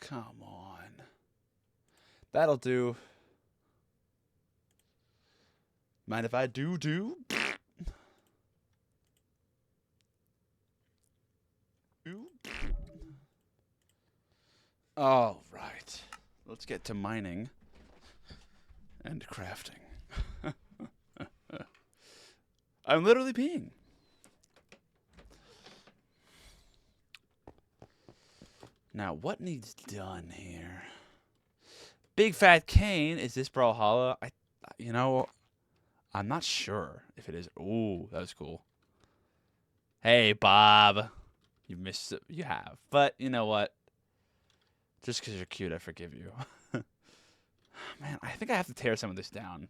Come on. That'll do. Mind if I do? All right. Let's get to mining and crafting. I'm literally peeing. Now, what needs done here? Big Fat Cane, is this Brawlhalla? You know, I'm not sure if it is. Ooh, that was cool. Hey, Bob. You missed it. You have. But you know what? Just because you're cute, I forgive you. Man, I think I have to tear some of this down.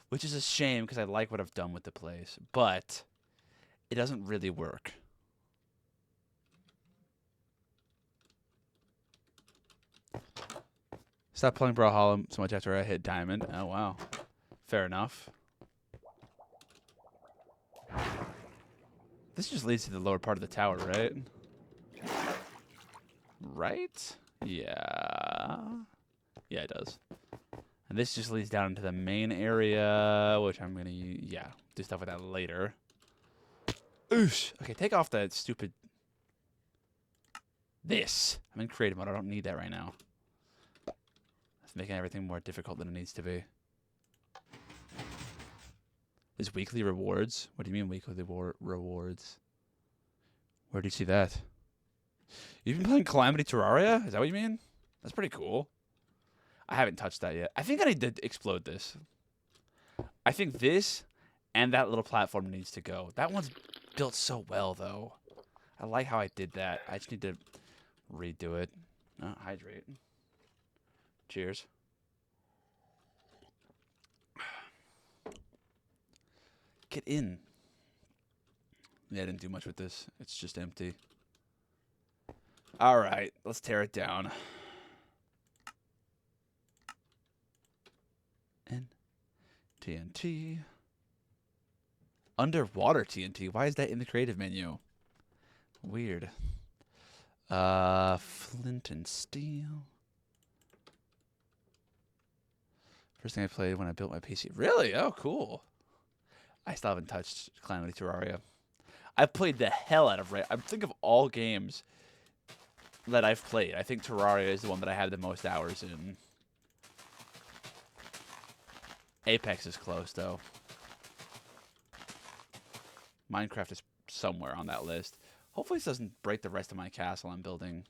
Which is a shame because I like what I've done with the place. But it doesn't really work. Stop playing Brawlhalla so much after I hit Diamond. Oh, wow. Fair enough. This just leads to the lower part of the tower, right? Right? Yeah. Yeah, it does. And this just leads down into the main area, which I'm going to, yeah, do stuff with that later. Oosh. Okay, take off that stupid... This. I'm in creative mode. I don't need that right now. That's making everything more difficult than it needs to be. Is weekly rewards? What do you mean weekly rewards? Where do you see that? You've been playing Calamity Terraria? Is that what you mean? That's pretty cool. I haven't touched that yet. I think I need to explode this. I think this and that little platform needs to go. That one's built so well, though. I like how I did that. I just need to redo it. Hydrate. Cheers. Get in. Yeah, I didn't do much with this. It's just empty. All right, let's tear it down. And TNT. Underwater TNT. Why is that in the creative menu? Weird. Flint and steel. First thing I played when I built my PC. Really? Oh, cool. I still haven't touched Calamity Terraria. I've played the hell out of it. I think of all games that I've played, I think Terraria is the one that I have the most hours in. Apex is close, though. Minecraft is somewhere on that list. Hopefully this doesn't break the rest of my castle I'm building.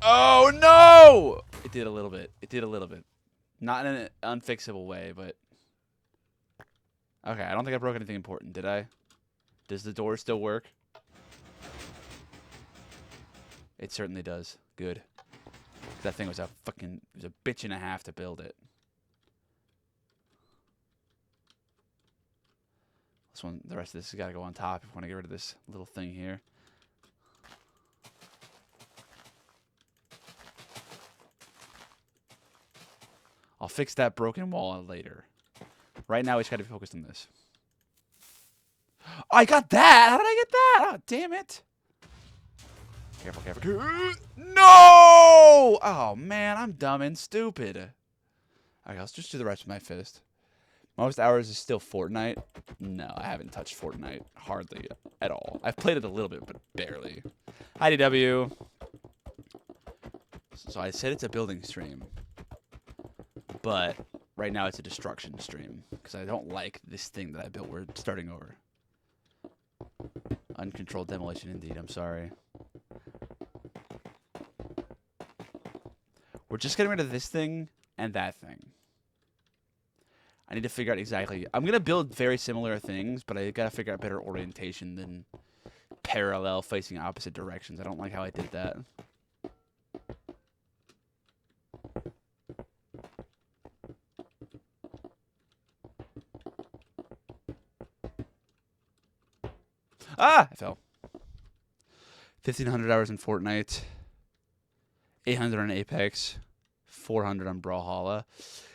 Oh, no! It did a little bit. It did a little bit. Not in an unfixable way, but... Okay, I don't think I broke anything important, did I? Does the door still work? It certainly does. Good. That thing was a fucking... It was a bitch and a half to build it. This one, the rest of this has got to go on top if I want to get rid of this little thing here. I'll fix that broken wall later. Right now, we just got to be focused on this. I got that! How did I get that? Oh, damn it. Careful, careful. No! Oh, man, I'm dumb and stupid. Okay, let's just do the rest with my fist. Most hours is still Fortnite. No, I haven't touched Fortnite. Hardly at all. I've played it a little bit, but barely. Hi, DW. So I said it's a building stream. But right now it's a destruction stream. Because I don't like this thing that I built. We're starting over. Uncontrolled demolition indeed. I'm sorry. We're just getting rid of this thing and that thing. I need to figure out exactly... I'm going to build very similar things, but I got to figure out better orientation than parallel facing opposite directions. I don't like how I did that. Ah! I fell. 1,500 hours in Fortnite. 800 on Apex. 400 on Brawlhalla.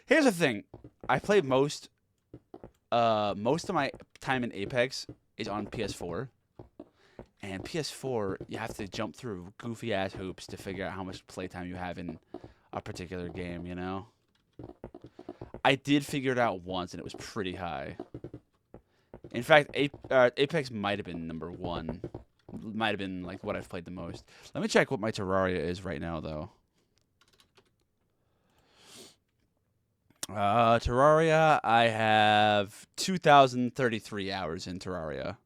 Here's the thing. I play most of my time in Apex is on PS4. And PS4, you have to jump through goofy ass hoops to figure out how much playtime you have in a particular game, you know? I did figure it out once, and it was pretty high. In fact, Apex might have been number one. Might have been like what I've played the most. Let me check what my Terraria is right now, though. Terraria, I have 2,033 hours in Terraria.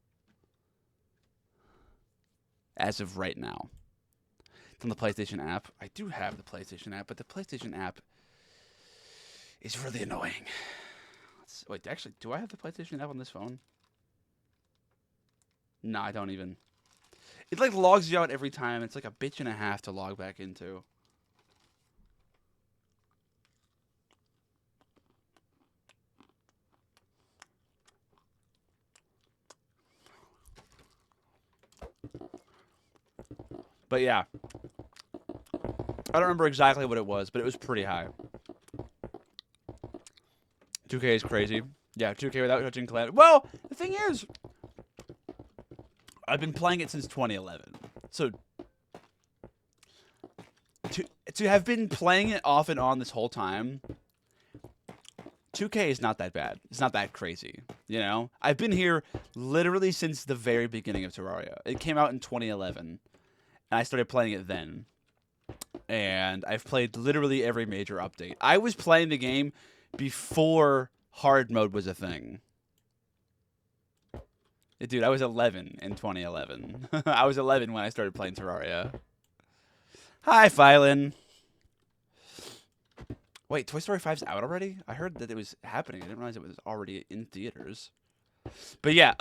As of right now. It's on the PlayStation app. I do have the PlayStation app, but the PlayStation app is really annoying. Wait, actually, do I have the PlayStation app on this phone? No, I don't even. It like logs you out every time. It's like a bitch and a half to log back into. But yeah. I don't remember exactly what it was, but it was pretty high. 2K is crazy. Yeah, 2K without touching Calamity. Well, the thing is, I've been playing it since 2011. So, to have been playing it off and on this whole time, 2K is not that bad. It's not that crazy, you know? I've been here literally since the very beginning of Terraria. It came out in 2011, and I started playing it then. And I've played literally every major update. I was playing the game before hard mode was a thing. Dude, I was 11 in 2011. I was 11 when I started playing Terraria. Hi, Phylin. Wait, Toy Story 5's out already? I heard that it was happening. I didn't realize it was already in theaters. But yeah,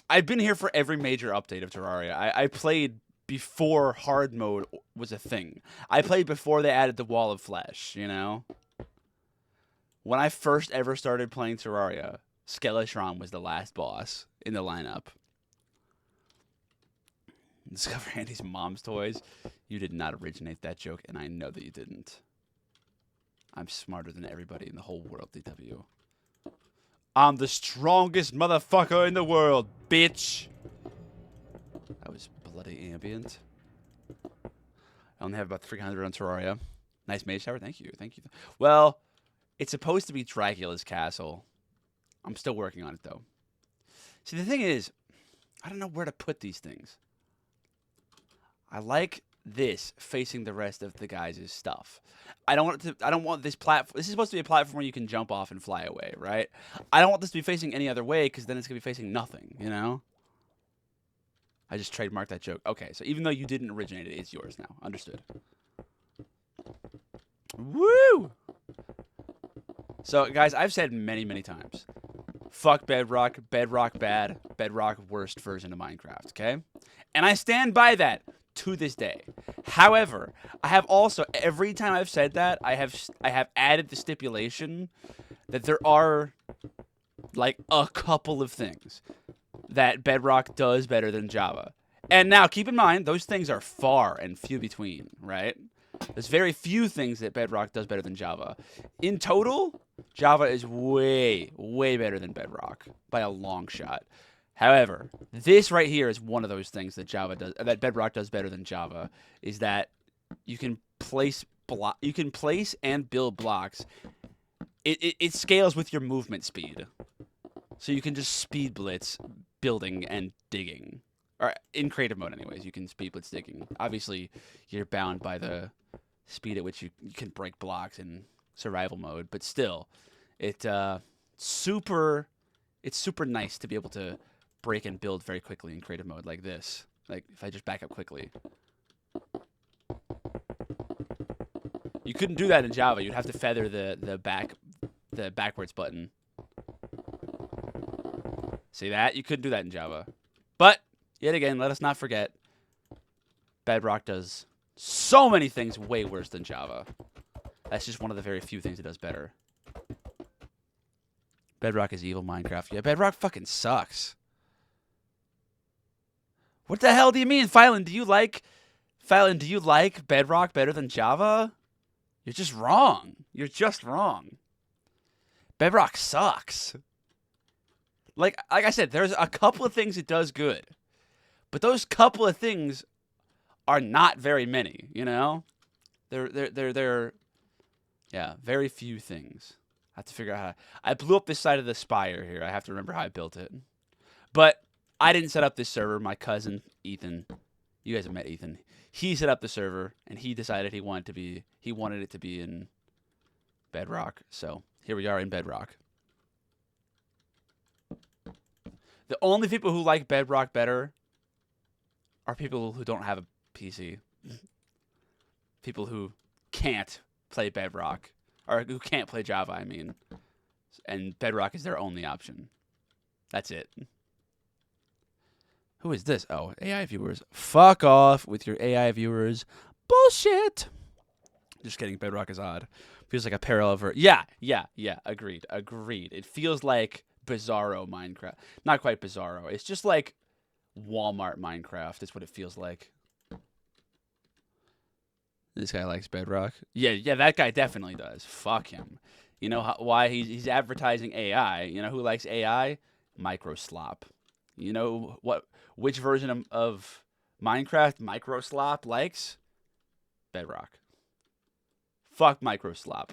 I've been here for every major update of Terraria. I played before hard mode was a thing. I played before they added the Wall of Flesh, you know? When I first ever started playing Terraria, Skeletron was the last boss in the lineup. Discover Andy's mom's toys. You did not originate that joke, and I know that you didn't. I'm smarter than everybody in the whole world, DW. I'm the strongest motherfucker in the world, bitch! That was bloody ambient. I only have about 300 on Terraria. Nice mage tower, thank you, thank you. Well, it's supposed to be Dracula's castle. I'm still working on it, though. See, the thing is, I don't know where to put these things. I like this facing the rest of the guys' stuff. I don't want this platform. This is supposed to be a platform where you can jump off and fly away, right? I don't want this to be facing any other way because then it's gonna be facing nothing, you know? I just trademarked that joke. Okay, so even though you didn't originate it, it's yours now. Understood. Woo! So, guys, I've said many, many times, fuck Bedrock, Bedrock bad, Bedrock worst version of Minecraft, okay? And I stand by that to this day. However, I have also, every time I've said that, I have added the stipulation that there are, like, a couple of things that Bedrock does better than Java. And now, keep in mind, those things are far and few between, right? There's very few things that Bedrock does better than Java. In total, Java is way, way better than Bedrock by a long shot. However, this right here is one of those things that Bedrock does better than Java, is that you can place and build blocks. It scales with your movement speed. So you can just speed blitz building and digging. Or in creative mode anyways, you can speed blitz digging. Obviously, you're bound by the speed at which you can break blocks in survival mode, but still, it's super nice to be able to break and build very quickly in creative mode like this. Like if I just back up quickly. You couldn't do that in Java. You'd have to feather the backwards button. See that? You couldn't do that in Java. But yet again, let us not forget, Bedrock does so many things way worse than Java. That's just one of the very few things it does better. Bedrock is evil Minecraft. Yeah, Bedrock fucking sucks. What the hell do you mean, Phylin? Do you like Bedrock better than Java? You're just wrong. You're just wrong. Bedrock sucks. Like I said, there's a couple of things it does good. But those couple of things are not very many, you know? They're yeah, very few things. I have to figure out how. I blew up this side of the spire here. I have to remember how I built it. But I didn't set up this server. My cousin Ethan, you guys have met Ethan. He set up the server and he decided he wanted it to be in Bedrock. So here we are in Bedrock. The only people who like Bedrock better are people who don't have a PC. People who can't play Bedrock, or who can't play Java, I mean. And Bedrock is their only option. That's it. Who is this? Oh, AI viewers. Fuck off with your AI viewers. Bullshit. Just kidding. Bedrock is odd. Feels like a parallel Yeah. Agreed. It feels like Bizarro Minecraft. Not quite Bizarro. It's just like Walmart Minecraft is what it feels like. This guy likes Bedrock. Yeah, that guy definitely does. Fuck him. You know why he's advertising AI? You know who likes AI? Microslop. You know which version of Minecraft Microslop likes? Bedrock. Fuck Microslop.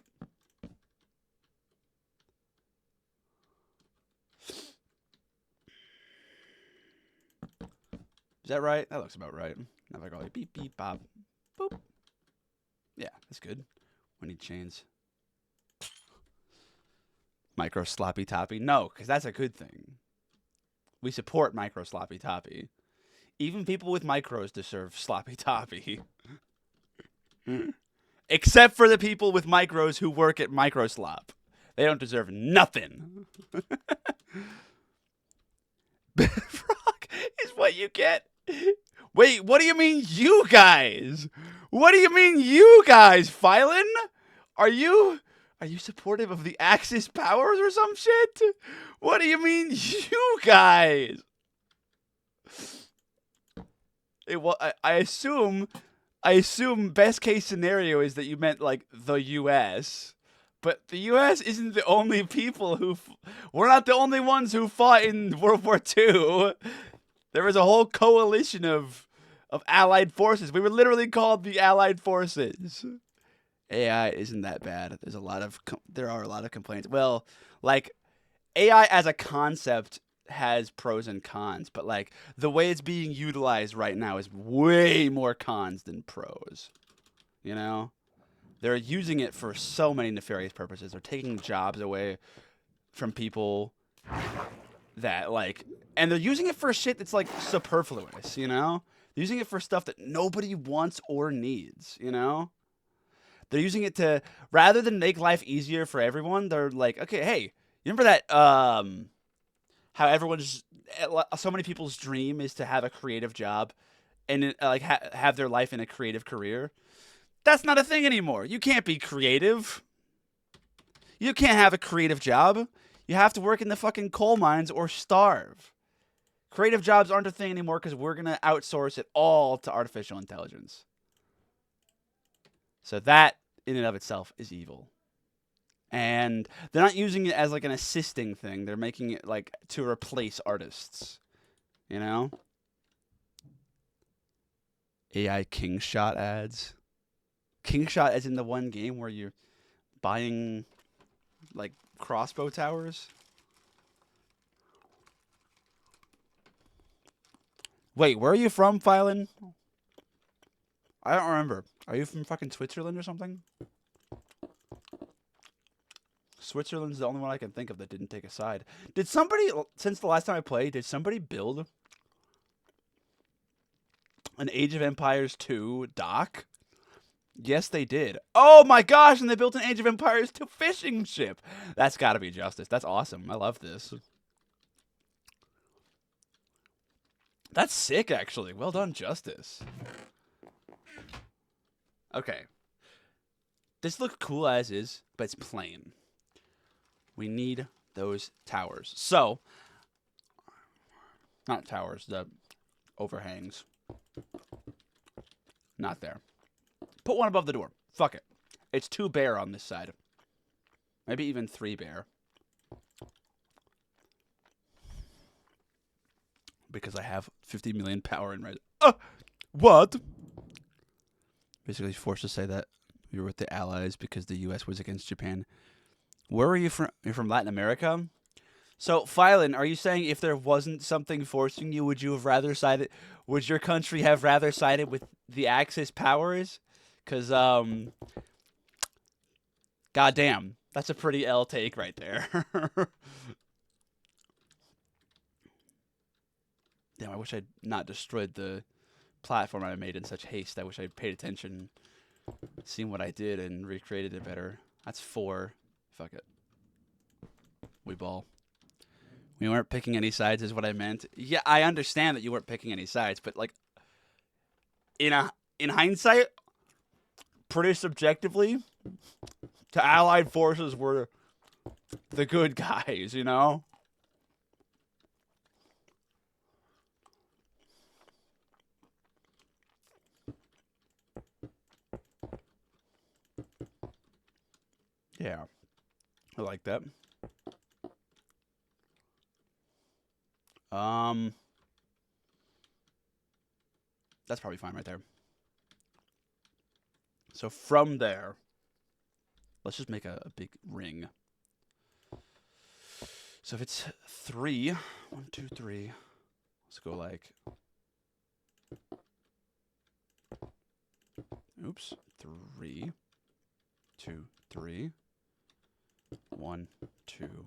Is that right? That looks about right. Now if I go like beep beep bop boop. Yeah, that's good. We need chains. Micro sloppy toppy? No, because that's a good thing. We support micro sloppy toppy. Even people with micros deserve sloppy toppy. Except for the people with micros who work at Microslop. They don't deserve nothing. Bedrock is what you get. Wait, what do you mean you guys? What do you mean you guys, Phylon? Are you supportive of the Axis powers or some shit? What do you mean you guys? I assume best case scenario is that you meant like the US. But the U.S. isn't the only people we're not the only ones who fought in World War II. There was a whole coalition of allied forces. We were literally called the Allied Forces. AI isn't that bad. There are a lot of complaints. Well, like AI as a concept has pros and cons, but like the way it's being utilized right now is way more cons than pros. You know? They're using it for so many nefarious purposes. They're taking jobs away from people that like, and they're using it for shit that's like superfluous, you know? They're using it for stuff that nobody wants or needs, you know? They're using it to, rather than make life easier for everyone, they're like, okay, hey, you remember that, how so many people's dream is to have a creative job and like have their life in a creative career? That's not a thing anymore. You can't be creative. You can't have a creative job. You have to work in the fucking coal mines or starve. Creative jobs aren't a thing anymore because we're going to outsource it all to artificial intelligence. So that, in and of itself, is evil. And they're not using it as like an assisting thing. They're making it like to replace artists. You know? AI King Shot ads. King Shot as in the one game where you're buying like crossbow towers. Wait, where are you from, Phylon? I don't remember. Are you from fucking Switzerland or something? Switzerland's the only one I can think of that didn't take a side. Did somebody, since the last time I played, did somebody build an Age of Empires 2 dock? Yes, they did. Oh my gosh, and they built an Age of Empires 2 fishing ship. That's gotta be Justice. That's awesome. I love this. That's sick, actually. Well done, Justice. Okay. This looks cool as is, but it's plain. We need those towers. So, not towers, the overhangs. Not there. Put one above the door. Fuck it. It's 2 bear on this side. Maybe even 3 bear. because I have 50 million power in right. What? Basically forced to say that we were with the Allies because the U.S. was against Japan. Where are you from? You're from Latin America? So, Phylon, are you saying if there wasn't something forcing you, would you have rather sided? Would your country have rather sided with the Axis powers? Because, goddamn, that's a pretty L take right there. Damn, I wish I'd not destroyed the platform I made in such haste. I wish I'd paid attention, seen what I did, and recreated it better. That's 4. Fuck it. We ball. We weren't picking any sides is what I meant. Yeah, I understand that you weren't picking any sides, but like in hindsight, pretty subjectively, the Allied forces were the good guys, you know? Yeah. I like that. That's probably fine right there. So from there, let's just make a big ring. So if it's 3, 1, 2, 3, let's go like, oops, 3, 2, 3, 1, 2,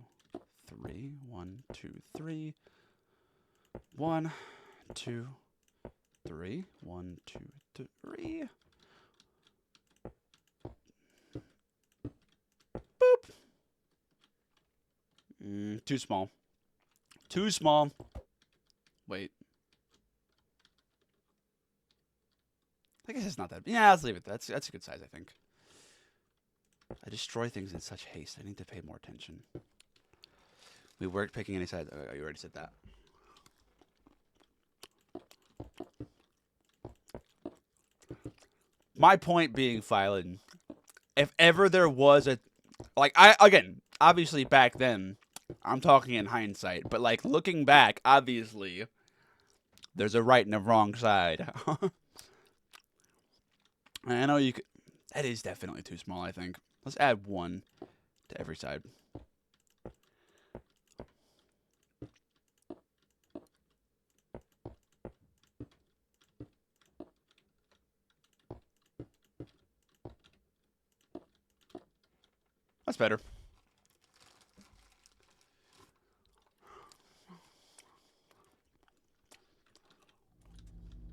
3, 1, 2, 3, 1, 2, 3, 1, 2, 3. Boop. Too small. Too small. Wait. I guess it's not that. Yeah, let's leave it. That's a good size, I think. I destroy things in such haste. I need to pay more attention. We weren't picking any sides. Oh, you already said that. My point being, Phylon, if ever there was a, like, again, obviously back then, I'm talking in hindsight, but like looking back, obviously, there's a right and a wrong side. I know you could, that is definitely too small, I think. Let's add 1 to every side. That's better.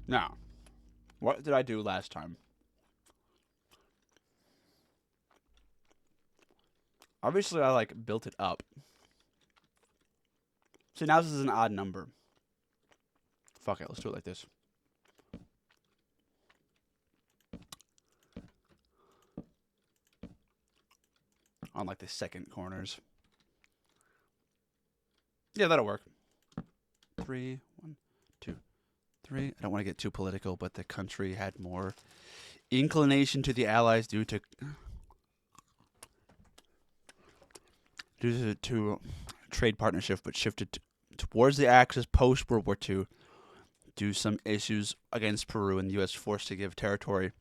Now, what did I do last time? Obviously, I like built it up. So now this is an odd number. Fuck it, let's do it like this. On like the second corners. Yeah, that'll work. 3, 1, 2, 3. I don't want to get too political, but the country had more inclination to the Allies due to trade partnership, but shifted towards the Axis post World War II. Due to some issues against Peru, and the U.S. forced to give territory.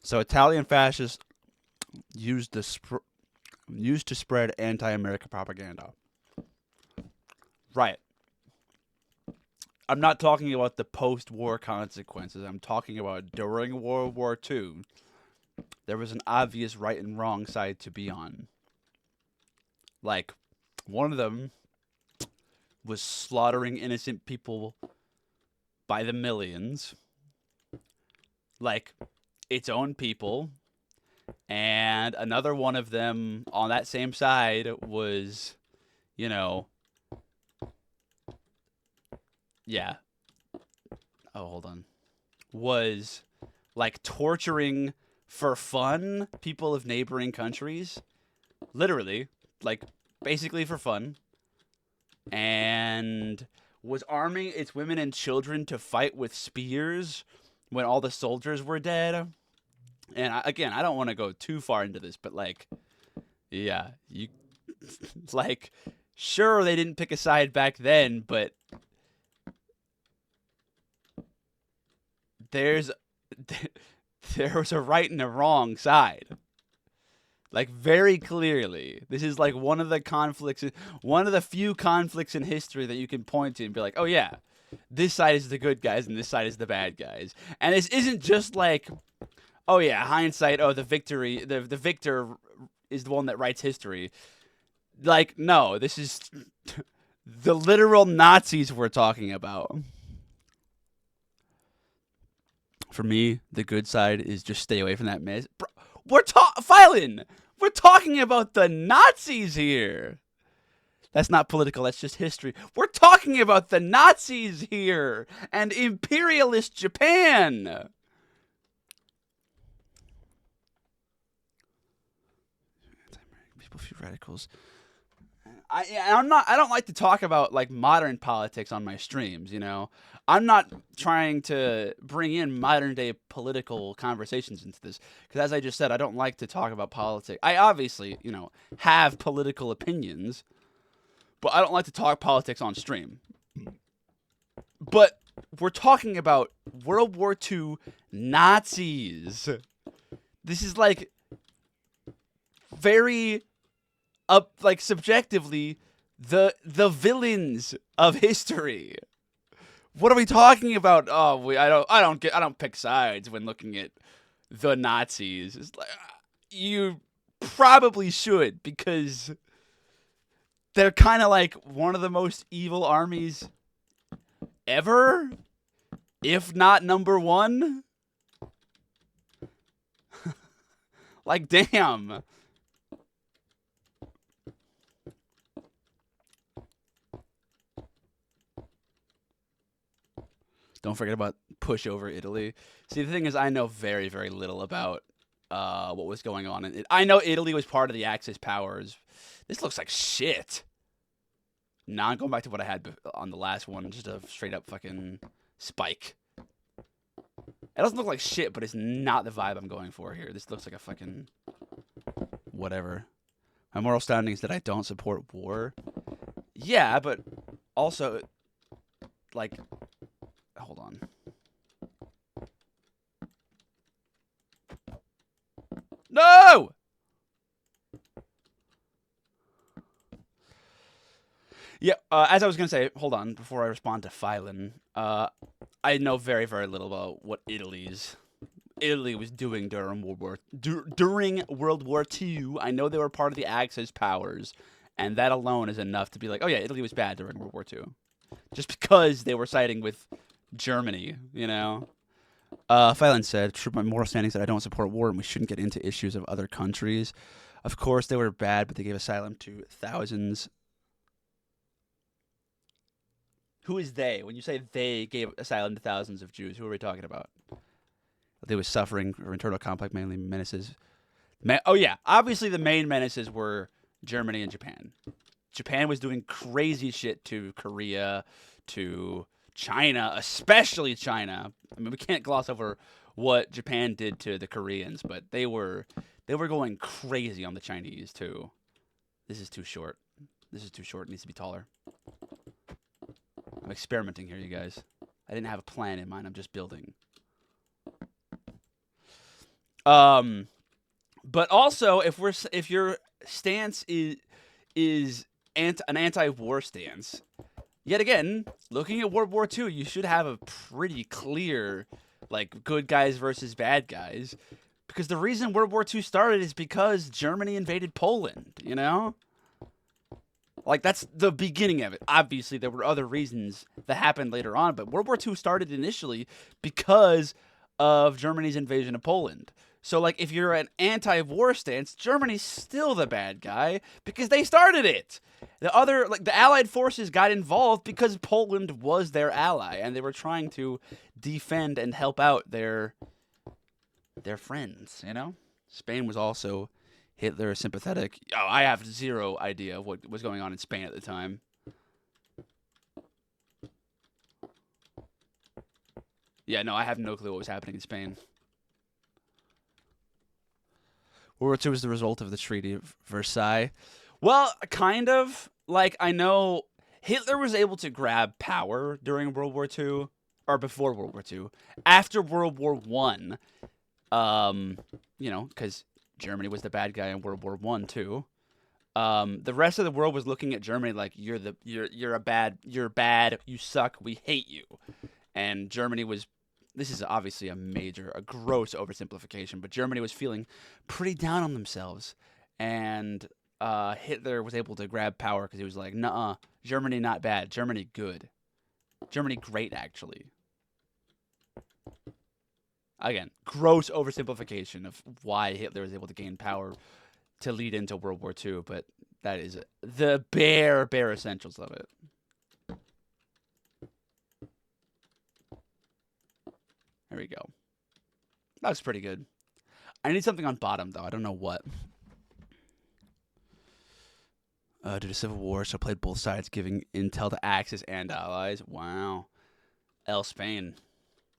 So Italian fascists used to spread anti-American propaganda. Right. I'm not talking about the post-war consequences. I'm talking about during World War II, there was an obvious right and wrong side to be on. Like, one of them was slaughtering innocent people by the millions. Like, its own people. And another one of them on that same side was, you know, yeah. Oh, hold on. Was, like, torturing for fun people of neighboring countries. Literally. Like, basically for fun. And was arming its women and children to fight with spears when all the soldiers were dead. And again, I don't want to go too far into this, but like, yeah, you like, sure, they didn't pick a side back then, but there's there was a right and a wrong side. Like, very clearly. This is like one of the few conflicts in history that you can point to and be like, oh yeah, this side is the good guys and this side is the bad guys. And this isn't just like, oh yeah, hindsight, oh the victor is the one that writes history. Like, no, this is the literal Nazis we're talking about. For me, the good side is just stay away from that mess. Bro, Phylon! We're talking about the Nazis here. That's not political, that's just history. We're talking about the Nazis here and imperialist Japan. People feel radicals. I don't like to talk about like modern politics on my streams, you know. I'm not trying to bring in modern day political conversations into this because, as I just said, I don't like to talk about politics. I obviously, you know, have political opinions, but I don't like to talk politics on stream. But we're talking about World War II Nazis. This is like very like subjectively the villains of history. What are we talking about? Oh, I don't pick sides when looking at the Nazis. It's like, you probably should, because they're kind of like one of the most evil armies ever, if not number one. Like, damn. Don't forget about pushover Italy. See, the thing is, I know very, very little about what was going on in it. I know Italy was part of the Axis powers. This looks like shit. Nah, I'm going back to what I had on the last one. Just a straight up fucking spike. It doesn't look like shit, but it's not the vibe I'm going for here. This looks like a fucking whatever. My moral standing is that I don't support war. Yeah, but also, like, hold on. No! Yeah, as I was going to say, hold on, before I respond to Phylon, I know very, very little about what Italy was doing during World War II. I know they were part of the Axis powers, and that alone is enough to be like, oh yeah, Italy was bad during World War II. Just because they were siding with Germany, you know? Phylon said, true, my moral standing is that I don't support war and we shouldn't get into issues of other countries. Of course, they were bad, but they gave asylum to thousands. Who is they? When you say they gave asylum to thousands of Jews, who are we talking about? They were suffering from internal conflict, mainly menaces. Oh yeah, obviously the main menaces were Germany and Japan. Japan was doing crazy shit to Korea, to China, especially China. I mean, we can't gloss over what Japan did to the Koreans, but they were going crazy on the Chinese too. This is too short. This is too short. It needs to be taller. I'm experimenting here, you guys. I didn't have a plan in mind. I'm just building. But also, if your stance is an anti-war stance, yet again, looking at World War II, you should have a pretty clear, like, good guys versus bad guys. Because the reason World War II started is because Germany invaded Poland, you know? Like, that's the beginning of it. Obviously, there were other reasons that happened later on, but World War II started initially because of Germany's invasion of Poland. So, like, if you're an anti-war stance, Germany's still the bad guy because they started it. The Allied forces got involved because Poland was their ally, and they were trying to defend and help out their friends, you know? Spain was also Hitler sympathetic. Oh, I have zero idea of what was going on in Spain at the time. Yeah, no, I have no clue what was happening in Spain. World War II was the result of the Treaty of Versailles. Well, kind of. Like, I know Hitler was able to grab power during World War II, or before World War II. After World War One, you know, because Germany was the bad guy in World War One too. The rest of the world was looking at Germany like you're bad, you suck, we hate you. And Germany was, this is obviously a gross oversimplification, but Germany was feeling pretty down on themselves, and Hitler was able to grab power because he was like, "Nuh-uh, Germany not bad, Germany good, Germany great actually." Again, gross oversimplification of why Hitler was able to gain power to lead into World War II, but that is the bare essentials of it. There we go. That was pretty good. I need something on bottom, though. I don't know what. Due to civil war, so played both sides, giving intel to Axis and allies. Wow. El Spain.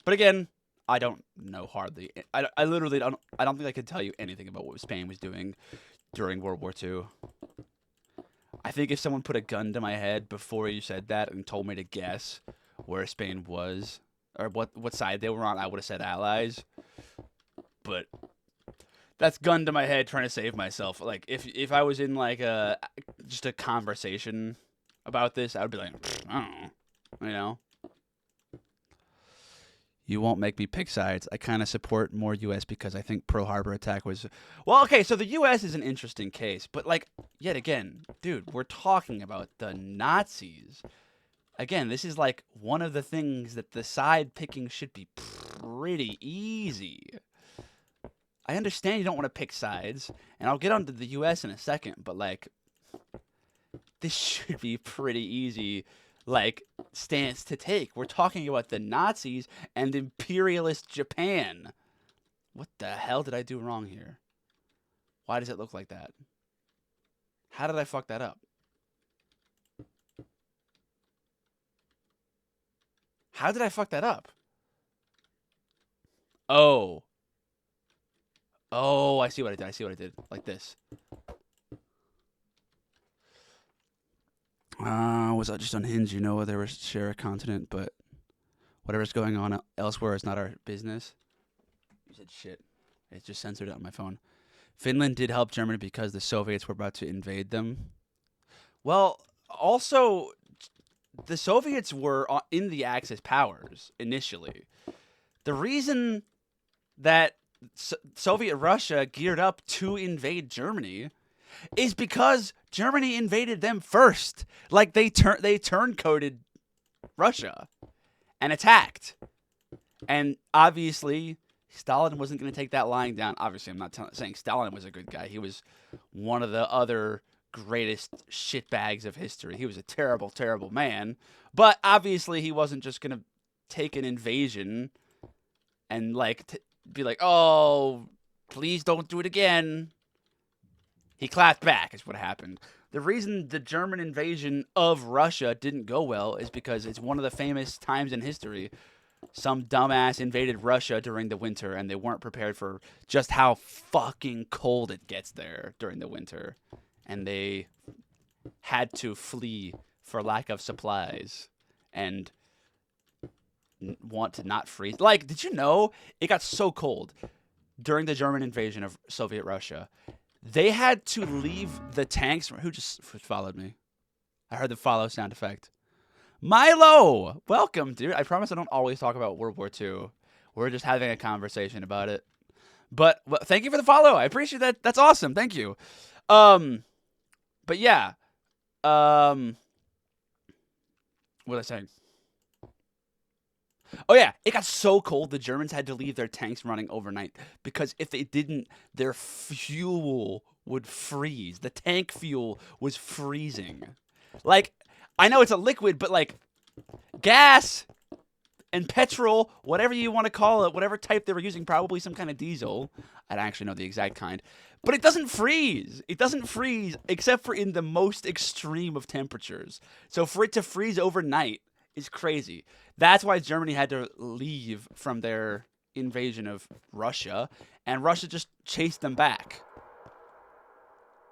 But again, I don't know hardly. I literally don't. I don't think I could tell you anything about what Spain was doing during World War II. I think if someone put a gun to my head before you said that and told me to guess where Spain was or what side they were on, I would have said allies. But that's gun to my head trying to save myself. Like if I was in like just a conversation about this, I would be like, I don't know, you know. You won't make me pick sides. I kind of support more U.S. because I think Pearl Harbor attack was... Well, okay, so the U.S. is an interesting case. But, like, yet again, dude, we're talking about the Nazis. Again, this is, like, one of the things that the side picking should be pretty easy. I understand you don't want to pick sides, and I'll get onto the U.S. in a second, but, like, this should be pretty easy, like, stance to take. We're talking about the Nazis and imperialist Japan. What the hell did I do wrong here? Why does it look like that? How did I fuck that up? How did I fuck that up? Oh. Oh, I see what I did. I see what I did. Like this. Was that just unhinged? You know, they were share a continent, but whatever's going on elsewhere is not our business. You said shit. It just censored it on my phone. Finland did help Germany because the Soviets were about to invade them. Well, also, the Soviets were in the Axis powers initially. The reason that Soviet Russia geared up to invade Germany is because Germany invaded them first. Like, they turncoated Russia and attacked. And obviously, Stalin wasn't going to take that lying down. Obviously, I'm not saying Stalin was a good guy. He was one of the other greatest shitbags of history. He was a terrible, terrible man. But obviously, he wasn't just going to take an invasion and, like, be like, oh, please don't do it again. He clapped back, is what happened. The reason the German invasion of Russia didn't go well is because it's one of the famous times in history. Some dumbass invaded Russia during the winter, and they weren't prepared for just how fucking cold it gets there during the winter. And they had to flee for lack of supplies and want to not freeze. Like, did you know it got so cold during the German invasion of Soviet Russia? They had to leave the tanks. Who just followed me? I heard the follow sound effect. Milo, welcome, dude. I promise I don't always talk about World War II. We're just having a conversation about it. But thank you for the follow. I appreciate that. That's awesome. Thank you. But yeah. What was I saying? Oh, yeah. It got so cold, the Germans had to leave their tanks running overnight because if they didn't, their fuel would freeze. The tank fuel was freezing. Like, I know it's a liquid, but, like, gas and petrol, whatever you want to call it, whatever type they were using, probably some kind of diesel. I don't actually know the exact kind. But it doesn't freeze. It doesn't freeze except for in the most extreme of temperatures. So for it to freeze overnight is crazy. That's why Germany had to leave from their invasion of Russia, and Russia just chased them back.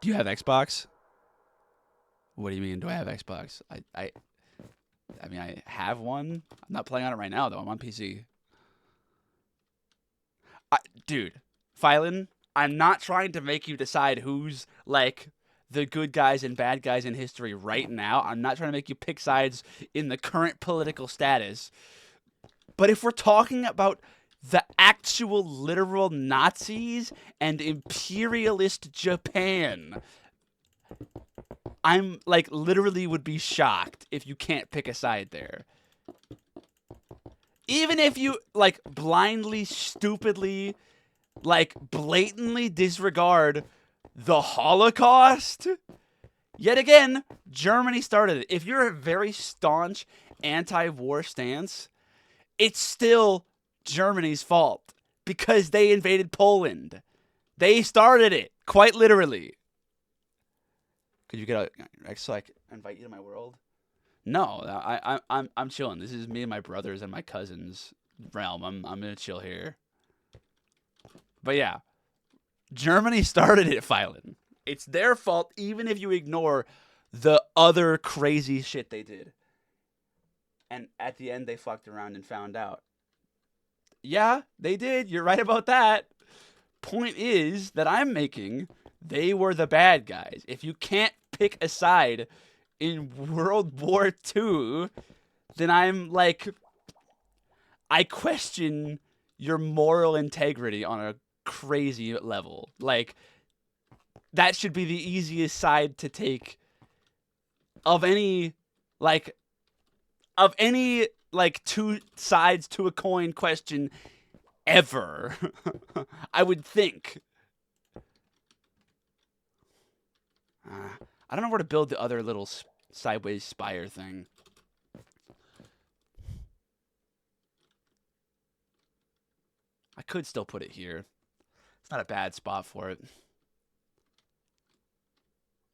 Do you have Xbox? What do you mean, do I have Xbox? I I mean, I have one. I'm not playing on it right now though. I'm on PC. Dude, Phylon, I'm not trying to make you decide who's like the good guys and bad guys in history right now. I'm not trying to make you pick sides in the current political status. But if we're talking about the actual literal Nazis and imperialist Japan, I'm like literally would be shocked if you can't pick a side there. Even if you like blindly, stupidly, like blatantly disregard the Holocaust, yet again, Germany started it. If you're a very staunch anti-war stance, it's still Germany's fault because they invaded Poland. They started it, quite literally. Could you get a so I can invite you to my world? No, I'm chilling. This is me and my brothers and my cousins' realm. I'm gonna chill here. But yeah, Germany started it, Phylon. It's their fault, even if you ignore the other crazy shit they did. And at the end, they fucked around and found out. Yeah, they did. You're right about that. Point is that I'm making, they were the bad guys. If you can't pick a side in World War II, then I'm like, I question your moral integrity on a crazy level. Like, that should be the easiest side to take of any, like, two sides to a coin question ever. I would think. I don't know where to build the other little sideways spire thing. I could still put it here. It's not a bad spot for it.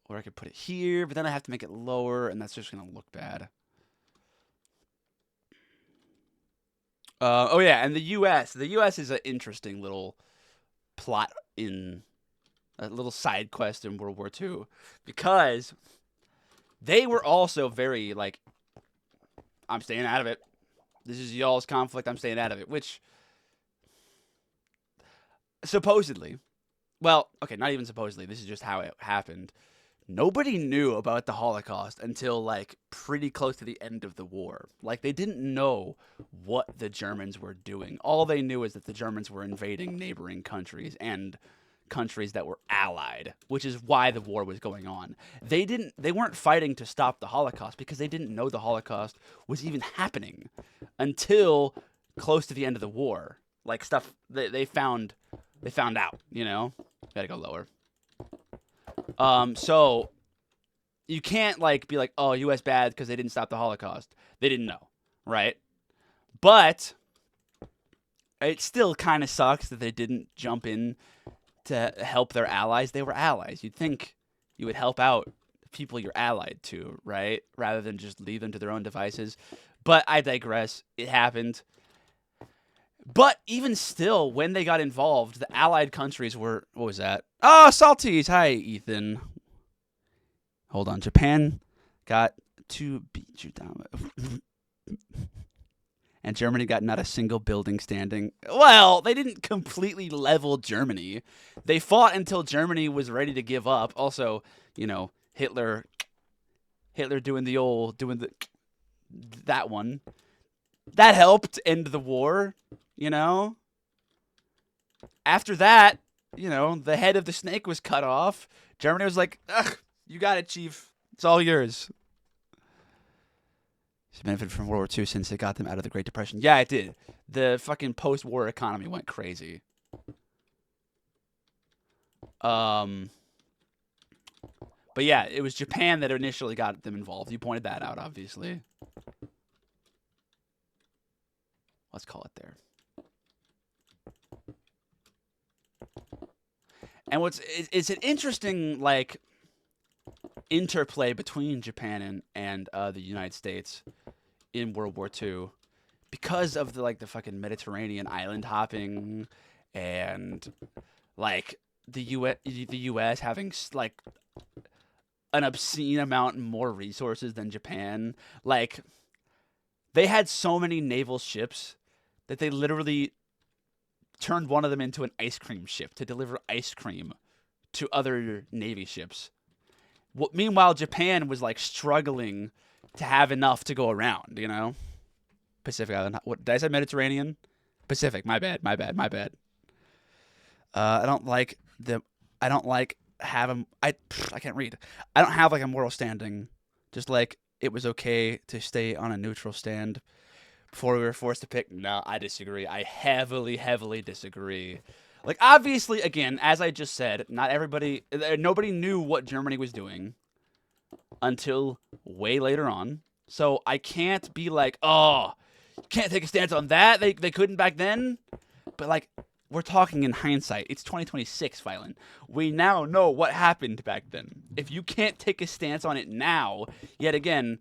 Or I could put it here, but then I have to make it lower, and that's just going to look bad. Oh, yeah, and the U.S. The U.S. is an interesting little plot in a little side quest in World War II because they were also very, like, I'm staying out of it. This is y'all's conflict. I'm staying out of it, which supposedly, well, okay, not even supposedly. This is just how it happened. Nobody knew about the Holocaust until like pretty close to the end of the war. Like they didn't know what the Germans were doing. All they knew is that the Germans were invading neighboring countries and countries that were allied, which is why the war was going on. They weren't fighting to stop the Holocaust because they didn't know the Holocaust was even happening until close to the end of the war. Like stuff they found out, you know? Gotta go lower. So you can't like be like, oh, U.S. bad because they didn't stop the Holocaust. They didn't know, right? But it still kind of sucks that they didn't jump in to help their allies. They were allies. You'd think you would help out people you're allied to, right? Rather than just leave them to their own devices. But I digress. It happened. But even still, when they got involved, the allied countries were, what was that? Oh, Salties. Hi, Ethan. Hold on. Japan got to beat you down. And Germany got not a single building standing. Well, they didn't completely level Germany. They fought until Germany was ready to give up. Also, you know, Hitler doing that one. That helped end the war, you know? After that, you know, the head of the snake was cut off. Germany was like, ugh, you got it, chief. It's all yours. It's benefited from World War II since it got them out of the Great Depression. Yeah, it did. The fucking post-war economy went crazy. But yeah, it was Japan that initially got them involved. You pointed that out, obviously. Let's call it there. And it's an interesting like interplay between Japan and the United States in World War II because of the fucking Mediterranean island hopping and like the US having like an obscene amount more resources than Japan. Like They had so many naval ships that they literally turned one of them into an ice cream ship to deliver ice cream to other navy ships. Meanwhile, Japan was like struggling to have enough to go around. Pacific Island. What did I say? Mediterranean, Pacific. My bad. My bad. My bad. I don't like the. I don't like having. I can't read. I don't have like a moral standing. Just like it was okay to stay on a neutral stand before we were forced to pick. No, I disagree. I heavily, heavily disagree. Like obviously, again, as I just said, nobody knew what Germany was doing until way later on. So I can't be like, oh, you can't take a stance on that. They couldn't back then. But like, we're talking in hindsight. It's 2026, Phylon. We now know what happened back then. If you can't take a stance on it now, yet again,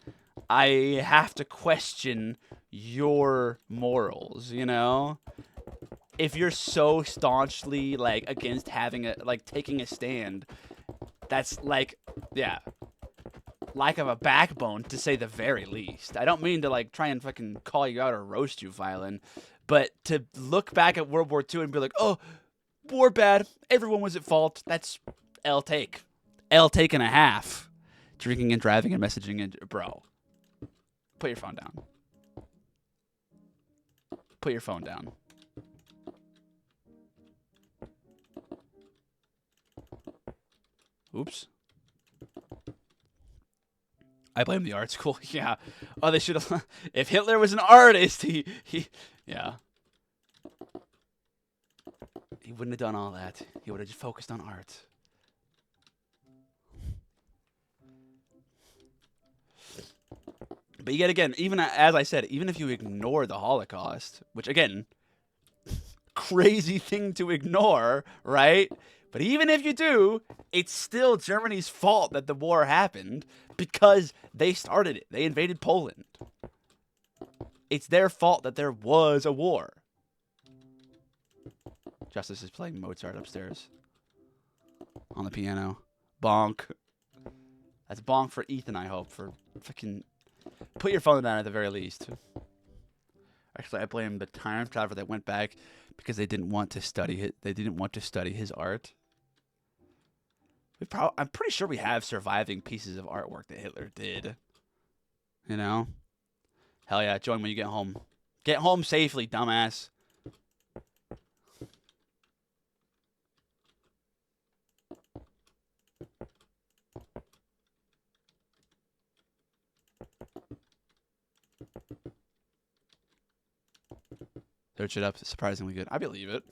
I have to question your morals, If you're so staunchly like against taking a stand, that's like, yeah, lack of a backbone to say the very least. I don't mean to like try and fucking call you out or roast you, Phylon, but to look back at World War II and be like, oh, war bad, everyone was at fault. That's L take and a half. Drinking and driving and messaging and bro, put your phone down. Put your phone down. Oops. I blame the art school. Yeah. Oh, they should have. If Hitler was an artist, he yeah. He wouldn't have done all that. He would have just focused on art. But yet again, even as I said, even if you ignore the Holocaust, which again, crazy thing to ignore, right? But even if you do, it's still Germany's fault that the war happened because they started it. They invaded Poland. It's their fault that there was a war. Justice is playing Mozart upstairs on the piano. Bonk. That's bonk for Ethan, I hope, for fucking put your phone down at the very least. Actually, I blame the time traveler that went back because they didn't want to study it. They didn't want to study his art. I'm pretty sure we have surviving pieces of artwork that Hitler did. Hell yeah, join when you get home. Get home safely, dumbass. Search it up. It's surprisingly good. I believe it.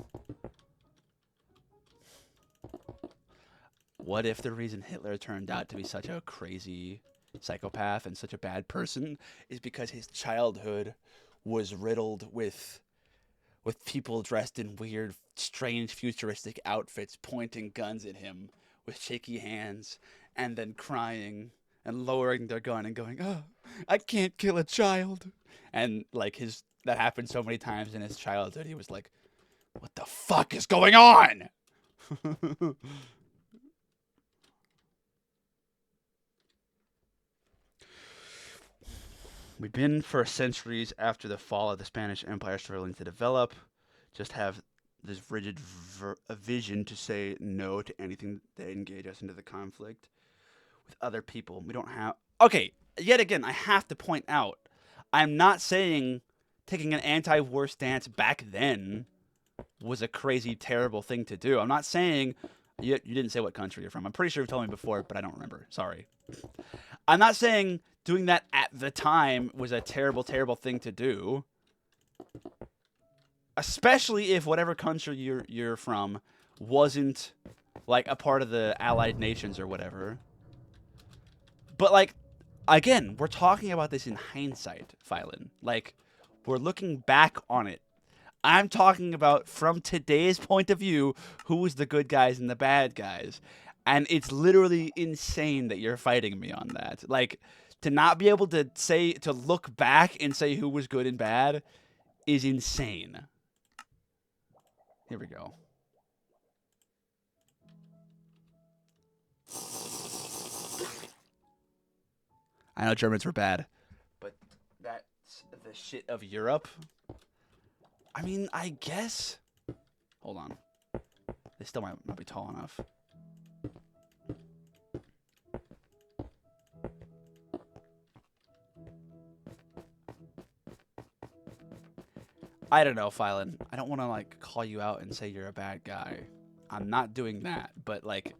What if the reason Hitler turned out to be such a crazy psychopath and such a bad person is because his childhood was riddled with people dressed in weird, strange, futuristic outfits, pointing guns at him with shaky hands, and then crying and lowering their gun and going, "Oh, I can't kill a child." And like that happened so many times in his childhood, he was like, "What the fuck is going on?" We've been for centuries after the fall of the Spanish Empire struggling to develop, just have this rigid vision to say no to anything that engage us into the conflict with other people. We don't have. Okay, yet again, I have to point out, I'm not saying taking an anti-war stance back then was a crazy, terrible thing to do. I'm not saying you didn't say what country you're from. I'm pretty sure you've told me before, but I don't remember. Sorry. I'm not saying doing that at the time was a terrible, terrible thing to do. Especially if whatever country you're from wasn't like a part of the Allied nations or whatever. But like, again, we're talking about this in hindsight, Phylon. Like, we're looking back on it. I'm talking about from today's point of view, who was the good guys and the bad guys. And it's literally insane that you're fighting me on that. Like, to not be able to look back and say who was good and bad is insane. Here we go. I know Germans were bad, but that the shit of Europe. I mean, I guess. Hold on. They still might not be tall enough. I don't know, Phylon. I don't want to, like, call you out and say you're a bad guy. I'm not doing that, but, like,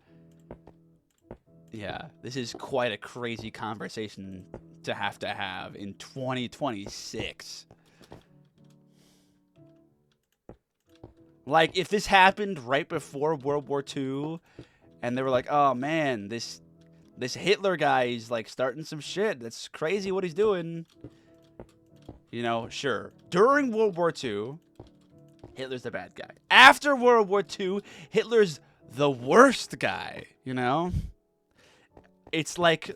yeah, this is quite a crazy conversation to have in 2026. Like, if this happened right before World War II, and they were like, oh, man, this Hitler guy is, like, starting some shit. That's crazy what he's doing. You know, sure. During World War II, Hitler's the bad guy. After World War II, Hitler's the worst guy, you know? It's like,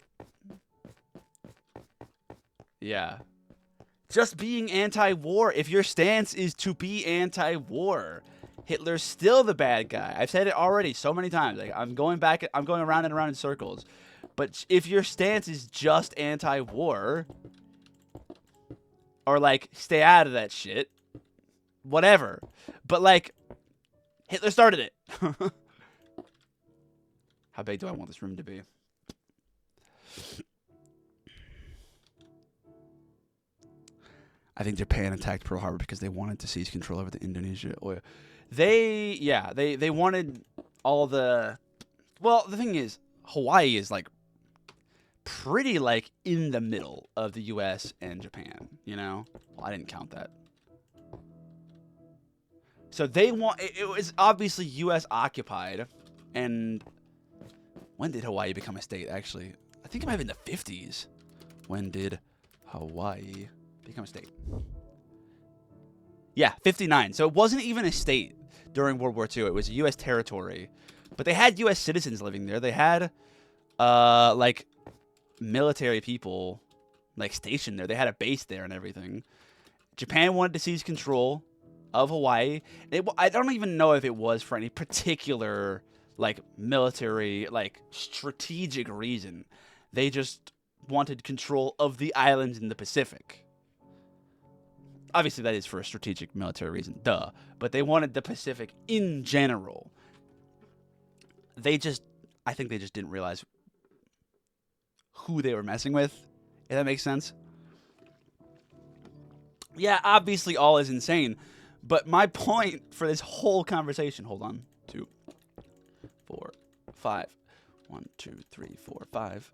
yeah. Just being anti-war, if your stance is to be anti-war, Hitler's still the bad guy. I've said it already so many times. Like, I'm going around and around in circles. But if your stance is just anti-war, or, like, stay out of that shit, whatever. But, like, Hitler started it. How big do I want this room to be? I think Japan attacked Pearl Harbor because they wanted to seize control over the Indonesia oil. They wanted all the... Well, the thing is, Hawaii is, like, pretty, like, in the middle of the U.S. and Japan, you know? Well, I didn't count that. So they want... It was obviously U.S. occupied, and... When did Hawaii become a state, actually? I think it might have been the 50s. When did Hawaii become a state? Yeah, 59. So it wasn't even a state during World War II. It was a U.S. territory. But they had U.S. citizens living there. They had, like, military people, like, stationed there. They had a base there and everything. Japan wanted to seize control of Hawaii. I don't even know if it was for any particular, like, military, like, strategic reason. They just wanted control of the islands in the Pacific. Obviously, that is for a strategic military reason, duh. But they wanted the Pacific in general. I think they just didn't realize who they were messing with, if that makes sense. Yeah, obviously all is insane. But my point for this whole conversation, hold on, 2, 4, 5, 1, 2, 3, 4, 5,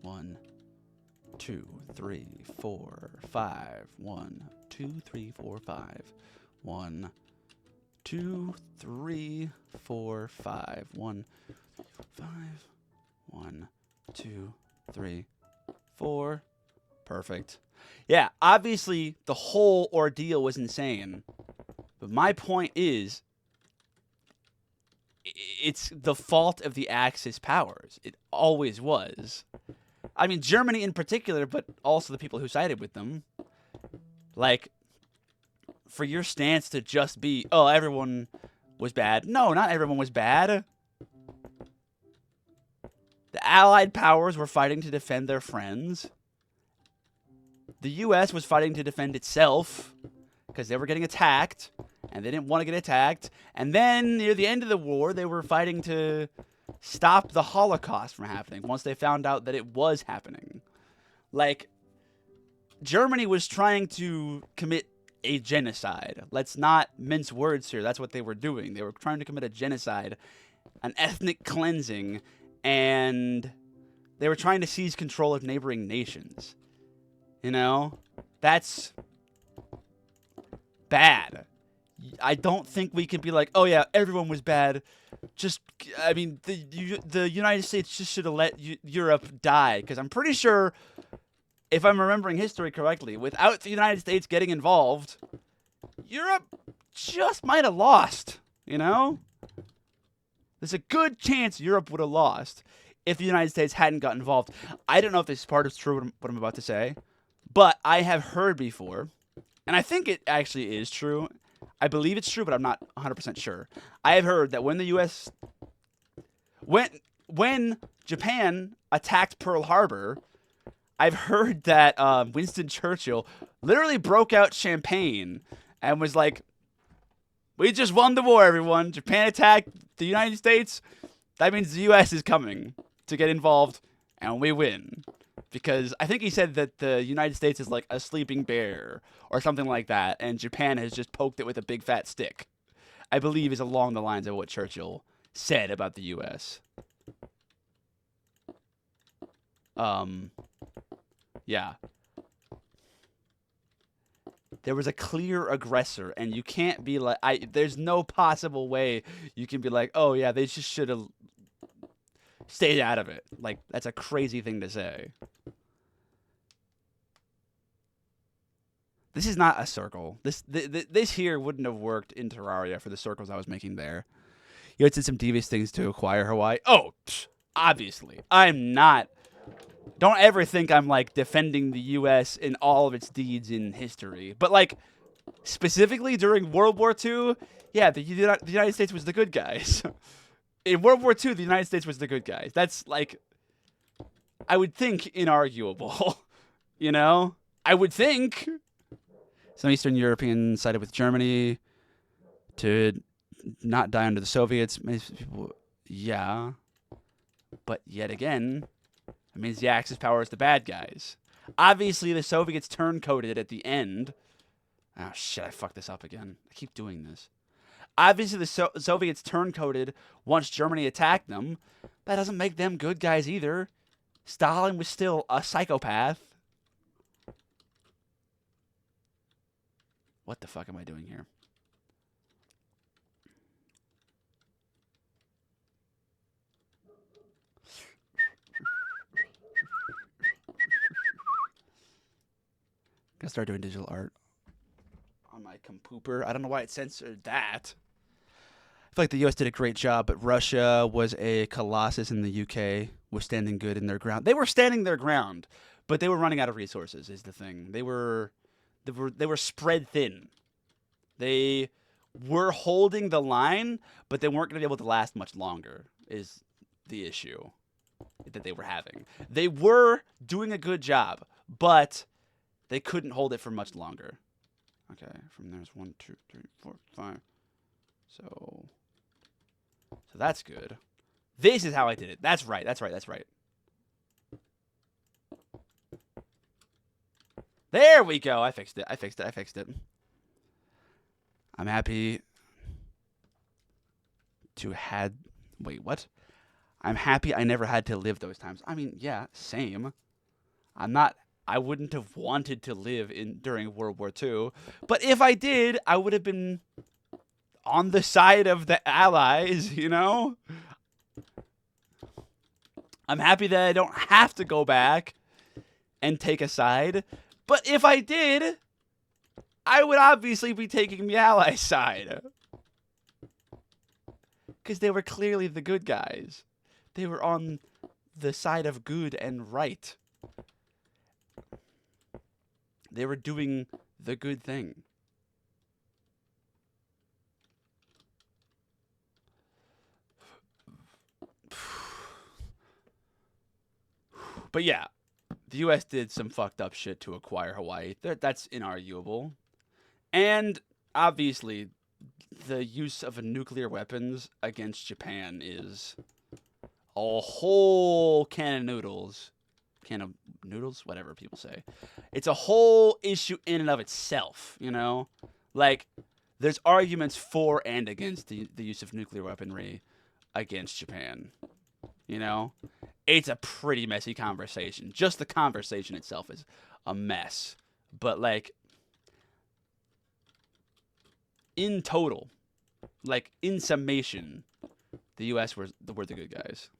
1, 2, 3, 4, 5, 1, 2, 3, 4, 5, 1, 2, 3, 4, 5, 1, 5, 1, 2, 3, 4. Perfect. Yeah, obviously the whole ordeal was insane. But my point is, it's the fault of the Axis powers. It always was. I mean, Germany in particular, but also the people who sided with them. Like, for your stance to just be, oh, everyone was bad. No, not everyone was bad. The Allied powers were fighting to defend their friends. The U.S. was fighting to defend itself because they were getting attacked, and they didn't want to get attacked. And then, near the end of the war, they were fighting to stop the Holocaust from happening once they found out that it was happening. Like, Germany was trying to commit a genocide. Let's not mince words here. That's what they were doing. They were trying to commit a genocide, an ethnic cleansing, and they were trying to seize control of neighboring nations. You know? That's bad. I don't think we can be like, oh yeah, everyone was bad. Just, I mean, the United States just should have let Europe die. Because I'm pretty sure, if I'm remembering history correctly, without the United States getting involved, Europe just might have lost. You know? There's a good chance Europe would have lost if the United States hadn't got involved. I don't know if this is part of true, what I'm about to say. But I have heard before, and I think it actually is true. I believe it's true, but I'm not 100% sure. I have heard that when the U.S. When Japan attacked Pearl Harbor, I've heard that Winston Churchill, literally broke out champagne and was like, "We just won the war, everyone. Japan attacked the United States. That means the U.S. is coming to get involved, and we win." Because I think he said that the United States is like a sleeping bear or something like that, and Japan has just poked it with a big fat stick. I believe is along the lines of what Churchill said about the U.S. Yeah. There was a clear aggressor, and you can't be like, there's no possible way you can be like, oh yeah, they just should have stayed out of it. Like, that's a crazy thing to say. This is not a circle. This here wouldn't have worked in Terraria for the circles I was making there. You did some devious things to acquire Hawaii. Oh, obviously. I'm not. Don't ever think I'm like defending the U.S. in all of its deeds in history. But like specifically during World War II, yeah, the United States was the good guys. In World War II, the United States was the good guys. That's like, I would think, inarguable. You know? I would think. Some Eastern European sided with Germany to not die under the Soviets. Yeah. But yet again, it means the Axis power is the bad guys. Obviously, the Soviets turncoated at the end. Oh, shit, I fucked this up again. I keep doing this. Obviously, the Soviets turncoated once Germany attacked them. That doesn't make them good guys either. Stalin was still a psychopath. What the fuck am I doing here? Gotta start doing digital art on my computer. I don't know why it censored that. I feel like the U.S. did a great job, but Russia was a colossus in the U.K. was standing good in their ground. They were standing their ground, but they were running out of resources. Is the thing. They were spread thin. They were holding the line, but they weren't going to be able to last much longer. Is the issue that they were having. They were doing a good job, but they couldn't hold it for much longer. Okay, from there's 1, 2, 3, 4, 5. So that's good. This is how I did it. That's right. That's right. That's right. There we go. I fixed it. I fixed it. I fixed it. I'm happy to had. Wait, what? I'm happy I never had to live those times. I mean, yeah, same. I wouldn't have wanted to live during World War II, but if I did, I would have been on the side of the Allies, you know? I'm happy that I don't have to go back and take a side, but if I did, I would obviously be taking the Allies' side. Because they were clearly the good guys. They were on the side of good and right. They were doing the good thing. But yeah, the U.S. did some fucked up shit to acquire Hawaii. That's inarguable. And obviously, the use of nuclear weapons against Japan is a whole can of noodles. Can of noodles? Whatever people say. It's a whole issue in and of itself, you know? Like, there's arguments for and against the use of nuclear weaponry against Japan. You know? It's a pretty messy conversation. Just the conversation itself is a mess. But, like, in total, like, in summation, the U.S. were the good guys.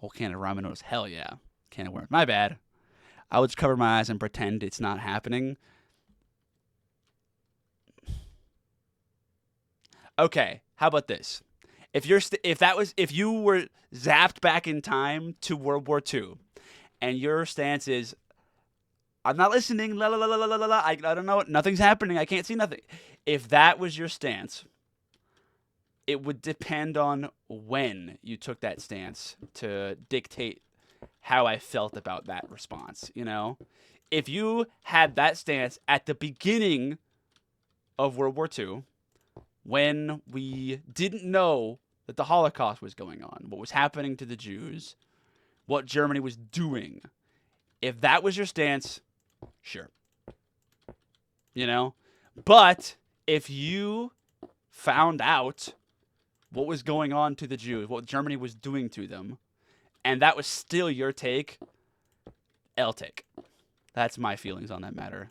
Whole can of ramen noodles. Hell yeah. Can of worms. My bad. I would just cover my eyes and pretend it's not happening. Okay, how about this? If you were zapped back in time to World War II, and your stance is, I'm not listening, la la la la la la la, I don't know, nothing's happening, I can't see nothing. If that was your stance, it would depend on when you took that stance to dictate how I felt about that response, you know? If you had that stance at the beginning of World War II, when we didn't know that the Holocaust was going on, what was happening to the Jews, what Germany was doing, if that was your stance, sure. You know? But if you found out what was going on to the Jews, what Germany was doing to them, and that was still your take, I'll take. That's my feelings on that matter.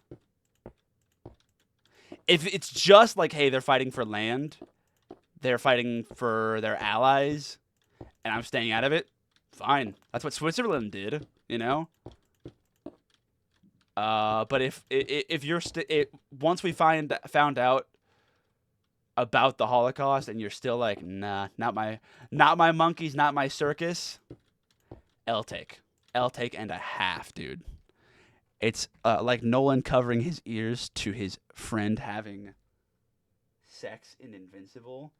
If it's just like, hey, they're fighting for land, they're fighting for their allies, and I'm staying out of it, fine. That's what Switzerland did, you know? But if you're once we found out about the Holocaust and you're still like, nah, not my monkeys, not my circus, I'll take and a half, dude. It's like Nolan covering his ears to his friend having sex in Invincible.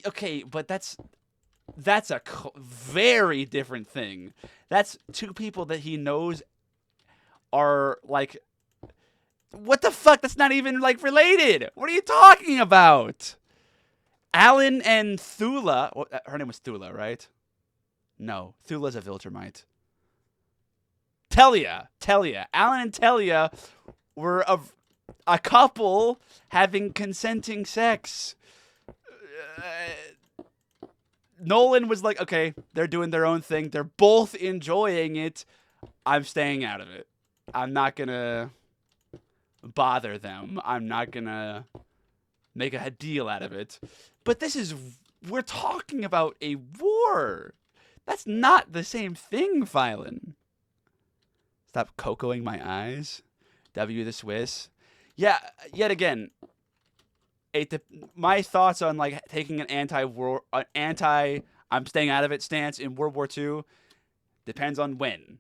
Okay, but that's a very different thing. That's two people that he knows are like, what the fuck? That's not even like related. What are you talking about? Alan and Thula. Her name was Thula, right? No, Thula's a Viltrumite. Telia. Alan and Telia were a couple having consenting sex. Nolan was like, okay, they're doing their own thing. They're both enjoying it. I'm staying out of it. I'm not going to bother them. I'm not going to make a deal out of it. But we're talking about a war. That's not the same thing, Phylon. Stop cocoing my eyes. W the Swiss. Yeah, yet again, my thoughts on like taking an I'm staying out of it stance in World War II depends on when.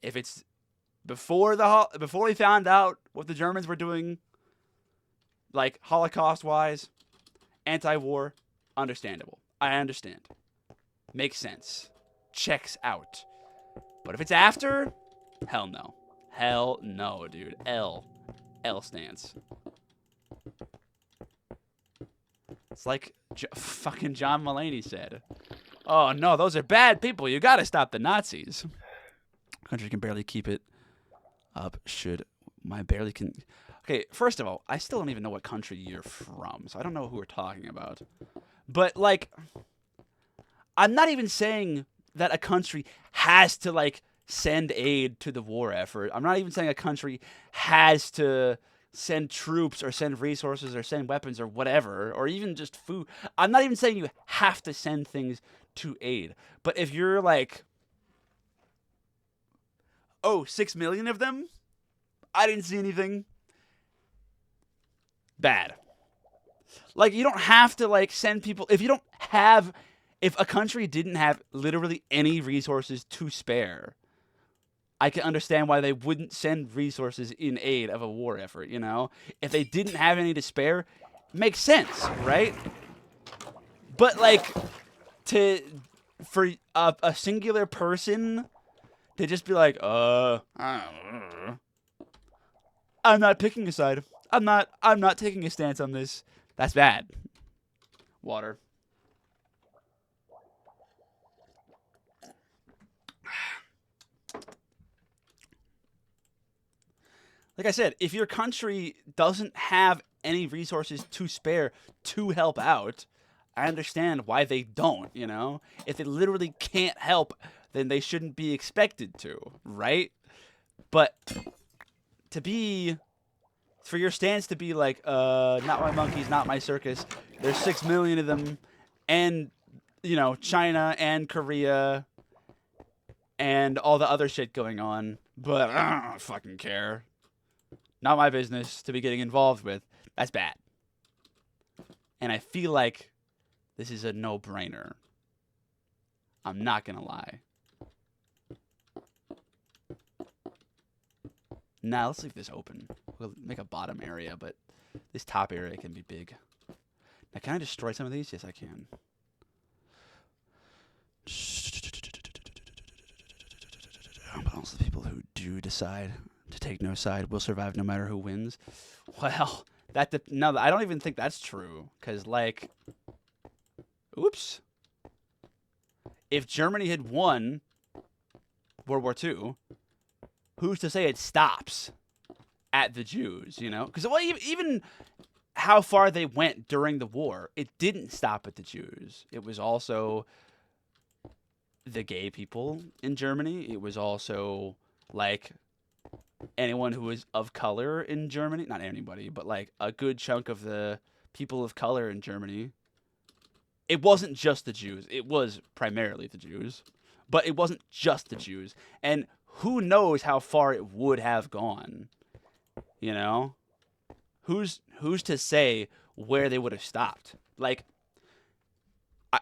If it's before we found out what the Germans were doing, like Holocaust-wise, anti-war, understandable. I understand. Makes sense. Checks out. But if it's after, hell no. Hell no, dude. L stance. It's like fucking John Mulaney said. Oh no, those are bad people. You gotta stop the Nazis. Country can barely keep it up. Okay, first of all, I still don't even know what country you're from, so I don't know who we're talking about. But like, I'm not even saying that a country has to like send aid to the war effort. I'm not even saying a country has to send troops or send resources or send weapons or whatever, or even just food. I'm not even saying you have to send things to aid. But if you're like, 6 million of them? I didn't see anything. Bad. Like, you don't have to like send people if a country didn't have literally any resources to spare, I can understand why they wouldn't send resources in aid of a war effort, you know? If they didn't have any to spare, makes sense, right? But like for a singular person to just be like, I'm not picking a side. I'm not taking a stance on this. That's bad. Water. Like I said, if your country doesn't have any resources to spare to help out, I understand why they don't, you know? If they literally can't help, then they shouldn't be expected to, right? But for your stance to be like, not my monkeys, not my circus, there's 6 million of them, and, you know, China and Korea and all the other shit going on, but I don't fucking care. Not my business to be getting involved with. That's bad. And I feel like this is a no-brainer. I'm not going to lie. Nah, let's leave this open. We'll make a bottom area, but this top area can be big. Now, can I destroy some of these? Yes, I can. But also the people who do you decide to take no side? We'll survive no matter who wins. Well, no, I don't even think that's true. Because, like, oops. If Germany had won World War II, who's to say it stops at the Jews, you know? Because, well, even how far they went during the war, it didn't stop at the Jews. It was also the gay people in Germany. It was also, like, anyone who was of color in Germany. Not anybody, but, like, a good chunk of the people of color in Germany. It wasn't just the Jews. It was primarily the Jews. But it wasn't just the Jews. And who knows how far it would have gone, you know? Who's to say where they would have stopped? Like,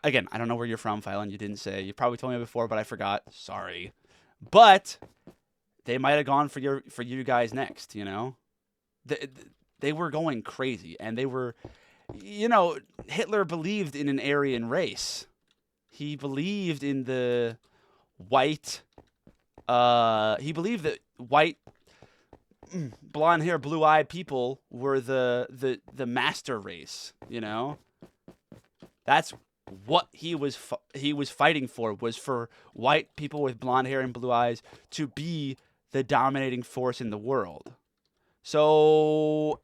again, I don't know where you're from, Phylan. You didn't say. You probably told me before, but I forgot. Sorry. But they might have gone for you guys next, you know? They were going crazy, and they were, you know, Hitler believed in an Aryan race. He believed in the white, he believed that white, blonde hair, blue eyed people were the master race, you know? That's what he was fighting for, was for white people with blonde hair and blue eyes to be the dominating force in the world. So,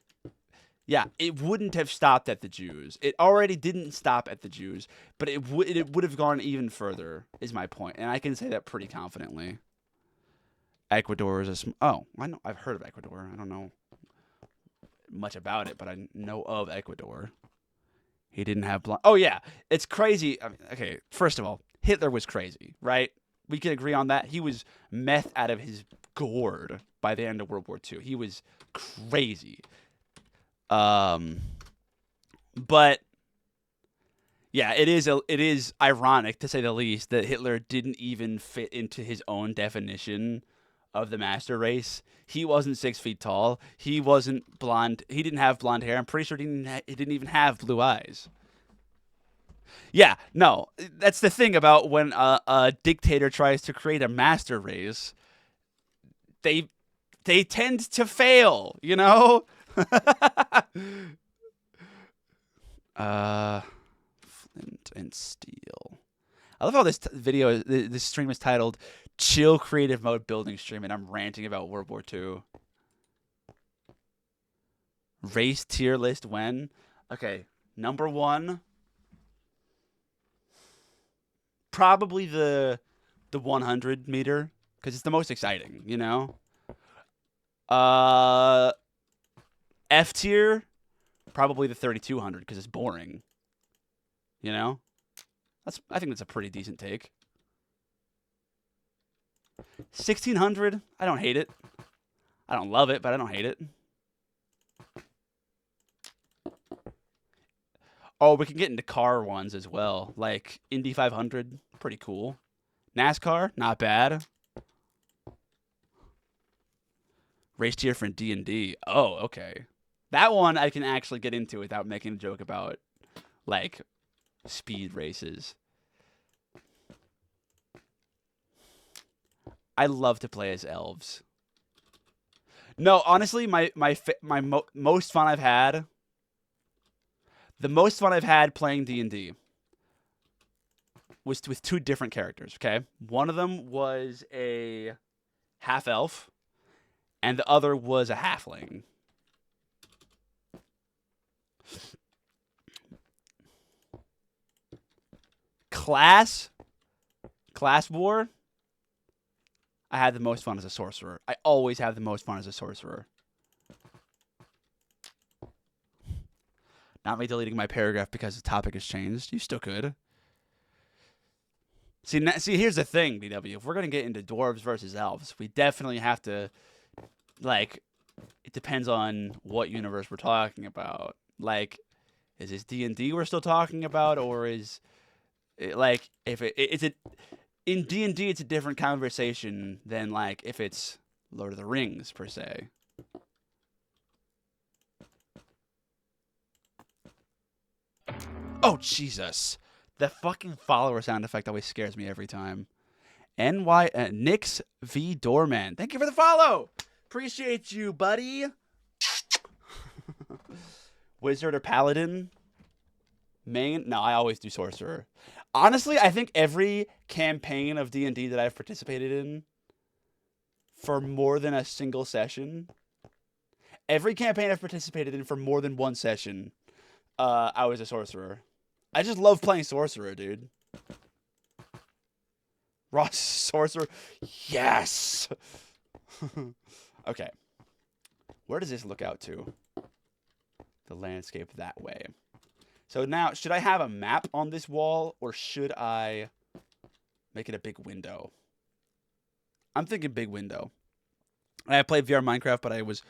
yeah, it wouldn't have stopped at the Jews. It already didn't stop at the Jews, but it would have gone even further, is my point. And I can say that pretty confidently. Ecuador is I've heard of Ecuador. I don't know much about it, but I know of Ecuador. He didn't have blonde. Oh, yeah. It's crazy. I mean, okay, first of all, Hitler was crazy, right? We can agree on that. He was meth out of his gourd by the end of World War II. He was crazy. But yeah, it is ironic, to say the least, that Hitler didn't even fit into his own definition of the master race. He wasn't 6 feet tall. He wasn't blonde. He didn't have blonde hair. I'm pretty sure he didn't even have blue eyes. Yeah, no, that's the thing about when a dictator tries to create a master race. They tend to fail, you know? Flint and Steel. I love how this this stream is titled "Chill Creative Mode Building Stream," and I'm ranting about World War II. Race tier list when? Okay, number 1, probably the 100 meter, because it's the most exciting, you know. F tier, probably the 3200, because it's boring. You know, I think that's a pretty decent take. 1600, I don't hate it. I don't love it, but I don't hate it. Oh, we can get into car ones as well, like Indy 500, pretty cool. NASCAR, not bad. Race tier for D&D. Oh, okay. That one I can actually get into without making a joke about, like, speed races. I love to play as elves. No, honestly, most fun I've had. The most fun I've had playing D&D was with 2 different characters. Okay, one of them was a half elf, and the other was a halfling. Class war, I had the most fun as a sorcerer. I always have the most fun as a sorcerer. Not me deleting my paragraph because the topic has changed. You still could. See, here's the thing, BW. If we're going to get into dwarves versus elves, we definitely have to, like, it depends on what universe we're talking about. Like, is this D&D we're still talking about, or is it, like, if in D&D it's a different conversation than, like, if it's Lord of the Rings per se. Oh, Jesus. The fucking follower sound effect always scares me every time. Nix V Doorman. Thank you for the follow. Appreciate you, buddy. Wizard or Paladin? Main? No, I always do Sorcerer. Honestly, I think every campaign of D&D that I've participated in for more than a single session, every campaign I've participated in for more than one session, I was a Sorcerer. I just love playing Sorcerer, dude. Ross Sorcerer. Yes! Okay. Where does this look out to? The landscape that way. So now, should I have a map on this wall, or should I make it a big window? I'm thinking big window. I played VR Minecraft, but I was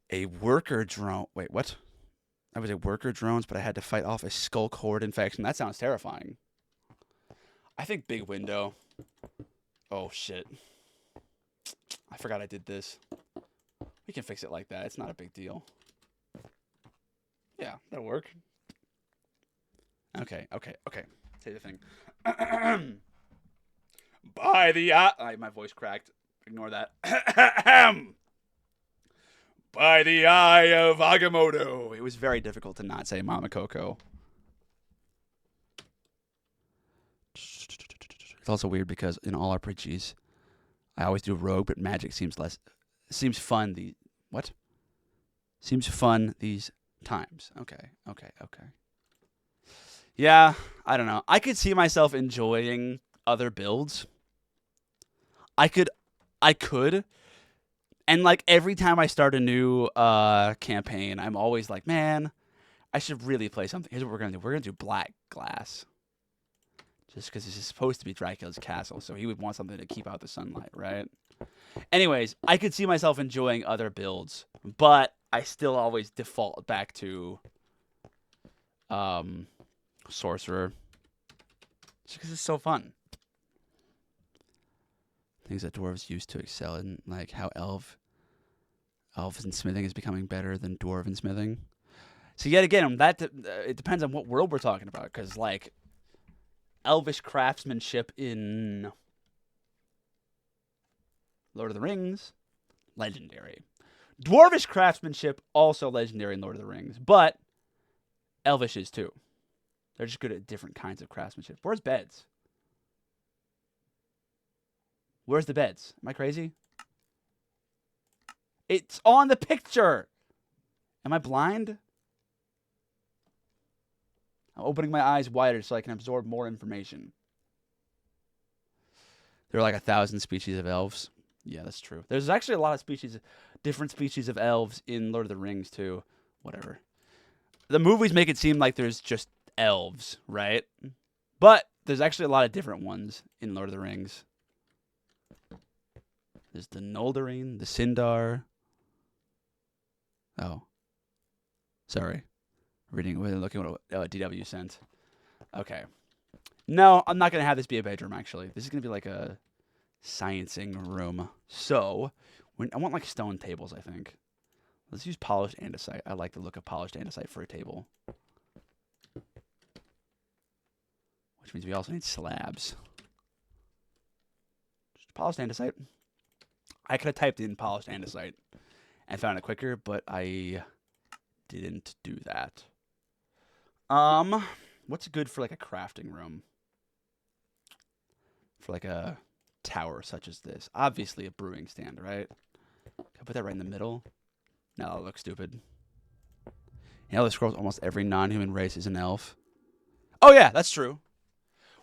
a worker drone. Wait, what? I was a worker drones, but I had to fight off a Skulk Horde infection. That sounds terrifying. I think big window. Oh, shit. I forgot I did this. We can fix it like that. It's not a big deal. Yeah, that'll work. Okay. Say the thing. By the eye... my voice cracked. Ignore that. By the eye of Agamotto. It was very difficult to not say Mama Coco. It's also weird because in all RPGs, I always do rogue, but magic seems fun. Seems fun these times. Okay. Yeah, I don't know. I could see myself enjoying other builds. I could. And like every time I start a new campaign, I'm always like, man, I should really play something. Here's what we're gonna do. We're gonna do Black Glass. Just because this is supposed to be Dracula's castle, so he would want something to keep out the sunlight, right? Anyways, I could see myself enjoying other builds, but I still always default back to Sorcerer. Just because it's so fun. Things that dwarves used to excel in, like how elves and smithing is becoming better than dwarven smithing. So yet again, it depends on what world we're talking about, because like elvish craftsmanship in Lord of the Rings, legendary. Dwarvish craftsmanship, also legendary in Lord of the Rings, but elvish is too. They're just good at different kinds of craftsmanship. Where's beds? Where's the beds? Am I crazy? It's on the picture. Am I blind? I'm opening my eyes wider so I can absorb more information. There are like 1,000 species of elves. Yeah, that's true. There's actually a lot of different species of elves in Lord of the Rings too. Whatever. The movies make it seem like there's just elves, right? But there's actually a lot of different ones in Lord of the Rings. There's the Noldorin, the Sindar. Oh. Sorry. Looking at what DW sent. Okay. No, I'm not going to have this be a bedroom, actually. This is going to be like a sciencing room. So, I want like stone tables, I think. Let's use polished andesite. I like the look of polished andesite for a table. Which means we also need slabs. Just polished andesite. I could have typed in polished andesite and found it quicker, but I didn't do that. What's good for like a crafting room? For like a tower such as this. Obviously a brewing stand, right? Can I put that right in the middle? No, that looks stupid. In Elder Scrolls, almost every non-human race is an elf. Oh yeah, that's true.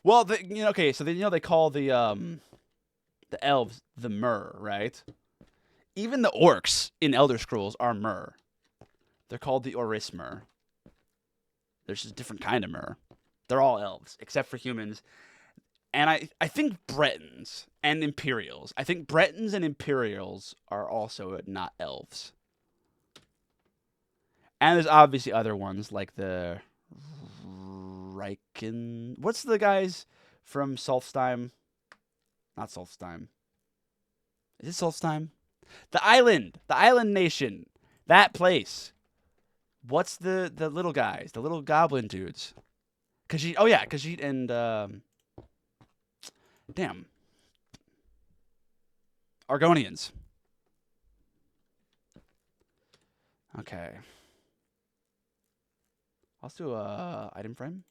Well, okay, so they call the elves the Mer, right? Even the orcs in Elder Scrolls are Mer. They're called the Orismer. There's just a different kind of Mer. They're all elves, except for humans. And I think Bretons and Imperials. I think Bretons and Imperials are also not elves. And there's obviously other ones, like the Riken. What's the guys from Solstheim? Not Solstheim. Is it Solstheim? The island nation, that place. What's the little guys, the little goblin dudes? Khajiit, Khajiit and damn, Argonians. Okay. Let's do a item frame.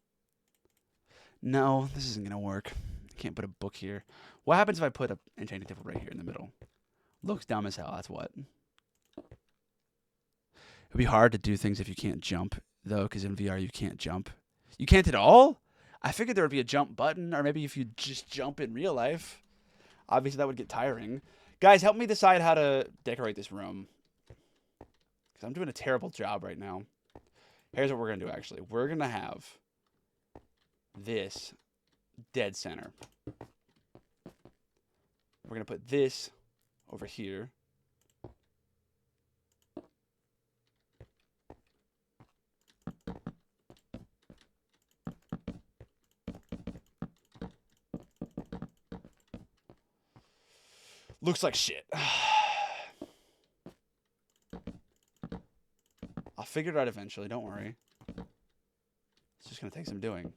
No, this isn't gonna work. I can't put a book here. What happens if I put an enchanting table right here in the middle? Looks dumb as hell. That's what. It'd be hard to do things if you can't jump, though, because in VR you can't jump. You can't at all? I figured there would be a jump button, or maybe if you just jump in real life. Obviously, that would get tiring. Guys, help me decide how to decorate this room. Because I'm doing a terrible job right now. Here's what we're going to do, actually. We're going to have this dead center. We're going to put this over here. Looks like shit. I'll figure it out eventually, don't worry. It's just going to take some doing.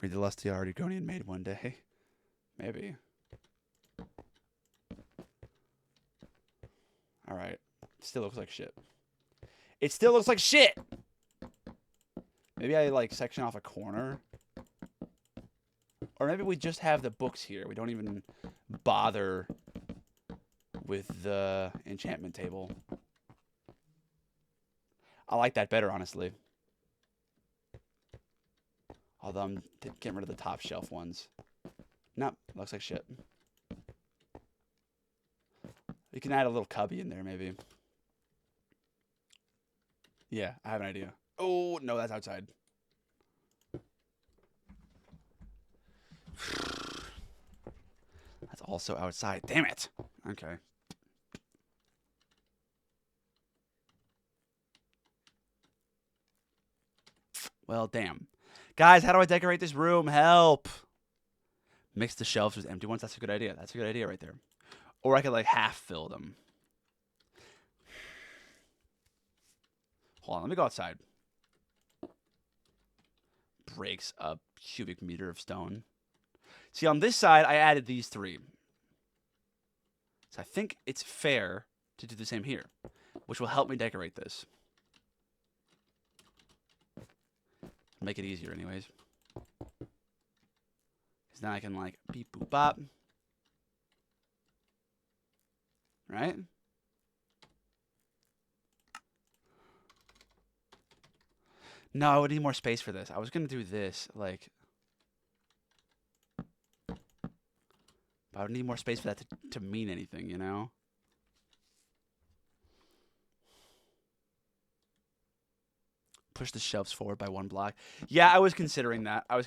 Read the lusty Argonian made one day. Maybe. Alright. Still looks like shit. It still looks like shit! Maybe I, like, section off a corner. Or maybe we just have the books here. We don't even bother with the enchantment table. I like that better, honestly. Although I'm getting rid of the top shelf ones. Nope, looks like shit. You can add a little cubby in there, maybe. Yeah, I have an idea. Oh, no, that's outside. That's also outside. Damn it. Okay. Well, damn. Guys, how do I decorate this room? Help. Mix the shelves with empty ones. That's a good idea. That's a good idea right there. Or I could, like, half fill them. Hold on. Let me go outside. Breaks a cubic meter of stone. See, on this side, I added these three. So I think it's fair to do the same here, which will help me decorate this. Make it easier anyways. Because now I can, like, beep, boop, bop. Right? No, I would need more space for this. I was going to do this, like... But I would need more space for that to mean anything, you know? Push the shelves forward by 1 block. Yeah, I was considering that. Get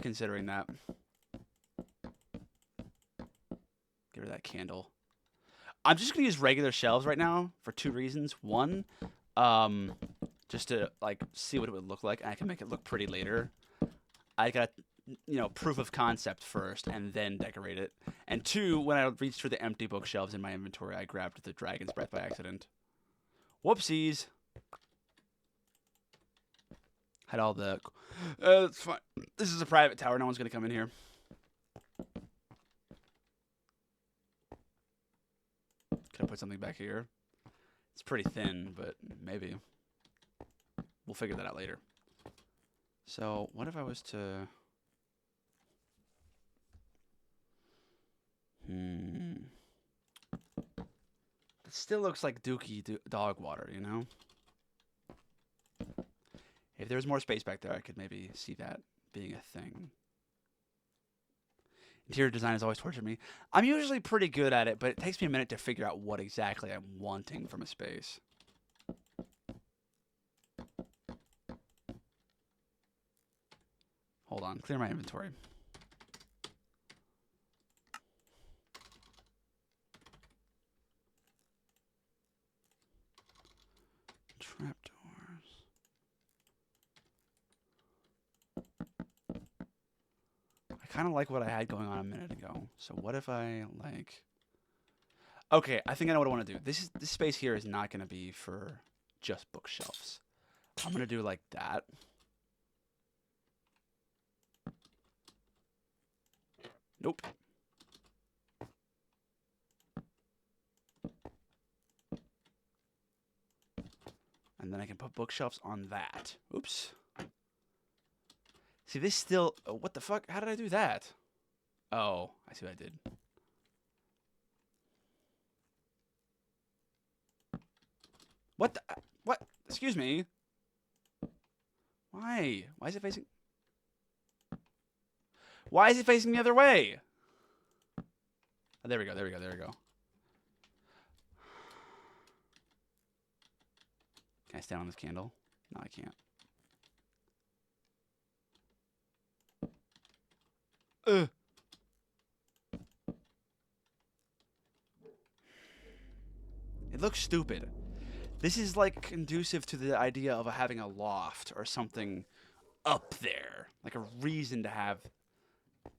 rid of that candle. I'm just going to use regular shelves right now for 2 reasons. One, just to, like, see what it would look like. And I can make it look pretty later. I got, you know, proof of concept first and then decorate it. And 2, when I reached for the empty bookshelves in my inventory, I grabbed the Dragon's Breath by accident. Whoopsies. Had all the... it's fine. This is a private tower. No one's going to come in here. Could I put something back here? It's pretty thin, but maybe. We'll figure that out later. So, what if I was to... It still looks like Dookie dog water, you know? If there's more space back there, I could maybe see that being a thing. Interior design has always tortured me. I'm usually pretty good at it, but it takes me a minute to figure out what exactly I'm wanting from a space. Hold on, clear my inventory. Trapdoors. I kind of like what I had going on a minute ago. So what if I, like... Okay, I think I know what I want to do. This space here is not going to be for just bookshelves. I'm going to do like that. Nope. And then I can put bookshelves on that. Oops. See, this still... what the fuck? How did I do that? Oh, I see what I did. What the... what? Excuse me. Why? Why is it facing... why is it facing the other way? Oh, there we go, there we go, there we go. Can I stand on this candle? No, I can't. Ugh. It looks stupid. This is like conducive to the idea of having a loft or something up there. Like a reason to have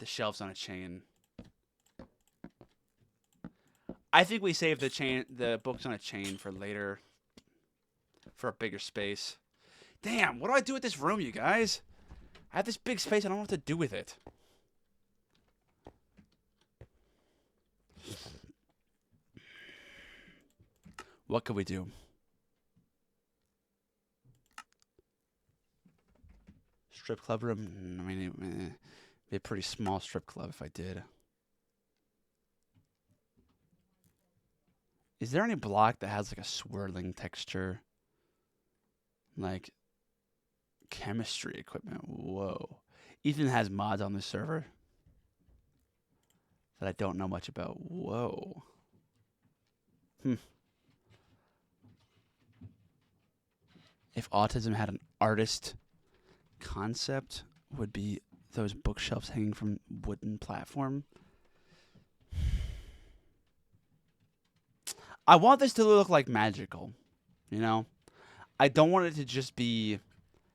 the shelves on a chain. I think we save the books on a chain for later. For a bigger space. Damn, what do I do with this room, you guys? I have this big space, I don't know what to do with it. What could we do? Strip club room? I mean, it'd be a pretty small strip club if I did. Is there any block that has like a swirling texture? Like chemistry equipment. Whoa. Ethan has mods on the server that I don't know much about. Whoa. If autism had an artist concept, would be those bookshelves hanging from wooden platform. I want this to look like magical, you know? I don't want it to just be,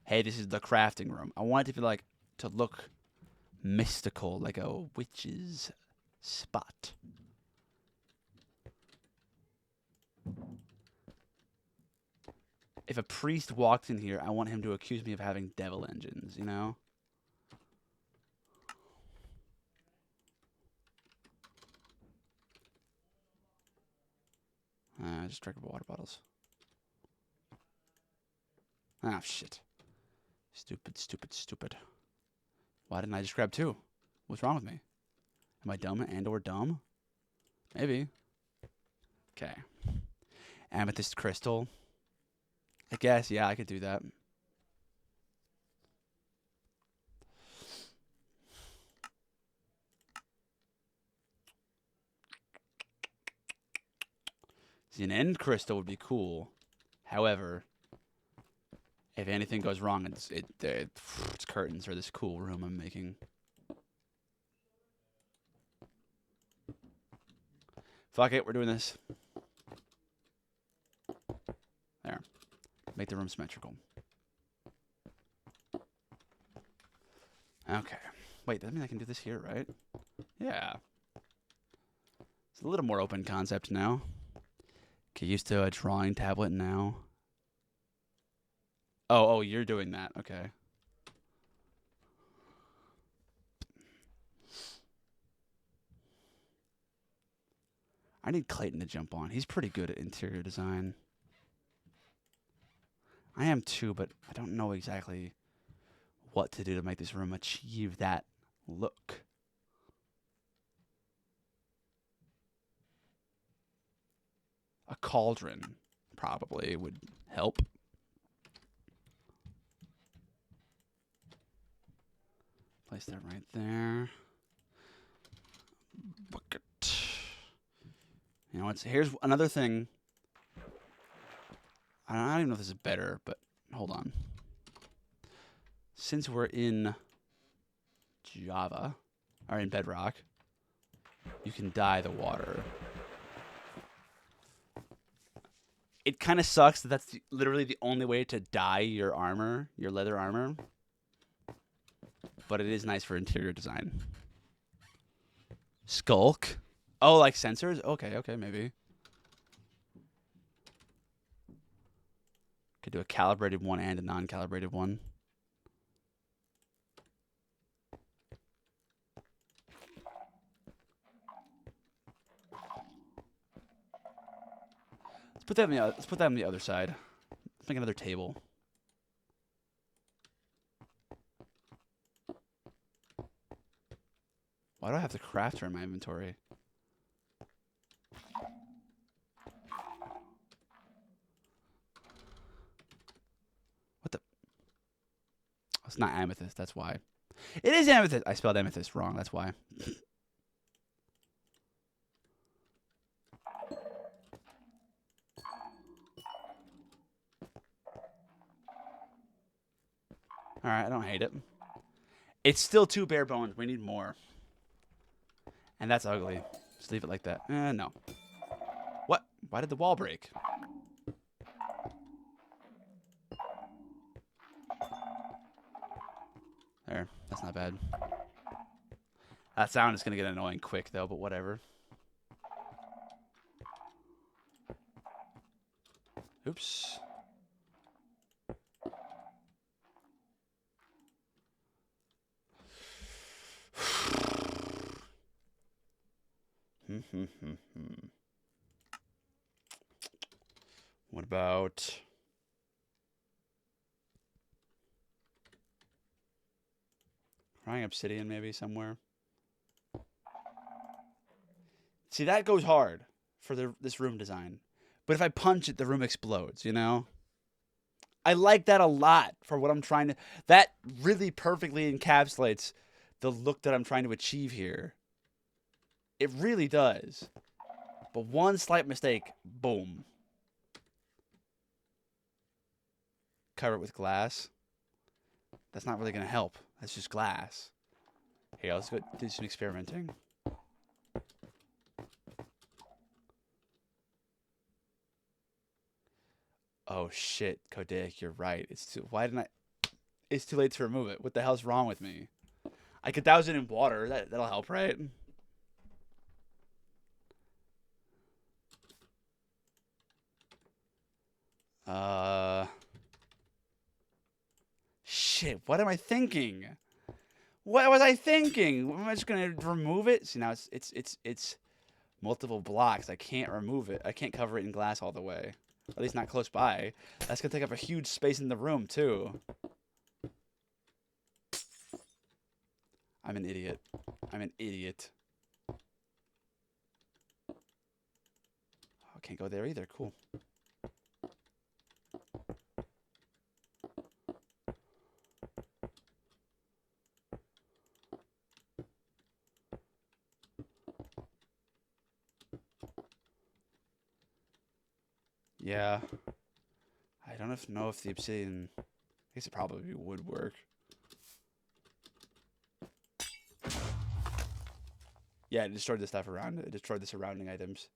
hey, this is the crafting room. I want it to be like, to look mystical, like a witch's spot. If a priest walked in here, I want him to accuse me of having devil engines, you know? Just drink water bottles. Ah, shit. Stupid, stupid, stupid. Why didn't I just grab two? What's wrong with me? Am I dumb and or dumb? Maybe. Okay. Amethyst crystal. I guess, yeah, I could do that. See, an end crystal would be cool. However, if anything goes wrong, it's curtains for this cool room I'm making. Fuck it, we're doing this. There. Make the room symmetrical. Okay. Wait, does that mean I can do this here, right? Yeah. It's a little more open concept now. Get used to a drawing tablet now. Oh, you're doing that. Okay. I need Clayton to jump on. He's pretty good at interior design. I am too, but I don't know exactly what to do to make this room achieve that look. A cauldron probably would help. Place that right there. Bucket. You know, here's another thing. I don't even know if this is better, but hold on. Since we're in Java, or in Bedrock, you can dye the water. It kind of sucks that that's literally the only way to dye your armor, your leather armor. But it is nice for interior design. Skulk? Oh, like sensors? Okay, maybe. Could do a calibrated one and a non-calibrated one. put that on the let's put that on the other side. Let's make another table. Why do I have the crafter in my inventory? What the? Oh, it's not amethyst. That's why. It is amethyst. I spelled amethyst wrong. That's why. All right, I don't hate it. It's still too bare bones. We need more. And that's ugly. Just leave it like that. No. What? Why did the wall break? There. That's not bad. That sound is going to get annoying quick, though, but whatever. Oops. What about... Crying obsidian maybe somewhere? See, that goes hard for this room design. But if I punch it, the room explodes, you know? I like that a lot for what I'm trying to... That really perfectly encapsulates the look that I'm trying to achieve here. It really does. But one slight mistake, boom. Cover it with glass. That's not really going to help. That's just glass. Here, let's go do some experimenting. Oh shit, Kodak, you're right. It's too. Why didn't I? It's too late to remove it. What the hell's wrong with me? I could douse it in water. That'll help, right? Shit. What am I thinking? What was I thinking? Am I just gonna remove it? See, now it's multiple blocks. I can't remove it. I can't cover it in glass all the way. At least not close by. That's gonna take up a huge space in the room too. I'm an idiot. I'm an idiot. Oh, can't go there either. Cool. Yeah. I don't know if the obsidian... I guess it probably would work. Yeah, it destroyed the stuff around it. It destroyed the surrounding items.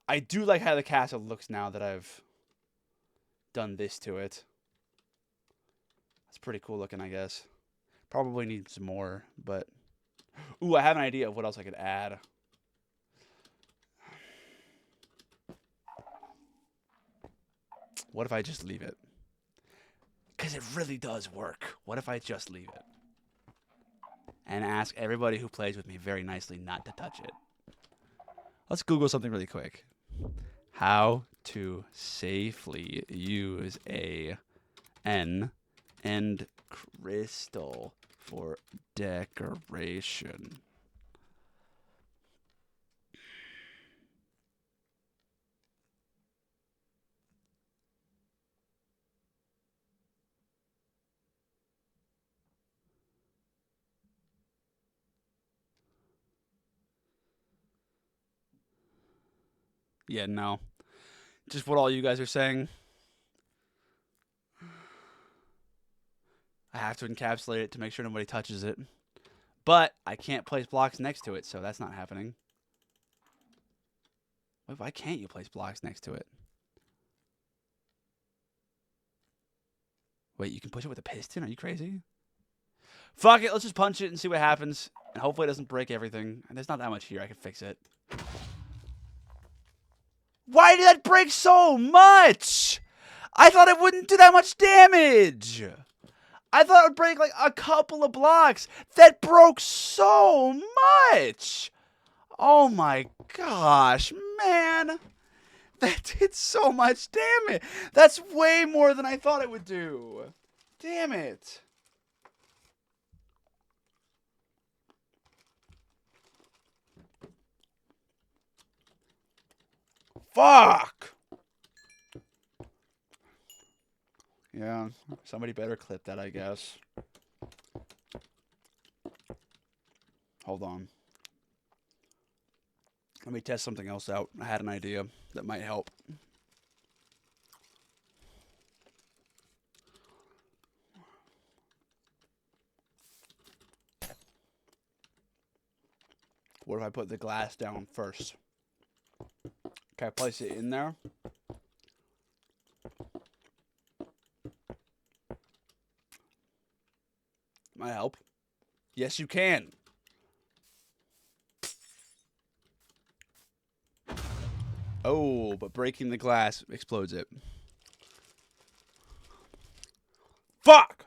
I do like how the castle looks now that I've done this to it. It's pretty cool looking, I guess. Probably needs more, but... Ooh, I have an idea of what else I could add. What if I just leave it? Because it really does work. What if I just leave it? And ask everybody who plays with me very nicely not to touch it. Let's Google something really quick. How to safely use a end crystal for decoration. Yeah, no. Just what all you guys are saying. I have to encapsulate it to make sure nobody touches it. But I can't place blocks next to it, so that's not happening. Wait, why can't you place blocks next to it? Wait, you can push it with a piston? Are you crazy? Fuck it, let's just punch it and see what happens. And hopefully it doesn't break everything. And there's not that much here, I can fix it. Why did that break so much? I thought it wouldn't do that much damage. I thought it would break like a couple of blocks. That broke so much. Oh my gosh, man. That did so much damage. That's way more than I thought it would do. Damn it. Fuck. Yeah, somebody better clip that, I guess. Hold on. Let me test something else out. I had an idea that might help. What if I put the glass down first? Can I place it in there? Might help. Yes, you can. Oh, but breaking the glass explodes it. Fuck!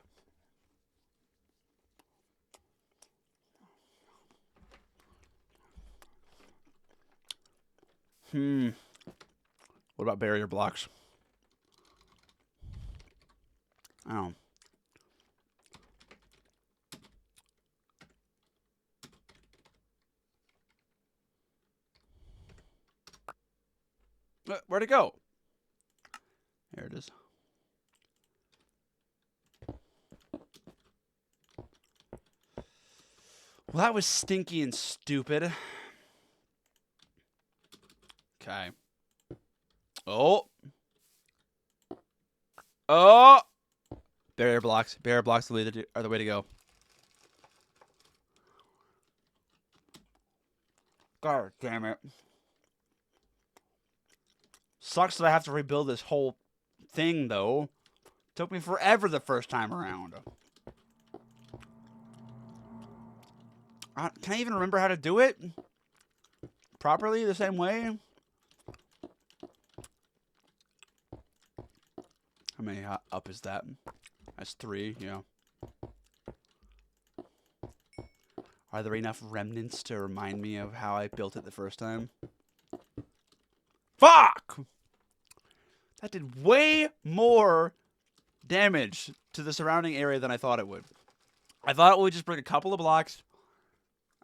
What about barrier blocks? Oh. Where'd it go? There it is. Well, that was stinky and stupid. Okay. Oh. Oh. Barrier blocks. Barrier blocks are the way to go. God damn it. Sucks that I have to rebuild this whole thing, though. Took me forever the first time around. Can I even remember how to do it properly the same way? How many up is that? That's 3, yeah. Are there enough remnants to remind me of how I built it the first time? Fuck! That did way more damage to the surrounding area than I thought it would. I thought it would just bring a couple of blocks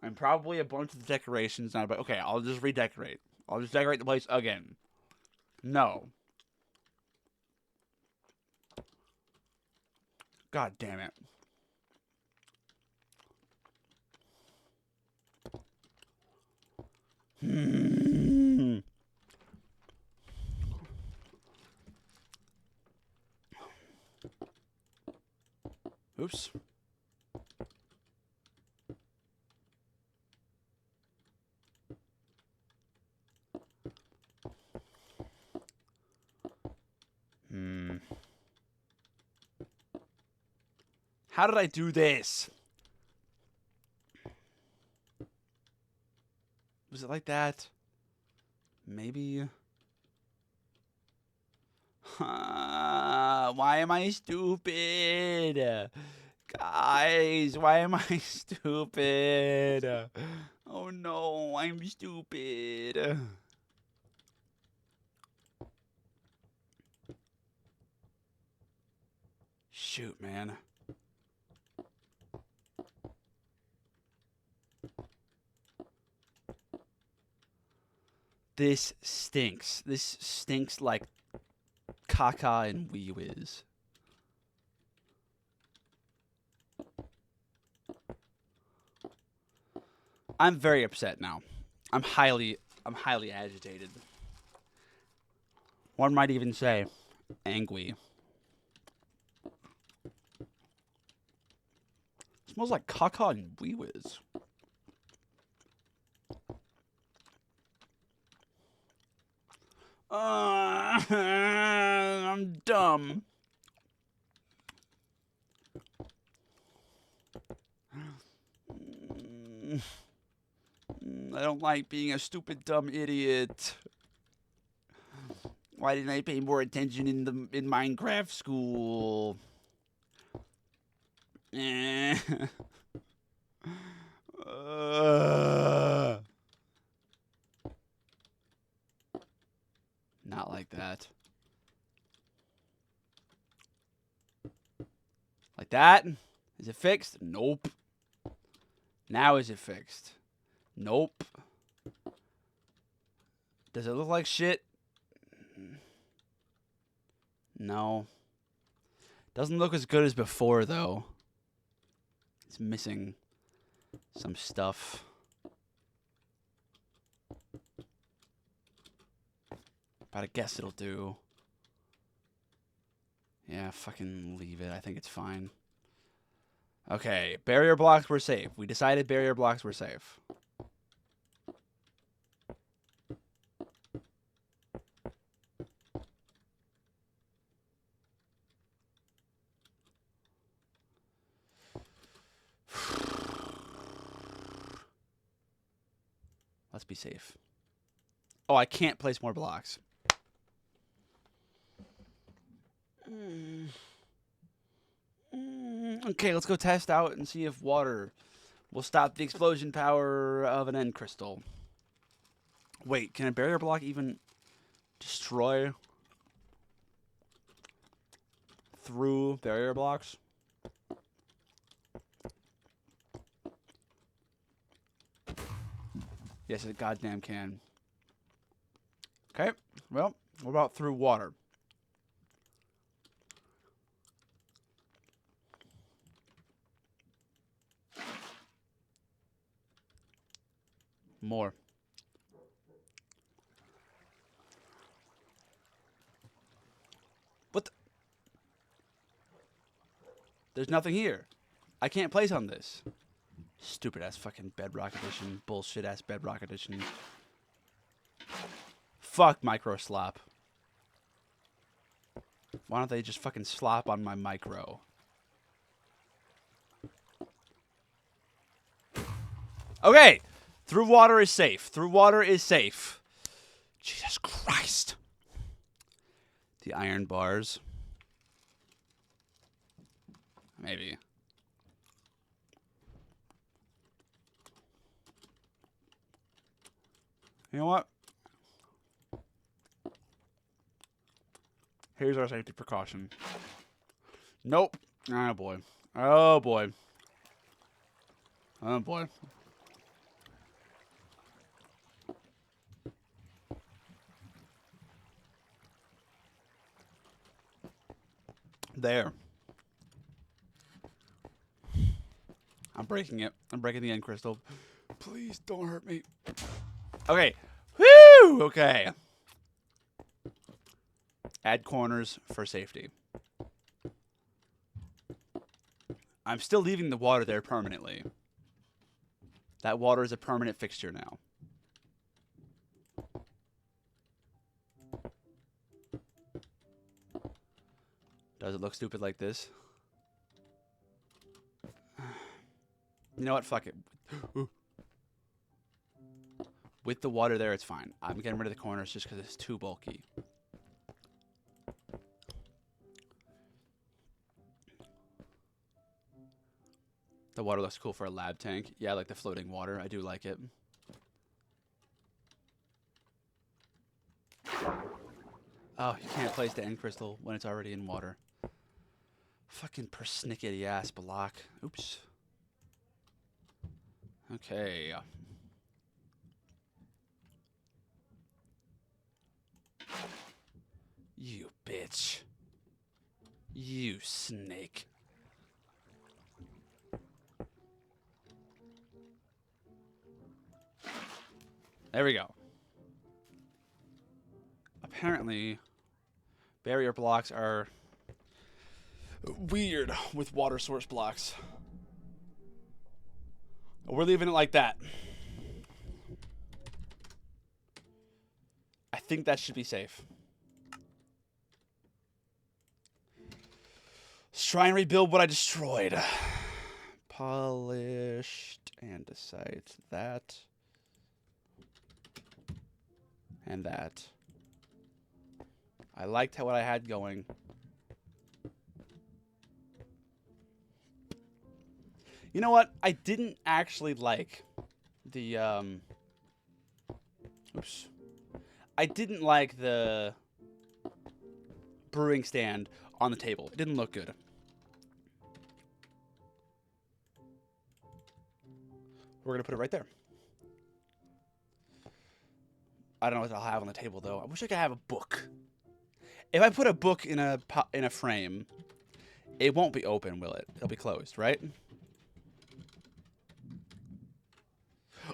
and probably a bunch of the decorations. And I'd be like, okay, I'll just redecorate. I'll just decorate the place again. No. God damn it. Oops. How did I do this? Was it like that? Maybe. Why am I stupid? Guys, why am I stupid? Oh no, I'm stupid. Shoot, man. This stinks. This stinks like caca and wee whiz. I'm very upset now. I'm highly agitated. One might even say angry. Smells like caca and wee whiz. I'm dumb. I don't like being a stupid, dumb idiot. Why didn't I pay more attention in Minecraft school? Not like that. Like that. Is it fixed? Nope. Now is it fixed? Nope. Does it look like shit? No. Doesn't look as good as before, though. It's missing some stuff. But I guess it'll do. Yeah, fucking leave it. I think it's fine. Okay, barrier blocks were safe. We decided barrier blocks were safe. Let's be safe. Oh, I can't place more blocks. Okay, let's go test out and see if water will stop the explosion power of an end crystal. Wait, can a barrier block even destroy through barrier blocks? Yes, it goddamn can. Okay, well, what about through water? More. What the? There's nothing here. I can't place on this. Stupid ass fucking Bedrock Edition. Bullshit ass Bedrock Edition. Fuck Micro Slop. Why don't they just fucking slop on my micro? Okay. Through water is safe. Through water is safe. Jesus Christ. The iron bars. Maybe. You know what? Here's our safety precaution. Nope. Oh, boy. Oh, boy. Oh, boy. There. I'm breaking it. I'm breaking the end crystal. Please don't hurt me. Okay. Woo! Okay. Add corners for safety. I'm still leaving the water there permanently. That water is a permanent fixture now. Does it look stupid like this? You know what? Fuck it. With the water there, it's fine. I'm getting rid of the corners just because it's too bulky. The water looks cool for a lab tank. Yeah, I like the floating water. I do like it. Oh, you can't place the end crystal when it's already in water. Fucking persnickety ass block. Oops. Okay. You bitch. You snake. There we go. Apparently, barrier blocks are weird with water source blocks. We're leaving it like that. I think that should be safe. Let's try and rebuild what I destroyed. Polished andesite. That. And that. I liked what I had going. You know what? I didn't actually like the, oops. I didn't like the brewing stand on the table. It didn't look good. We're going to put it right there. I don't know what I'll have on the table, though. I wish I could have a book. If I put a book in a frame, it won't be open, will it? It'll be closed, right?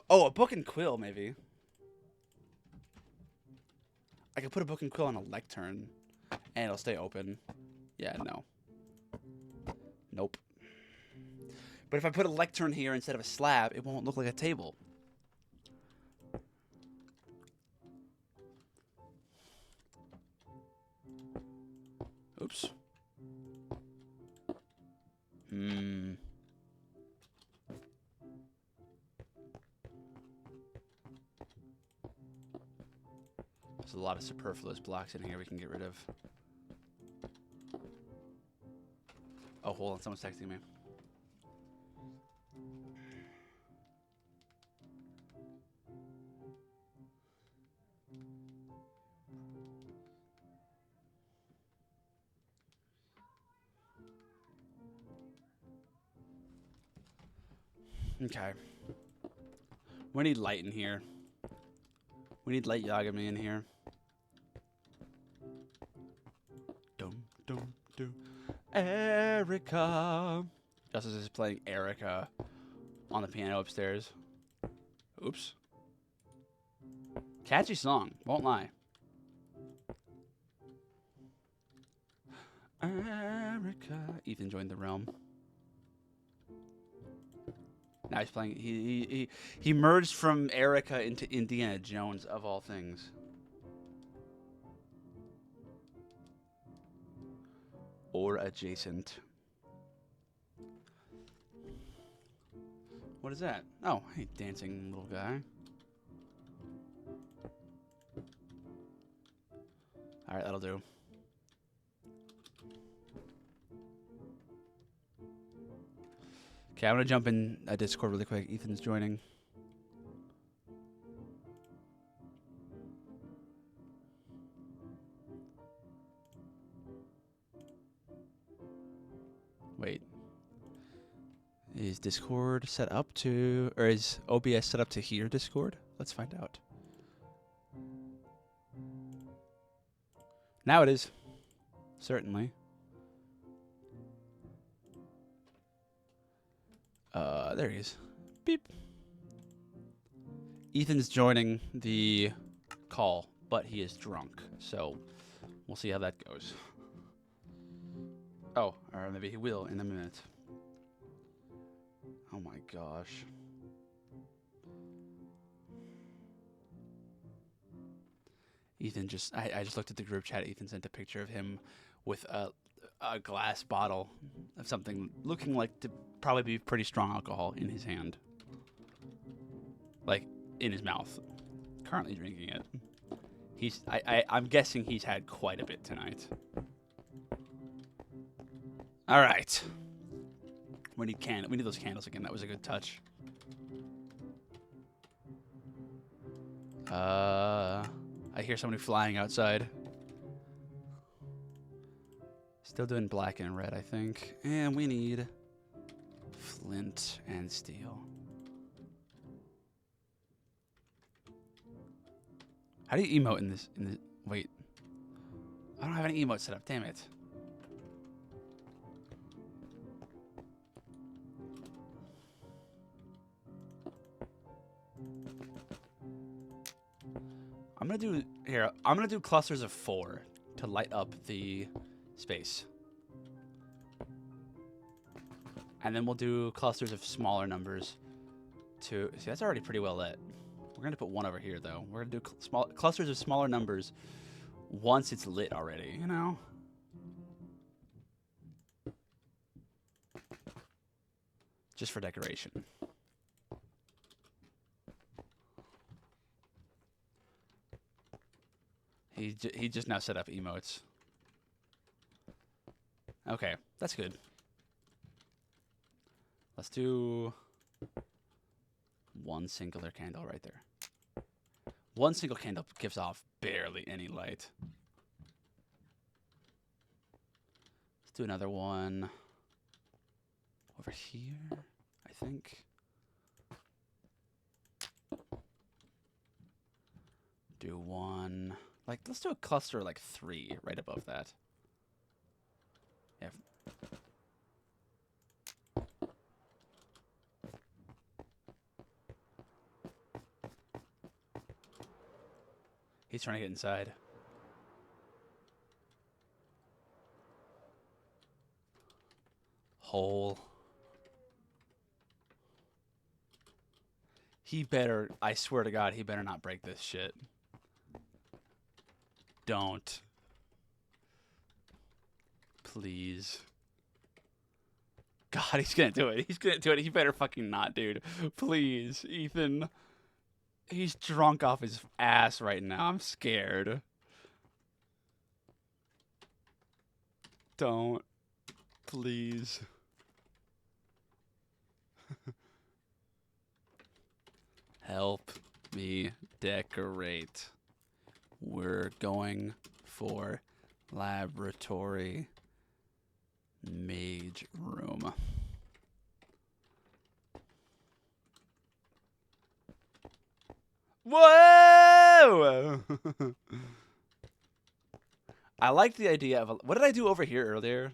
Oh, a book and quill, maybe. I could put a book and quill on a lectern, and it'll stay open. Yeah, no. Nope. But if I put a lectern here instead of a slab, it won't look like a table. Oops. There's a lot of superfluous blocks in here we can get rid of. Oh, hold on. Someone's texting me. Okay. We need light in here. We need light Yagami in here. Dum, dum, dum. Erica. Justice is playing Erica on the piano upstairs. Oops. Catchy song. Won't lie. Erica. Ethan joined the realm. Now he's playing. He merged from Erica into Indiana Jones of all things. Or adjacent. What is that? Oh, hey, dancing little guy. All right, that'll do. Okay, I'm gonna jump in Discord really quick. Ethan's joining. Wait. Is Discord set up to, or is OBS set up to hear Discord? Let's find out. Now it is. Certainly. There he is. Beep. Ethan's joining the call, but he is drunk, so we'll see how that goes. Oh, or maybe he will in a minute. Oh my gosh. Ethan just, I just looked at the group chat. Ethan sent a picture of him with a glass bottle of something looking like to probably be pretty strong alcohol in his hand. Like, in his mouth. Currently drinking it. I'm guessing he's had quite a bit tonight. All right. We need those candles again. That was a good touch. I hear somebody flying outside. Still doing black and red, I think. And we need flint and steel. How do you emote in this? Wait. I don't have any emotes set up. Damn it. I'm gonna do clusters of 4 to light up the space. And then we'll do clusters of smaller numbers to, see, that's already pretty well lit. We're gonna put 1 over here though. We're gonna do clusters of smaller numbers once it's lit already, you know? Just for decoration. He just now set up emotes. Okay, that's good. Let's do 1 singular candle right there. 1 single candle gives off barely any light. do another one over here, I think. Do one, like, let's do a cluster like 3 right above that. Yeah. He's trying to get inside. Hole. He better, I swear to God, he better not break this shit. Don't. Please. God, he's gonna do it. He's gonna do it. He better fucking not, dude. Please, Ethan. He's drunk off his ass right now. I'm scared. Don't. Please. Help me decorate. We're going for laboratory mage room. Whoa! I like the idea of what did I do over here earlier?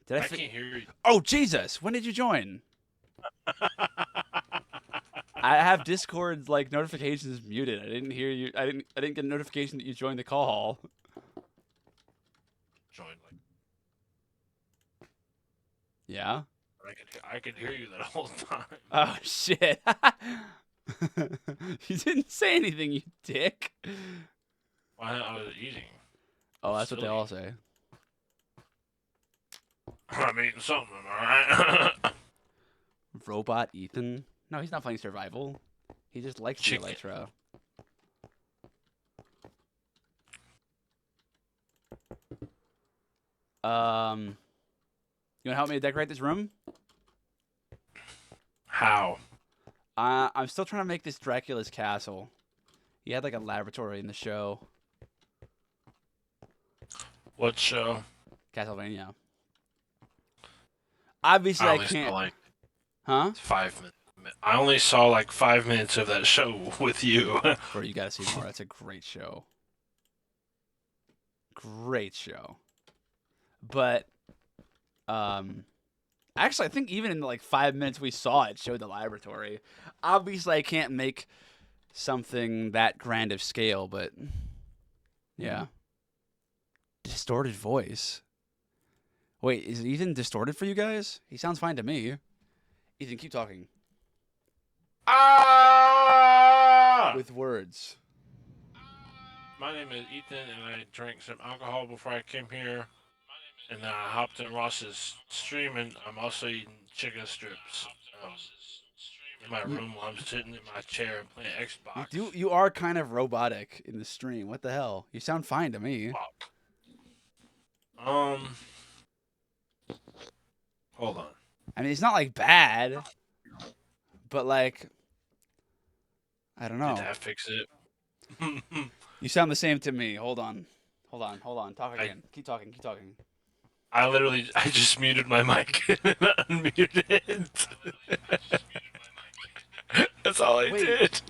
Did I can't hear you. Oh Jesus! When did you join? I have Discord like notifications muted. I didn't hear you. I didn't get a notification that you joined the call. Join like Yeah. I could hear you that whole time. Oh shit! You didn't say anything, you dick. Why I was eating. Oh, that's what they all say. I'm eating something, alright? Robot Ethan? No, he's not playing survival. He just likes the Elytra. You wanna help me decorate this room? How? I'm still trying to make this Dracula's castle. He had like a laboratory in the show. What show? Castlevania. Obviously, I can't. Saw like Huh? 5 minutes. I only saw like 5 minutes of that show with you. Bro, you gotta see more. That's a great show. Great show. But, actually, I think even in the like 5 minutes we saw it showed the laboratory. Obviously, I can't make something that grand of scale, but yeah. Distorted voice. Wait, is Ethan distorted for you guys? He sounds fine to me. Ethan, keep talking. Ah! With words. My name is Ethan, and I drank some alcohol before I came here. And then I hopped in Ross's stream, and I'm also eating chicken strips in my room while I'm sitting in my chair and playing Xbox. You are kind of robotic in the stream. What the hell? You sound fine to me. Fuck. Hold on. I mean, it's not like bad, but like, I don't know. Did that fix it? You sound the same to me. Hold on. Talk again. Keep talking. I just muted my mic and unmuted it. That's all I did.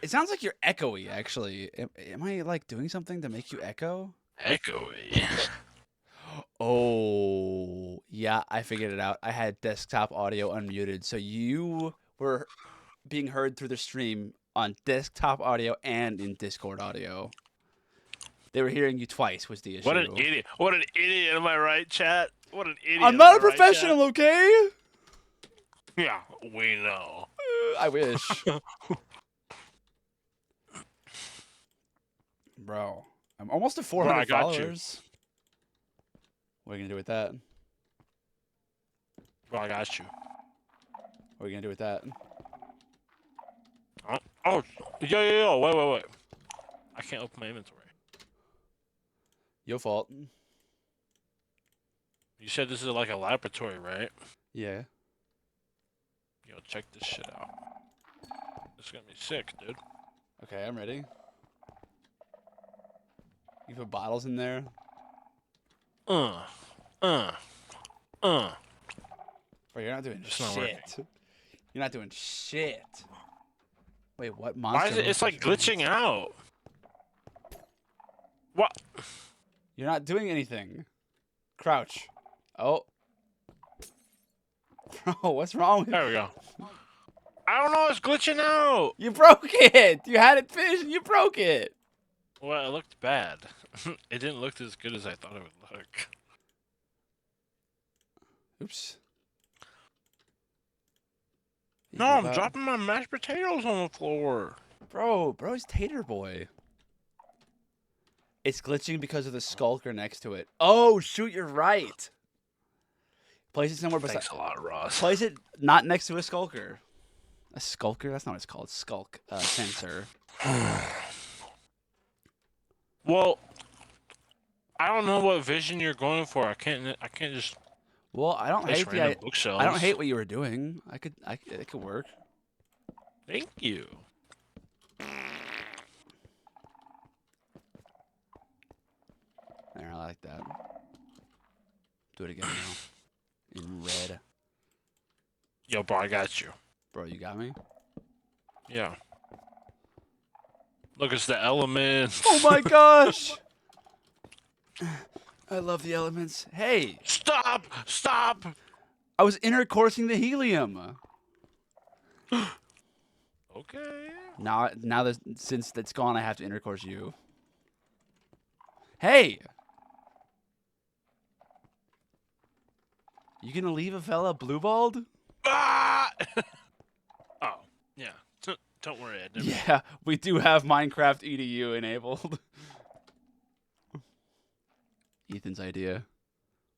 It sounds like you're echoey, actually. Am I like doing something to make you echo? Echoey. Oh, yeah, I figured it out. I had desktop audio unmuted, so you were being heard through the stream on desktop audio and in Discord audio. They were hearing you twice was the issue. What an idiot. What an idiot. Am I right, chat? What an idiot. I'm not a professional, okay? Yeah, we know. I wish. Bro, I'm almost to 400 followers. What are you going to do with that? Bro, I got you. What are you going to do with that? Oh, yo, wait. I can't open my inventory. Your fault. You said this is like a laboratory, right? Yeah. Yo, check this shit out. This is gonna be sick, dude. Okay, I'm ready. You put bottles in there? Uh. Uh. Bro, you're not doing It's not working. shit. You're not doing shit. Wait, what monster? Why is it? It's like glitching out. What? You're not doing anything. Crouch. Oh. Bro, what's wrong with There we go. I don't know. It's glitching out. you? Broke it. You had it finished and you broke it. Well, it looked bad. It didn't look as good as I thought it would look. Oops. No, I'm dropping my mashed potatoes on the floor. Bro's Tater Boy. It's glitching because of the skulker next to it. Oh, shoot, you're right. Place it somewhere beside. Thanks a lot, Ross. Place it not next to a skulker. A skulker? That's not what it's called. Skulk sensor. Well, I don't know what vision you're going for. I can't just Well, I don't place hate random the. bookshelves. I don't hate what you were doing. It could work. Thank you. There, I like that. Do it again now. In red. Yo, bro, I got you. Bro, you got me? Yeah. Look, it's the elements. Oh my gosh! I love the elements. Hey, Stop! Stop! I was intercoursing the helium. Okay. Now that since that's gone, I have to intercourse you. Hey! You gonna leave a fella blue-balled? Ah! Oh, yeah. Don't worry, Ed. Yeah, we do have Minecraft EDU enabled. Ethan's idea.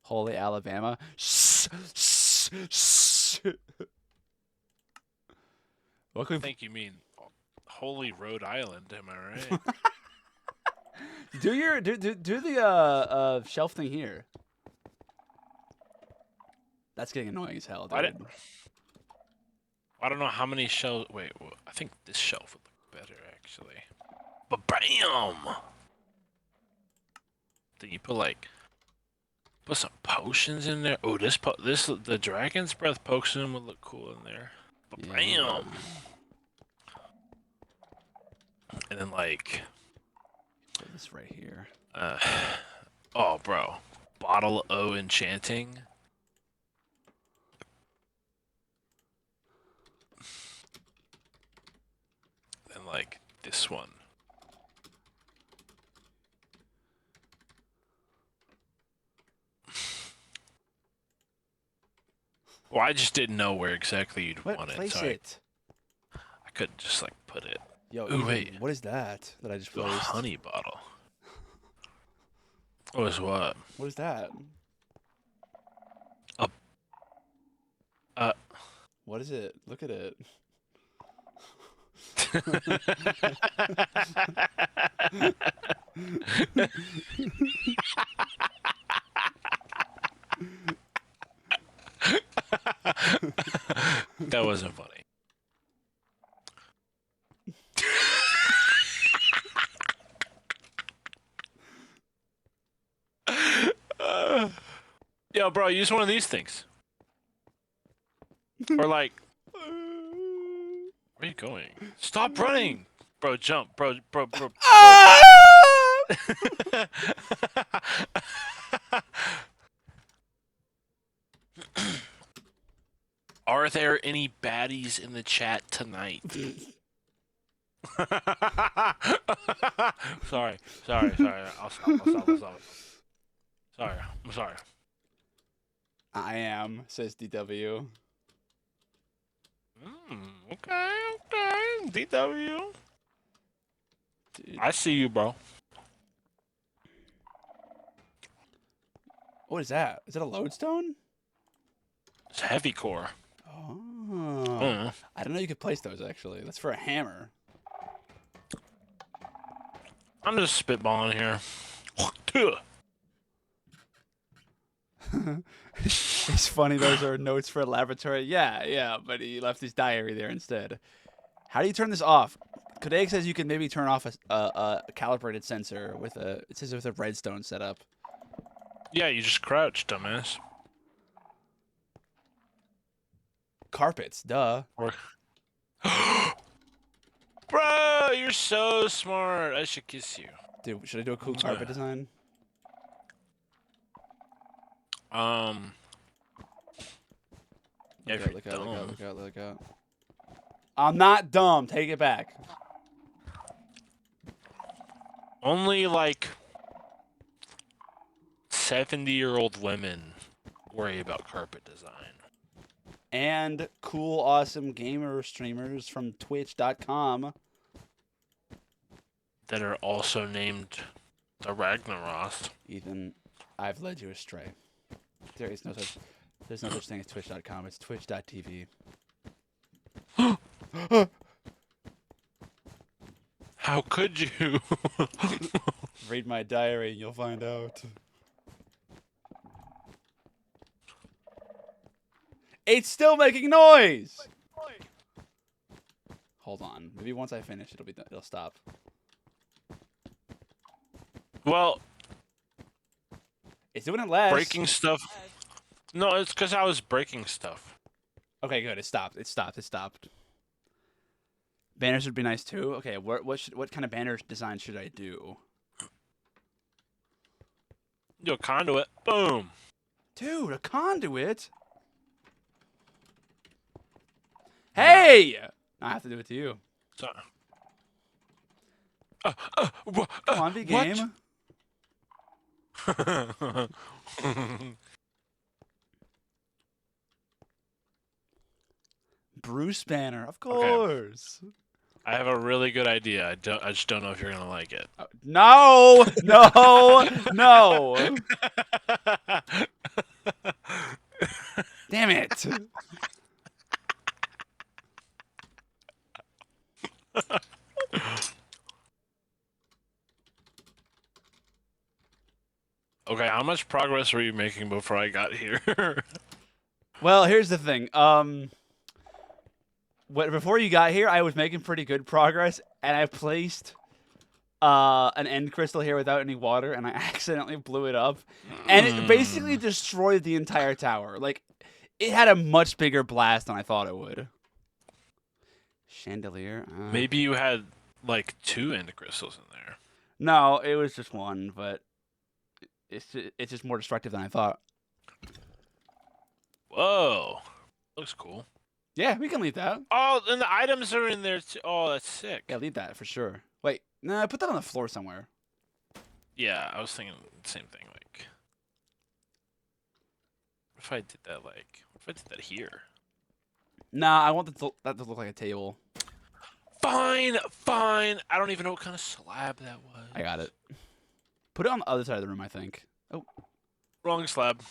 Holy Alabama. Shh, shh, shh. What I can we think you mean Holy Rhode Island, am I right? do the shelf thing here? That's getting annoying as hell, I dude. I don't know how many shelves. Wait, well, I think this shelf would look better actually. But bam! Then you put some potions in there. Oh, the dragon's breath potion would look cool in there. But Yeah. bam! And then Put this right here. oh, bro, bottle O enchanting. Then this one. Well, I just didn't know where exactly you'd What? want it, Place so it. I couldn't just put it. Yo, Ooh, Ethan, wait. what is that I just A placed? honey bottle. What is what? What is that? Uh. What is it? Look at it. That wasn't funny. Yo, bro, use one of these things. Or where are you going? Stop running, bro. Jump, bro. Ah! Are there any baddies in the chat tonight? Sorry. I'll stop. Sorry, I'm sorry. I am, says DW. Okay. DW. Dude. I see you, bro. What is that? Is that a lodestone? It's heavy core. Oh. I don't know you could place those, actually. That's for a hammer. I'm just spitballing here. It's funny, those are notes for a laboratory. Yeah, but he left his diary there instead. How do you turn this off? Kodaik says you can maybe turn off a calibrated sensor with a redstone setup. Yeah, you just crouch, dumbass. Carpets, duh. Or Bro, you're so smart. I should kiss you. Dude, should I do a cool carpet design? Um. Yeah, if Look you're out, look out, dumb. look out, look out. I'm not dumb. Take it back. Only like 70-year-old women worry about carpet design. And cool, awesome gamer streamers from Twitch.com. That are also named the Ragnaroth. Ethan, I've led you astray. There's no such thing as Twitch.com. It's Twitch.tv. How could you? Read my diary and you'll find out. It's still making noise. Hold on. Maybe once I finish, it'll stop. Well, It's doing it less. breaking stuff. No, it's because I was breaking stuff. Okay, good. It stopped. It stopped. It stopped. Banners would be nice too. Okay, what kind of banner design should I do? Yo, conduit. Boom. Dude, a conduit. Hey! I have to do it to you. So, Come on, be game. Bruce Banner, of course. I have a really good idea. I just don't know if you're gonna like it. No, no, no. Damn it. Okay, how much progress were you making before I got here? Well, here's the thing. Before you got here, I was making pretty good progress, and I placed an end crystal here without any water, and I accidentally blew it up, and it basically destroyed the entire tower. Like, it had a much bigger blast than I thought it would. Chandelier. Maybe you had like 2 end crystals in there. No, it was just one, but it's just more destructive than I thought. Whoa, looks cool. Yeah, we can leave that. Oh, and the items are in there too. Oh, that's sick. Yeah, leave that for sure. Wait, no, put that on the floor somewhere. Yeah, I was thinking the same thing. Like, what if I did that? Like, what if I did that here? Nah, I want that to look like a table. Fine, fine. I don't even know what kind of slab that was. I got it. Put it on the other side of the room, I think. Oh, Wrong slab.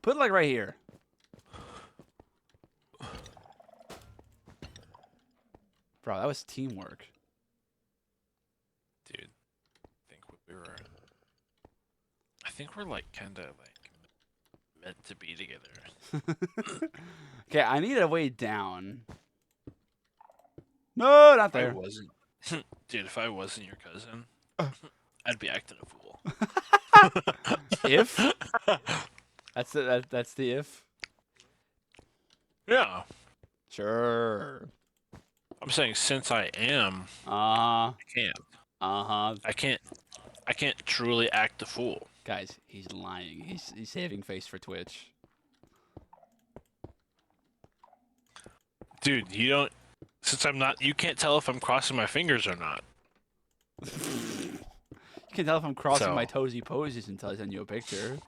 put it like right here. Bro, that was teamwork. Dude, I think we're like kind of like meant to be together. Okay, I need a way down. No, not If I there. wasn't, dude, if I wasn't your cousin, I'd be acting a fool. If that's the if. Yeah, Sure. I'm saying since I am, Uh I can't. huh. I can't truly act a fool. Guys, he's lying. He's saving face for Twitch. Dude, you don't. Since I'm not, you can't tell if I'm crossing my fingers or not. You can tell if I'm crossing my So- toesy posies until I send you a picture.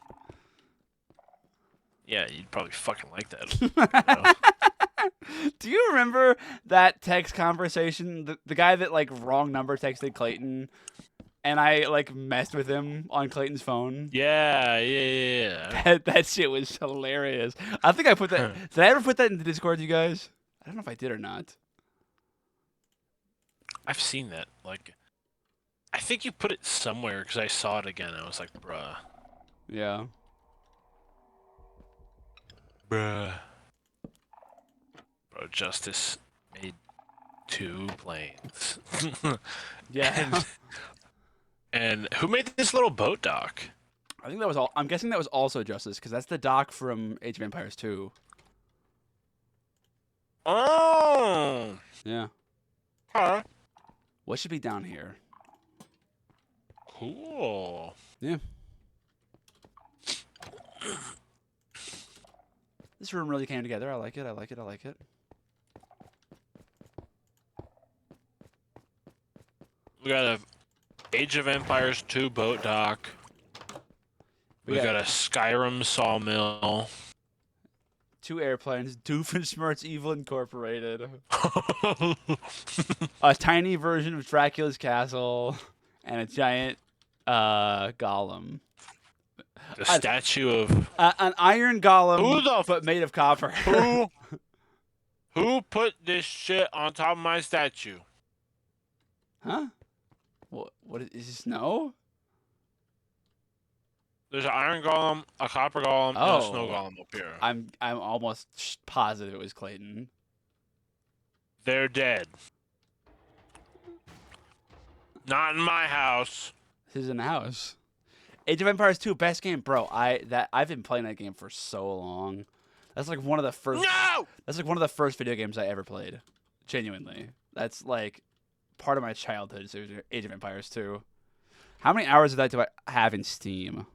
Yeah, you'd probably fucking like that. Do you remember that text conversation? The guy that like wrong number texted Clayton, and I like messed with him on Clayton's phone. Yeah. That shit was hilarious. I think I put that. Did I ever put that in the Discord, you guys? I don't know if I did or not. I've seen that. Like, I think you put it somewhere because I saw it again. I was like, bruh. Yeah. Bruh. Bro, Justice made 2 planes. Yeah. And who made this little boat dock? I think that was all. I'm guessing that was also Justice because that's the doc from Age of Empires 2. Oh. Yeah. Okay. What should be down here? Cool. Yeah. This room really came together. I like it. I like it. I like it. We got a Age of Empires 2 boat dock. We got a Skyrim sawmill. 2 airplanes. Doofenshmirtz Evil Incorporated. A tiny version of Dracula's castle, and a giant golem. The statue of An iron golem, Who the but made of copper. who put this shit on top of my statue? Huh? What is this? Snow? There's an iron golem, a copper golem, and a snow golem up here. I'm almost positive it was Clayton. They're dead. Not in my house. This is in the house. Age of Empires 2, best game, bro. I've been playing that game for so long. That's like one of the first. No! That's like one of the first video games I ever played. Genuinely, that's like part of my childhood. So Age of Empires 2. How many hours of that do I have in Steam?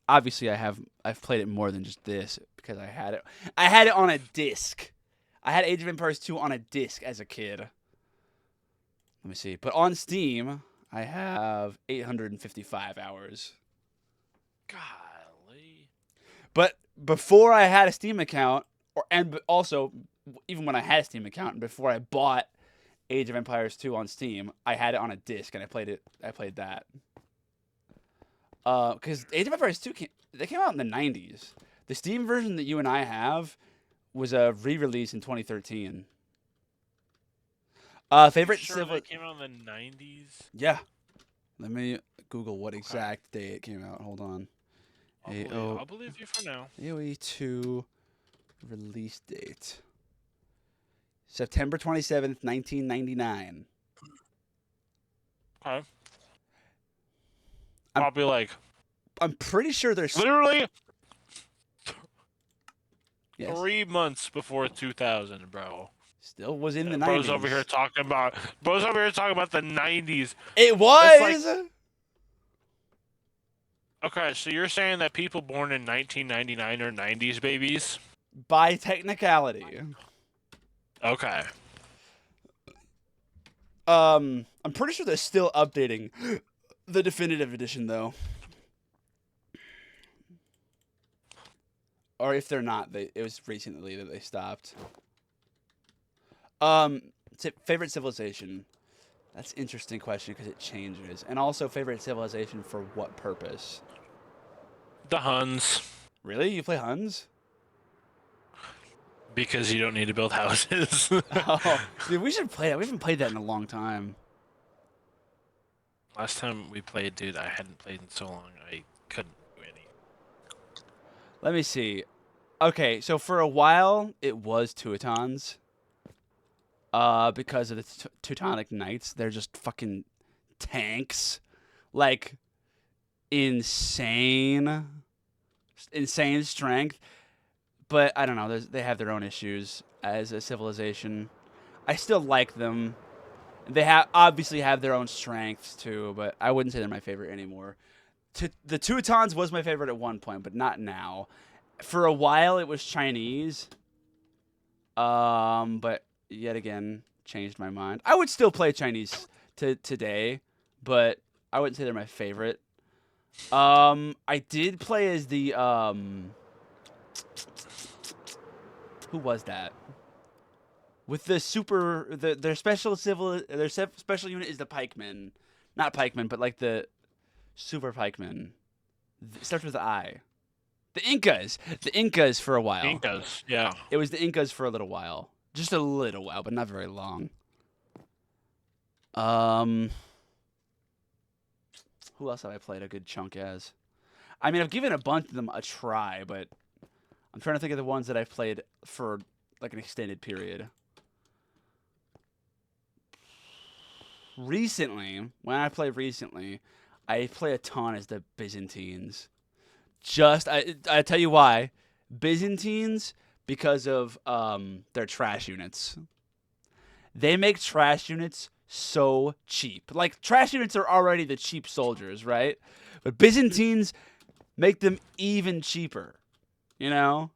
Obviously, I've played it more than just this because I had it. I had it on a disc. I had Age of Empires 2 on a disc as a kid. Let me see. But on Steam, I have 855 hours. Golly. But before I had a Steam account, and also even when I had a Steam account and before I bought Age of Empires 2 on Steam, I had it on a disc and I played that. Because Age of Empires 2 came out in the 90s. The Steam version that you and I have was a re-release in 2013. Favorite civil. It came out in the 90s. Yeah. Let me Google what exact day it came out. Hold on. I'll believe you for now. AoE 2 release date. September 27th, 1999. Okay. Probably like. I'm pretty sure there's Literally yes. 3 months before 2000, bro. Still was in the 90s. Bro's over here talking about the 90s. It was. Okay, so you're saying that people born in 1999 are 90s babies? By technicality. Okay. I'm pretty sure they're still updating the definitive edition though. Or if they're not, it was recently that they stopped. Favorite civilization. That's an interesting question because it changes. And also favorite civilization for what purpose? The Huns. Really? You play Huns? Because you don't need to build houses. Oh, dude, we should play that. We haven't played that in a long time. Last time we played, dude, I hadn't played in so long. I couldn't do any. Let me see. Okay, so for a while, it was Teutons. Because of the Teutonic Knights. They're just fucking tanks. Like, insane strength. But I don't know. They have their own issues as a civilization. I still like them. They obviously have their own strengths too, but I wouldn't say they're my favorite anymore. The Teutons was my favorite at one point, but not now. For a while, it was Chinese. But yet again, changed my mind. I would still play Chinese today, but I wouldn't say they're my favorite. I did play as the who was that? With the their special unit is the pikemen, not pikemen, but like the super pikemen. It starts with the I. The Incas for a while. Incas, yeah. It was the Incas for a little while, just a little while, but not very long. Who else have I played a good chunk as? I mean, I've given a bunch of them a try, but I'm trying to think of the ones that I've played for like an extended period. Recently, when I play a ton as the Byzantines. just I tell you why. Byzantines, because of their trash units. They make trash units so cheap. Like trash units are already the cheap soldiers, right? But Byzantines make them even cheaper. You know?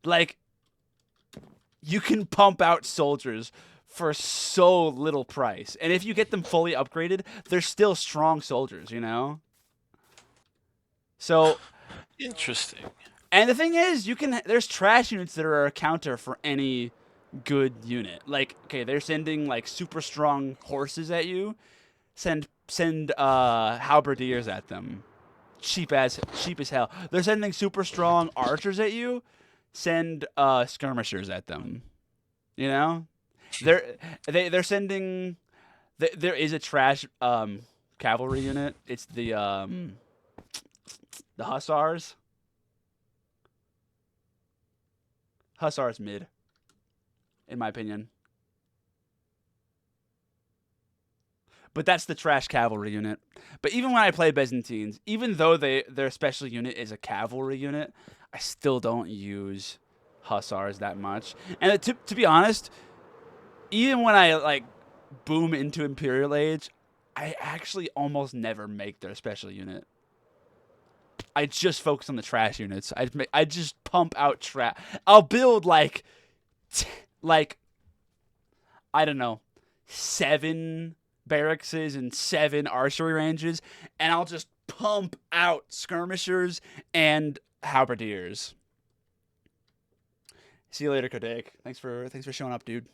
Like you can pump out soldiers for so little price. And if you get them fully upgraded, they're still strong soldiers, you know? So, Interesting. and the thing is, there's trash units that are a counter for any good unit. Like, okay, they're sending like super strong horses at you. Send halberdiers at them. Cheap as hell. They're sending super strong archers at you. Send skirmishers at them. You know? They're sending there is a trash cavalry unit. It's the hussars. Hussars mid, in my opinion. But that's the trash cavalry unit. But even when I play Byzantines, even though their special unit is a cavalry unit, I still don't use hussars that much. And to be honest, even when I like boom into Imperial Age, I actually almost never make their special unit. I just focus on the trash units. I just pump out trash. I'll build like I don't know, 7 barracks and 7 archery ranges, and I'll just pump out skirmishers and halberdiers. See you later, Kodak. Thanks for showing up, dude.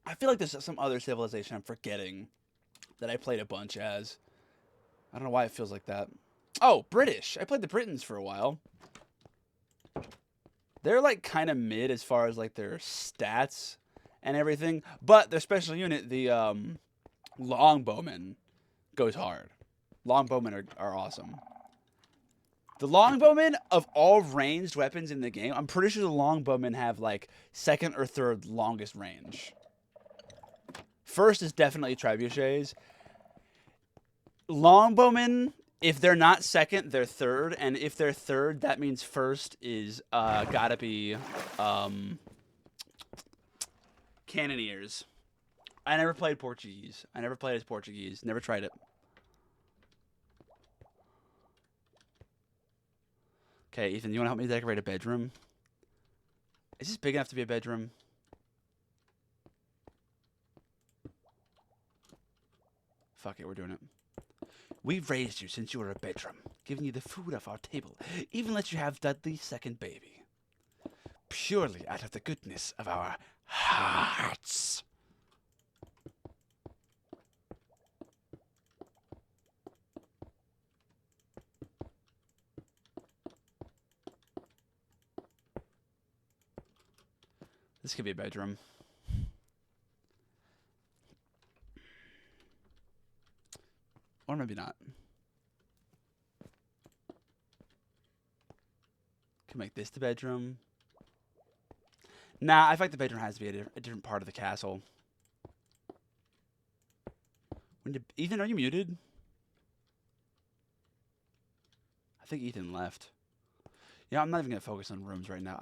I feel like there's some other civilization I'm forgetting that I played a bunch as. I don't know why it feels like that. Oh, British. I played the Britons for a while. They're like kind of mid as far as like their stats and everything, but their special unit, the longbowmen, goes hard. Longbowmen are awesome. The longbowmen of all ranged weapons in the game, I'm pretty sure the longbowmen have like 2nd or 3rd longest range. First is definitely trebuchets. Longbowmen, if they're not 2nd, they're 3rd, and if they're 3rd, that means 1st is gotta be cannoneers. I never played Portuguese. I never played as Portuguese. Never tried it. Okay, Ethan, you want to help me decorate a bedroom? Is this big enough to be a bedroom? Fuck it, we're doing it. We've raised you since you were a bedroom, giving you the food off our table, even let you have Dudley's 2nd baby. Purely out of the goodness of our hearts. This could be a bedroom. Or maybe not. Can make this the bedroom. Nah, I feel like the bedroom has to be a different part of the castle. Ethan, are you muted? I think Ethan left. Yeah, I'm not even gonna focus on rooms right now.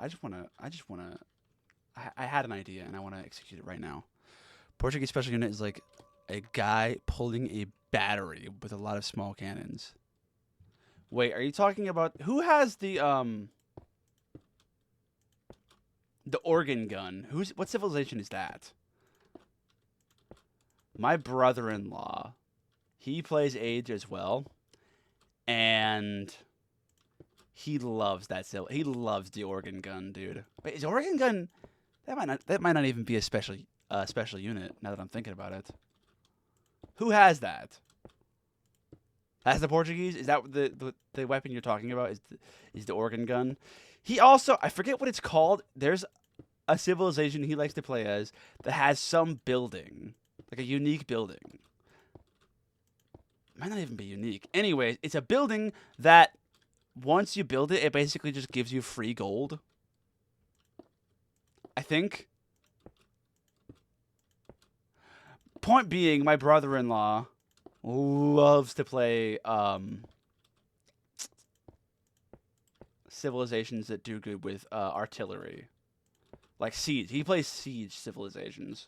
I had an idea and I want to execute it right now. Portuguese special unit is like a guy pulling a battery with a lot of small cannons. Wait, are you talking about who has the organ gun? What civilization is that? My brother-in-law, he plays Age as well, and he loves that he loves the organ gun, dude. Wait, is organ gun that might not even be a special unit now that I'm thinking about it. Who has that? That's the Portuguese? Is that the weapon you're talking about? Is the organ gun? He also, I forget what it's called. There's a civilization he likes to play as that has some building, like a unique building. It might not even be unique. Anyways, it's a building that once you build it, it basically just gives you free gold. I think. Point being, my brother-in-law loves to play civilizations that do good with artillery, like siege. He plays siege civilizations.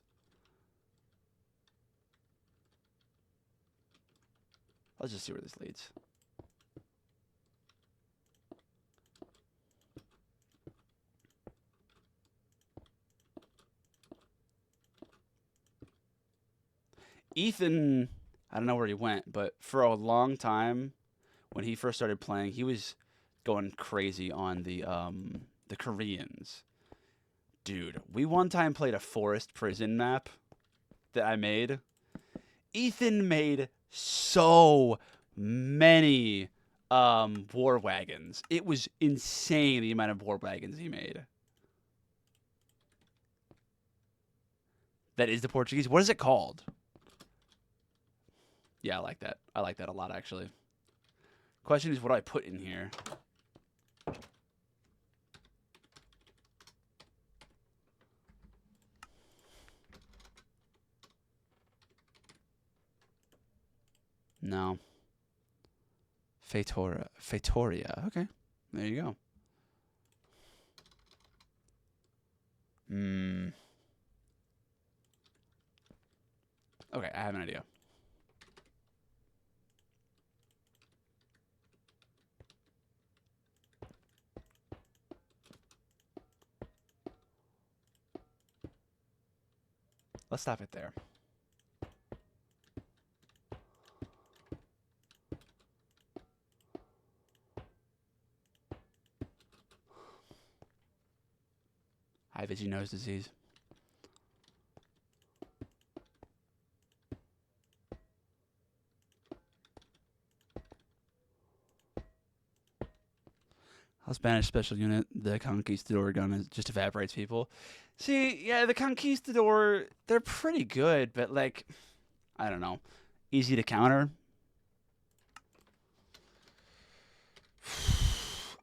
Let's just see where this leads. Ethan, I don't know where he went, but for a long time, when he first started playing, he was going crazy on the Koreans. Dude, we one time played a forest prison map that I made. Ethan made so many war wagons. It was insane the amount of war wagons he made. That is the Portuguese. What is it called? Yeah, I like that. I like that a lot, actually. Question is, what do I put in here? No. Fatoria. Okay. There you go. Okay, I have an idea. Let's stop it there. High itchy nose disease. A Spanish special unit, the Conquistador gun, just evaporates people. See, yeah, the Conquistador, they're pretty good, but, like, I don't know. Easy to counter.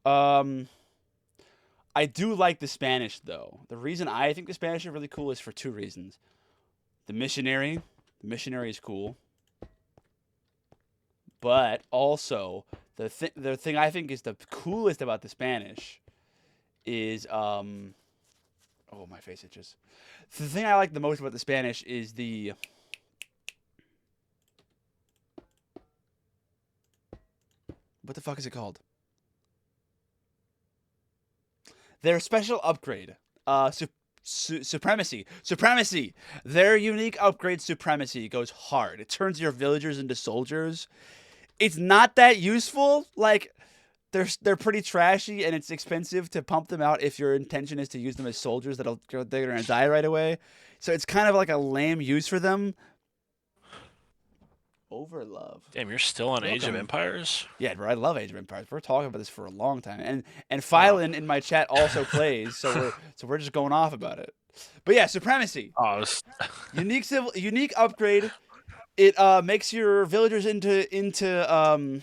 I do like the Spanish, though. The reason I think the Spanish are really cool is for two reasons. The missionary is cool. But also, the thing I think is the coolest about the Spanish is oh, my face itches. The thing I like the most about the Spanish is the what the fuck is it called? Their special upgrade. Supremacy. Supremacy. Their unique upgrade, Supremacy, goes hard. It turns your villagers into soldiers. It's not that useful. Like, they're pretty trashy, and it's expensive to pump them out if your intention is to use them as soldiers they're gonna die right away. So it's kind of like a lame use for them. Overlove. Damn, you're still on Age of Welcome. Empires? Yeah, bro, I love Age of Empires. We're talking about this for a long time, and Phylon in my chat also plays, so we're just going off about it. But yeah, Supremacy. Oh, Unique upgrade. It makes your villagers into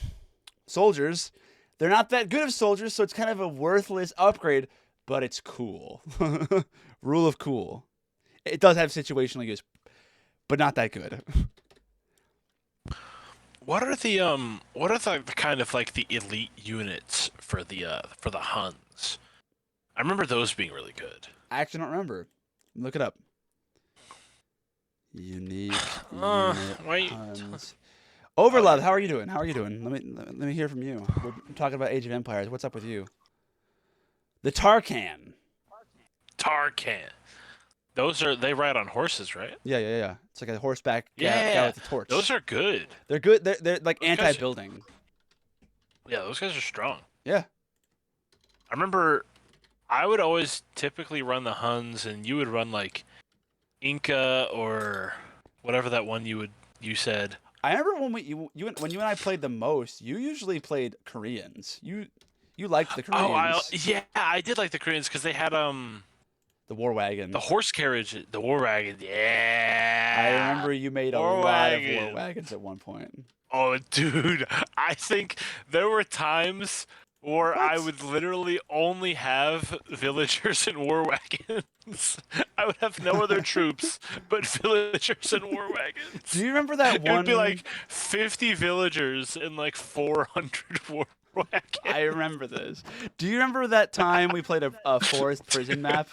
soldiers. They're not that good of soldiers, so it's kind of a worthless upgrade, but it's cool. Rule of cool. It does have situational use, but not that good. what are the kind of like the elite units for the Huns? I remember those being really good. I actually don't remember. Look it up. Unique unit Huns. Overlove, how are you doing? How are you doing? Let me hear from you. We're talking about Age of Empires. What's up with you? The Tarkan. Tarkan. They ride on horses, right? Yeah. It's like a horseback guy with a torch. Those are good. They're good. They're like anti-building. Yeah, those guys are strong. Yeah. I remember I would always typically run the Huns, and you would run like Inca or whatever that one you said. I remember when when you and I played the most, you usually played Koreans. You liked the Koreans. Yeah, I did like the Koreans because they had the war wagon. The horse carriage, the war wagon. Yeah. I remember you made a lot of war wagons at one point. Oh, dude, I think there were times Or I What? would literally only have villagers and war wagons. I would have no other troops but villagers and war Do wagons. you remember that It would be one? like 50 villagers and like 400 war I wagons. remember this. Do you remember that time we played a forest prison map?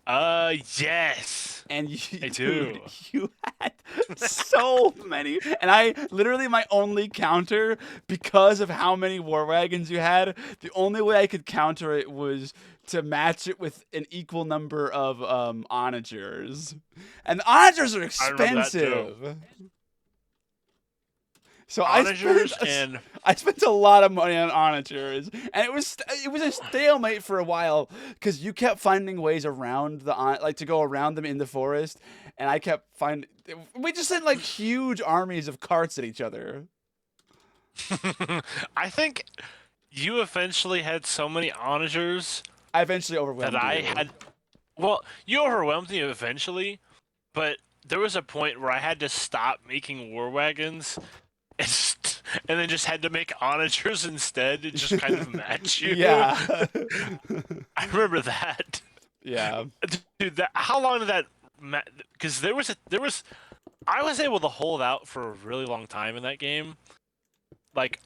Yes. And you, I dude, do. you had so many, and I literally my only counter because of how many war wagons you had. The only way I could counter it was to match it with an equal number of onagers, and the onagers are I remember that too. expensive. So Onagers and I spent a lot of money on onagers, and it was a stalemate for a while because you kept finding ways around like to go around them in the forest, and I kept finding we just sent like huge armies of carts at each other. I think you eventually had so many onagers I eventually overwhelmed that I you. had. Well, you overwhelmed me eventually, but there was a point where I had to stop making war wagons and then just had to make onagers instead to just kind of match you. Yeah, I remember that. yeah. Dude, how long did that? Because there was I was able to hold out for a really long time in that game. Like,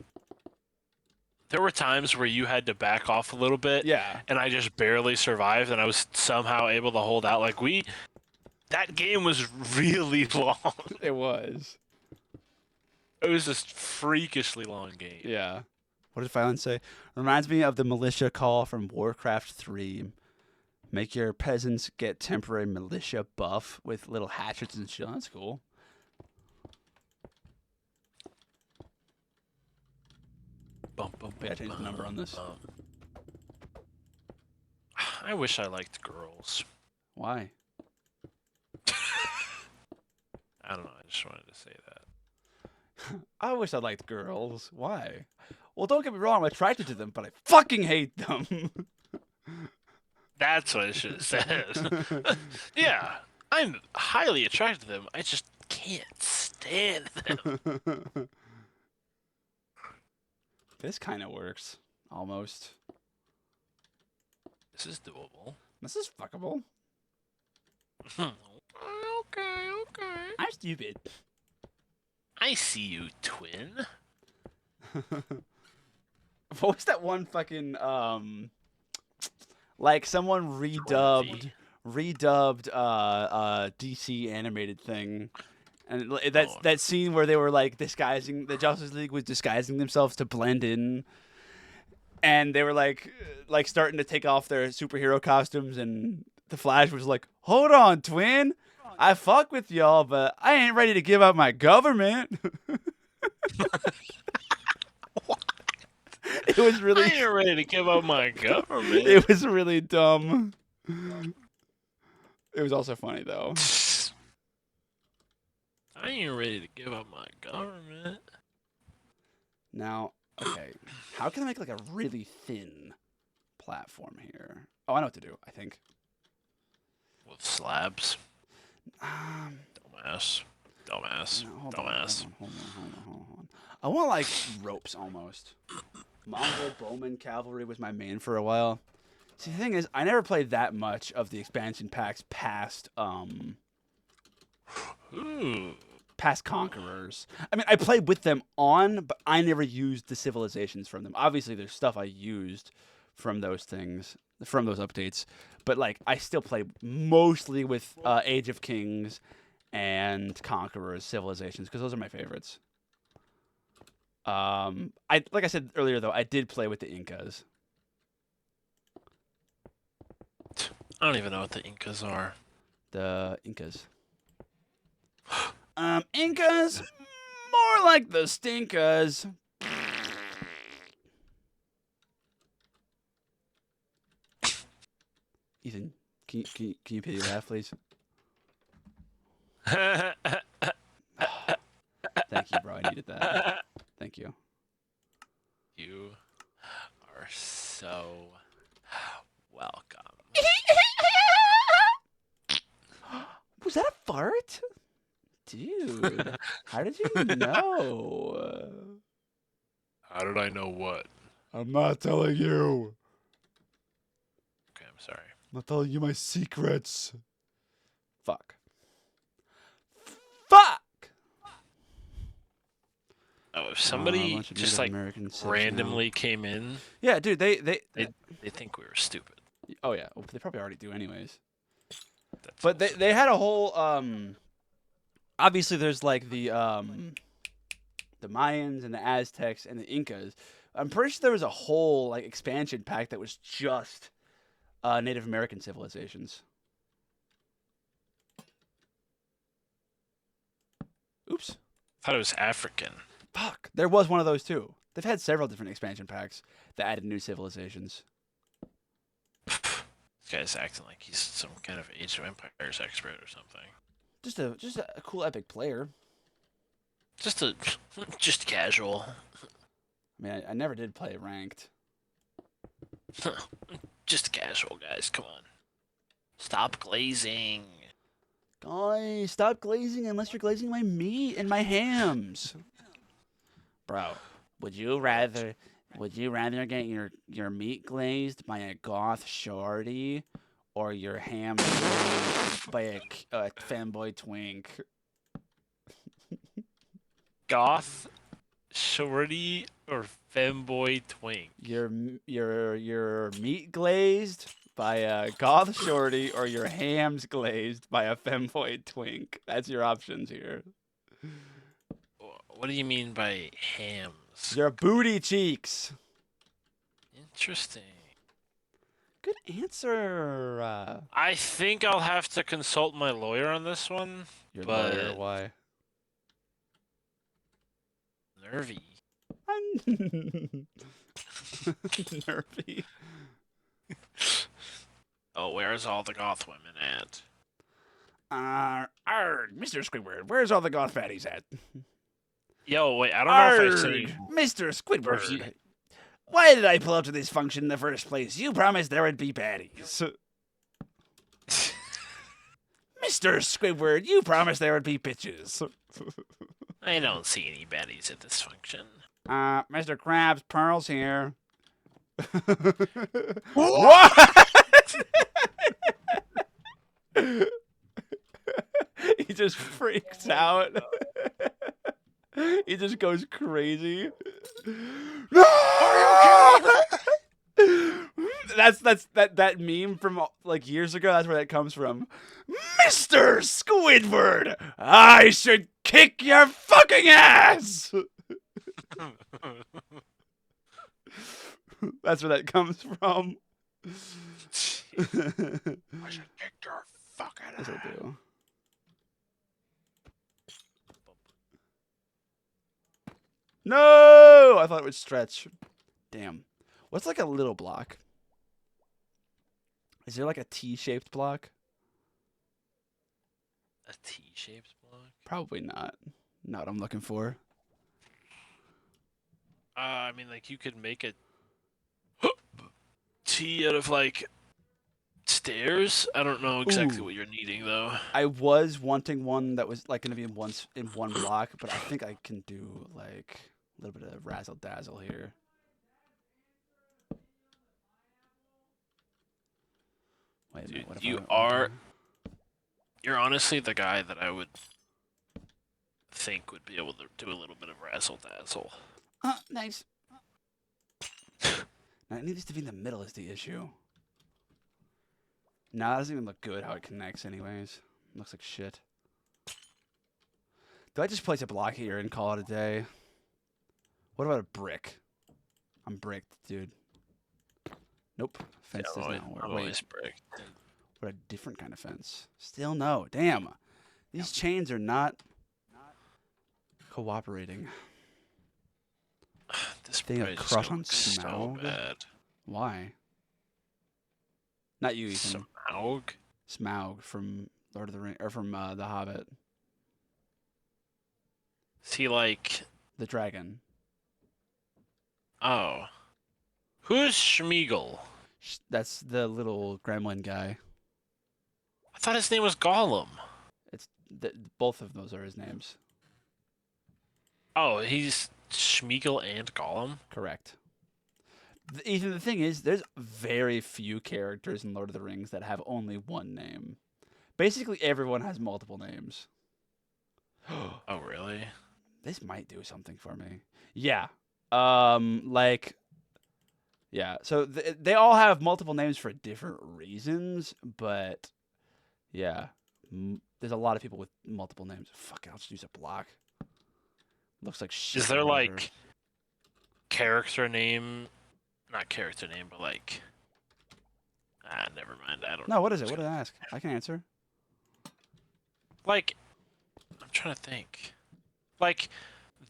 there were times where you had to back off a little bit, Yeah. and I just barely survived, and I was somehow able to hold out. Like, that game was really long. It was. It was this freakishly long game. Yeah. What did Violence say? Reminds me of the militia call from Warcraft 3. Make your peasants get temporary militia buff with little hatchets and shit. That's cool. We gotta change the number on this. I wish I liked girls. Why? I don't know. I just wanted to say that. I wish I liked girls. Why? Well, don't get me wrong. I'm attracted to them, but I fucking hate them. That's what I should have said. Yeah, I'm highly attracted to them. I just can't stand them. This kind of works. Almost. This is doable. This is fuckable. Okay. I'm stupid. I see you, twin. What was that one fucking like someone redubbed DC animated thing, and that scene where they were like disguising the Justice League was disguising themselves to blend in, and they were like starting to take off their superhero costumes, and the Flash was like, "Hold on, twin, I fuck with y'all, but I ain't ready to give up my government." It was really. I ain't ready to give up my government. It was really dumb. It was also funny though. I ain't ready to give up my government. Now, okay, how can I make like a really thin platform here? Oh, I know what to do. I think. With slabs. Um, Dumbass. no, hold Dumbass. on. I want like ropes almost. Mongol Bowman Cavalry was my main for a while. See, the thing is, I never played that much of the expansion packs past Ooh. past Conquerors. I mean, I played with them on, but I never used the civilizations from them. Obviously, there's stuff I used from those things, from those updates, but like I still play mostly with Age of Kings and Conquerors civilizations because those are my favorites. Like I said earlier though, I did play with the Incas. I don't even know what the Incas are. The Incas. Incas, more like the Stinkas. Ethan, can you pay your laugh, please? Thank you, bro. I needed that. Thank you. You are so welcome. Was that a fart? Dude, how did you know? How did I know what? I'm not telling you. Okay, I'm sorry. I'm not telling you my secrets. Fuck. Fuck! Oh, if A somebody bunch of just Native like American civs now. randomly came in, Yeah, dude, they think we were stupid. oh yeah, well, they probably already do anyways. That's But also- they had a whole obviously there's like the Mayans and the Aztecs and the Incas. I'm pretty sure there was a whole like expansion pack that was just Native American civilizations. Oops. I thought it was African. Fuck. There was one of those too. They've had several different expansion packs that added new civilizations. This guy's acting like he's some kind of Age of Empires expert or something. Just a cool epic player. Just casual. I mean, I never did play ranked. Just casual, guys. Come on. Stop glazing. Guys, stop glazing unless you're glazing my meat and my hams. Bro, would you rather get your meat glazed by a goth shorty or your ham glazed by a femboy twink? Goth, shorty, or femboy twink? Your meat glazed by a goth shorty or your hams glazed by a femboy twink. That's your options here. What do you mean by hams? Your booty cheeks. Interesting. Good answer. I think I'll have to consult my lawyer on this one. Your But- lawyer, why? Nervy. I'm nervy. Oh, where's all the goth women at? Mr. Squidward, where's all the goth fatties at? Yo, wait, I don't know if I Arrgh, say Mr. Squidward. you- Why did I pull up to this function in the first place? You promised there would be baddies. Mr. Squidward, you promised there would be bitches. I don't see any baddies at this function. Mr. Krabs, Pearl's here. What? He just freaks out. He just goes crazy. No! That's that meme from like years ago. That's where that comes from. Mr. Squidward, I should kick your fucking ass. That's where that comes from. I should kick your fucking Yes, I do. No! I thought it would stretch. Damn. What's like a little block? Is there like a T-shaped block? A T-shaped block? Probably not. Not what I'm looking for. I mean, like, you could make a T out of, like, stairs? I don't know exactly Ooh. what you're needing, though. I was wanting one that was like going to be in one block, but I think I can do like a little bit of razzle dazzle here. Wait a minute. Dude, What if you I, are- You're honestly the guy that I would think would be able to do a little bit of razzle-dazzle. Nice. Now, it needs to be in the middle is the issue. Nah, it doesn't even look good how it connects anyways. Looks like shit. Do I just place a block here and call it a day? What about a brick? I'm bricked, dude. Nope. Fence does not work. I'm Wait, always bricked. what a different kind of fence. Still no. Damn. These chains are not cooperating. This Thing of probably just crush gonna on look so Smaug? bad. Why? Not you, Ethan. Smaug? Smaug from Lord of the Rings, or from The Hobbit. Is he like... The dragon. Oh. Who's Schmeagol? That's the little gremlin guy. I thought his name was Gollum. It's both of those are his names. Oh, he's Schmeagol and Gollum. Correct. Ethan, the thing is, there's very few characters in Lord of the Rings that have only one name. Basically, everyone has multiple names. Oh, really? This might do something for me. Yeah. Yeah. So they all have multiple names for different reasons, but yeah, there's a lot of people with multiple names. Fuck, I'll just use a block. Looks like shit. Is there whatever. like character name? Not character name, but like. Never mind. I don't. No, what is it? What did I ask? I can answer. Like, I'm trying to think. Like,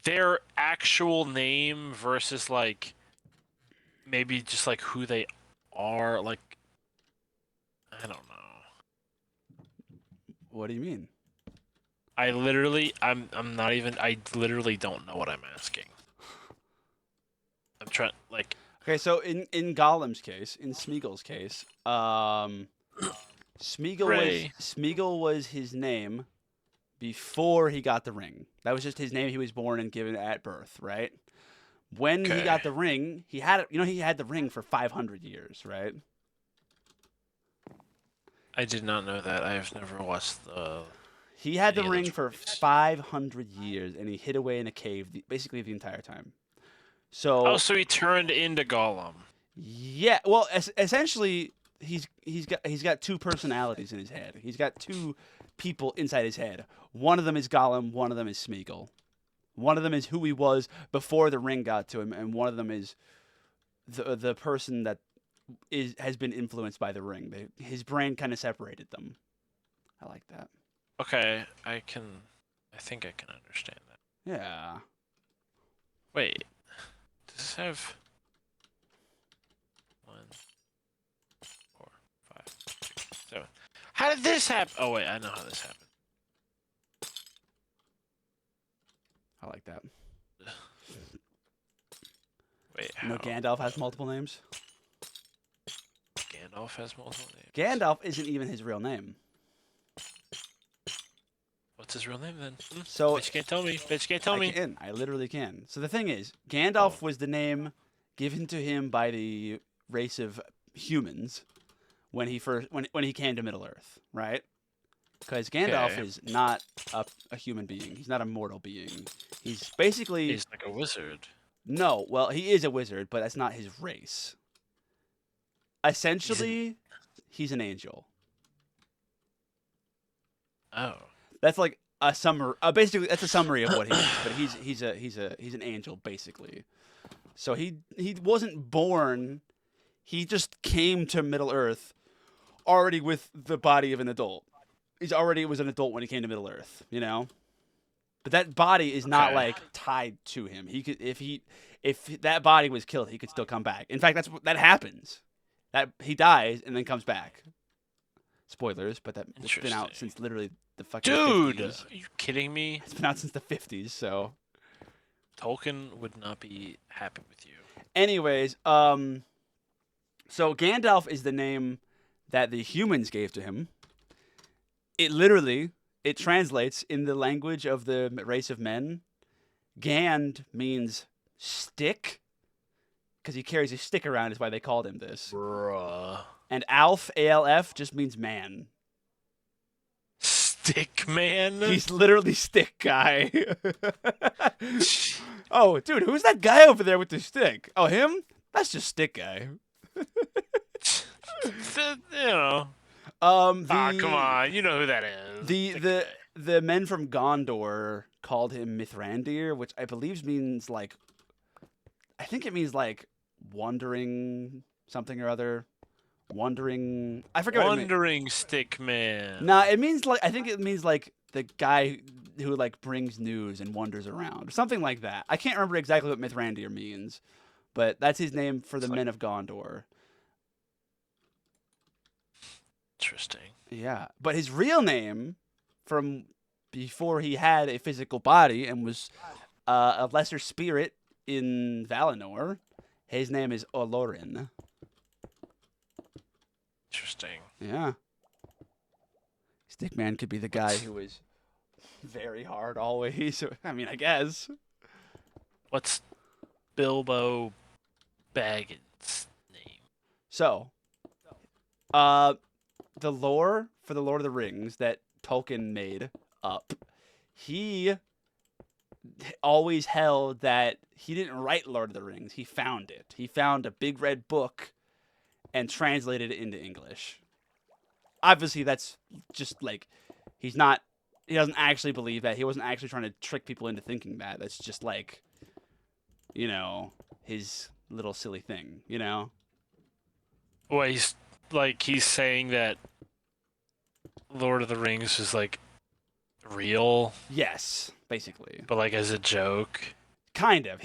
their actual name versus like maybe just like who they are. Like, I don't know. What do you mean? I'm not even. I literally don't know what I'm asking. I'm trying like. Okay, so in Gollum's case, in Smeagol's case, Ray. Smeagol was his name before he got the ring. That was just his name he was born and given at birth, right? When he Okay. got the ring, he had the ring for 500 years, right? I did not know that. I have never watched the. He had the Any of ring those for movies. 500 years, and he hid away in a cave basically the entire time. So Oh, so he turned into Gollum. yeah, well, essentially, he's got two personalities in his head. He's got two people inside his head. One of them is Gollum. One of them is Smeagol. One of them is who he was before the ring got to him, and one of them is the person that has been influenced by the ring. His brain kind of separated them. I like that. Okay, I think I can understand that. Yeah. Wait, does this have 1, 4, 5, 6, 7? How did this happen? Oh wait, I know how this happened. I like that. Wait, You know, how? Gandalf has multiple names. Gandalf has multiple names. Gandalf isn't even his real name. What's his real name then? So Bet you can't tell me. Bet you can't tell I me. can. I literally can. So the thing is, Gandalf was the name given to him by the race of humans when he came to Middle Earth, right? Because Gandalf Okay. is not a human being. He's not a mortal being. He's basically He's like a wizard. no. Well, he is a wizard, but that's not his race. Essentially, he's an angel. Oh. That's like a summary. Basically, that's a summary of what he is. But he's an angel basically. So he wasn't born. He just came to Middle Earth already with the body of an adult. He's already was an adult when he came to Middle Earth. You know. But that body is not Okay. like tied to him. He could if that body was killed, he could still come back. In fact, that happens. That he dies and then comes back. Spoilers, but it's been out Interesting. since literally the fucking Dude, 50s. are you kidding me? It's been out since the 50s, so Tolkien would not be happy with you. anyways, so Gandalf is the name that the humans gave to him. It translates in the language of the race of men. Gand means stick because he carries a stick around is why they called him this. Bruh. And Alf, ALF, just means man. Stick man? He's literally stick guy. Oh, dude, who's that guy over there with the stick? Oh, him? That's just stick guy. You know. Come on. You know who that is. The men from Gondor called him Mithrandir, which I believe means like, I think it means like wandering something or other. Wandering, I forget what it means. Wandering stick man. Nah, it means like I think it means like the guy who like brings news and wanders around, or something like that. I can't remember exactly what Mithrandir means, but that's his name for the It's like- men of Gondor. Interesting. Yeah, but his real name, from before he had a physical body and was a lesser spirit in Valinor, his name is Olorin. Interesting. Yeah. Stickman could be the guy who is very hard always. I mean, I guess. What's Bilbo Baggins' name? So, the lore for the Lord of the Rings that Tolkien made up, he always held that he didn't write Lord of the Rings. He found it. He found a big red book and translated it into English. Obviously, that's just like he's not. He doesn't actually believe that. He wasn't actually trying to trick people into thinking that. That's just like, his little silly thing. Well, he's saying that Lord of the Rings is like real, Yes, basically. but like as a joke. Kind of.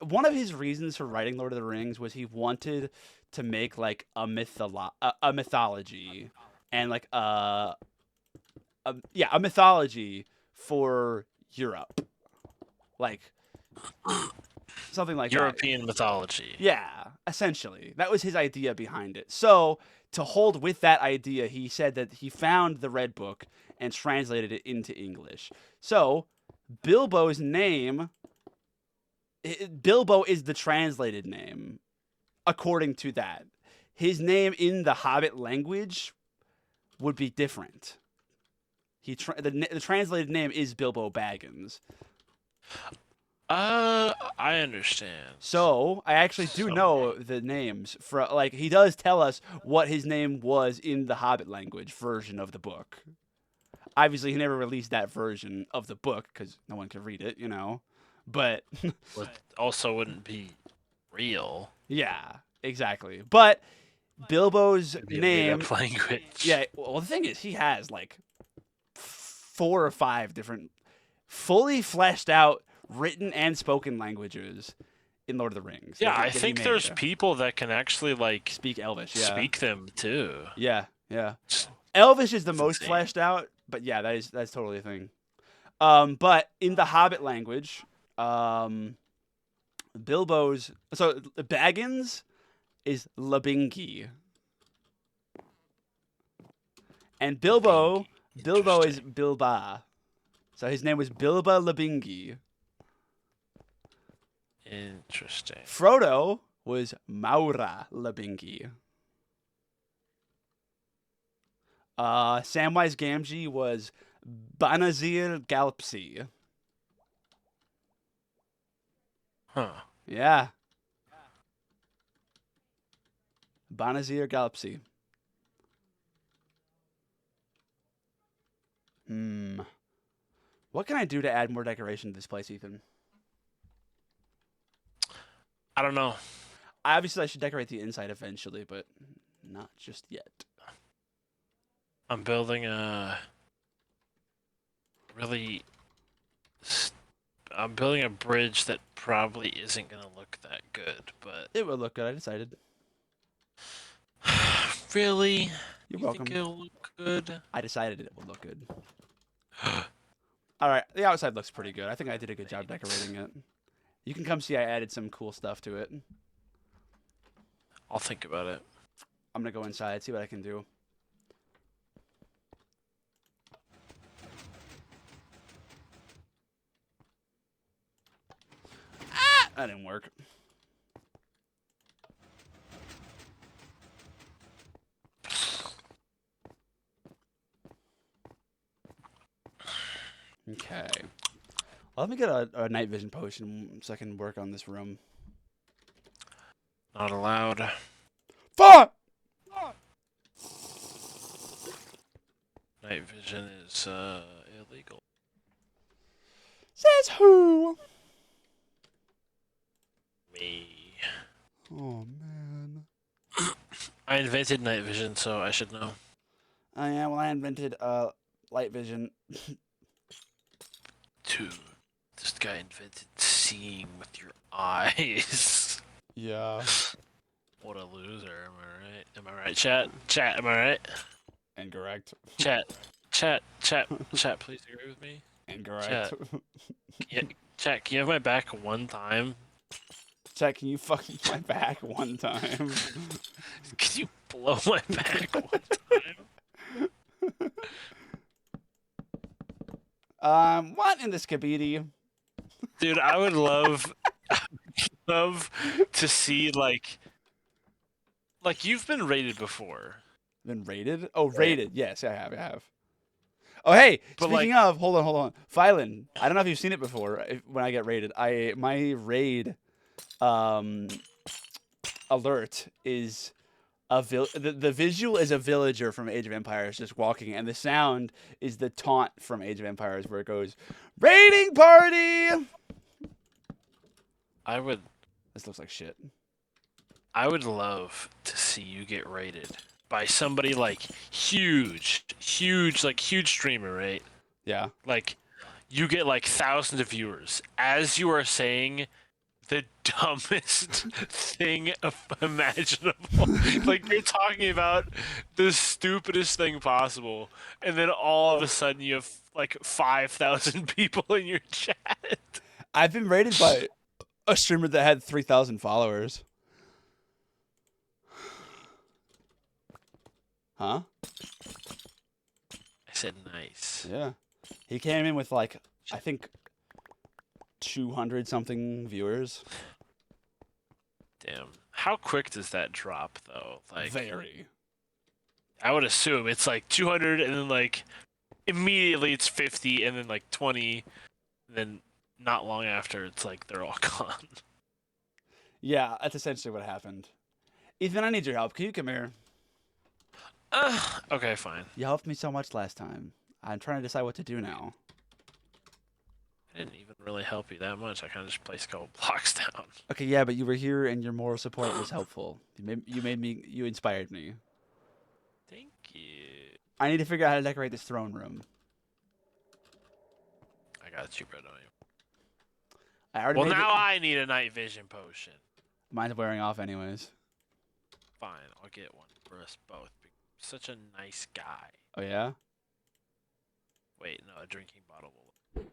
One of his reasons for writing Lord of the Rings was he wanted to make like a mythology and like a mythology for Europe, like something like European mythology. that. Yeah, essentially, that was his idea behind it. So to hold with that idea, he said that he found the Red Book and translated it into English. So Bilbo's name. Bilbo is the translated name, according to that. His name in the Hobbit language would be different. The translated name is Bilbo Baggins. I understand. So I actually do know the names for he does tell us what his name was in the Hobbit language version of the book. Obviously, he never released that version of the book because no one could read it, But also wouldn't be real. Yeah, exactly. But Bilbo's It'd be a name. made-up language. Yeah. Well, the thing is, he has like 4 or 5 different, fully fleshed out written and spoken languages in Lord of the Rings. Yeah, I that he think there's made. people that can actually like Speak Elvish. Yeah. speak them too. Yeah. It's Elvish is the most insane. fleshed out, but yeah, that's totally a thing. But in the Hobbit language, Bilbo's Baggins is Labingi, and Bilbo is Bilba, so his name was Bilba Labingi. Interesting. Frodo was Maura Labingi. Samwise Gamgee was Banazir Galpsy. Huh. Yeah. Banazir Galpsy. What can I do to add more decoration to this place, Ethan? I don't know. Obviously, I should decorate the inside eventually, but not just yet. I'm building a really. I'm building a bridge that probably isn't gonna look that good, but It will look good, I decided. really, You're you welcome. think it'll look good? I decided it will look good. All right, the outside looks pretty good. I think I did a good job decorating it. You can come see I added some cool stuff to it. I'll think about it. I'm going to go inside, see what I can do. Ah! That didn't work. Okay. Well, let me get a night vision potion so I can work on this room. Not allowed. Fuck! Night vision is illegal. Says who? Me. Oh, man. I invented night vision, so I should know. Oh, yeah, well, I invented light vision. Dude, this guy invented seeing with your eyes. Yeah. What a loser, am I right? Am I right, chat? Chat, am I right? Incorrect. Chat, please agree with me. Incorrect. Chat, can you have my back one time? Chat, can you fucking my back one time? Can you blow my back one time? What in the skibidi? Dude, I would love to see like you've been rated before, Been rated? Oh, right? rated. Yes, I have. I have. Oh, hey. But like, Speaking of, hold on. Phylon. I don't know if you've seen it before. When I get rated, my raid um alert is the visual is a villager from Age of Empires just walking, and the sound is the taunt from Age of Empires where it goes, "Raiding party." I would This looks like shit. love to see you get rated by somebody like huge, huge streamer, right? Yeah. Like, you get like thousands of viewers as you are saying the dumbest thing imaginable. Like, you're talking about the stupidest thing possible, and then all of a sudden you have like 5,000 people in your chat. I've been rated by a streamer that had 3,000 followers. Huh? I said nice. Yeah. He came in with like, I think 200 something viewers. Damn. How quick does that drop though? Like, Very. I would assume it's like 200 and then like immediately it's 50 and then like 20, and then not long after it's like they're all gone. Yeah, that's essentially what happened. Ethan, I need your help. Can you come here? Okay, fine. You helped me so much last time. I'm trying to decide what to do now. I didn't even really help you that much. I kind of just placed a couple blocks down. Okay, yeah, but you were here and your moral support was helpful. You inspired me. Thank you. I need to figure out how to decorate this throne room. I got you, bro. Don't you? I already Well, made now I need a night vision potion. Mine's wearing off anyways. Fine, I'll get one for us both. I'm such a nice guy. Oh yeah? Wait, no, a drinking bottle will.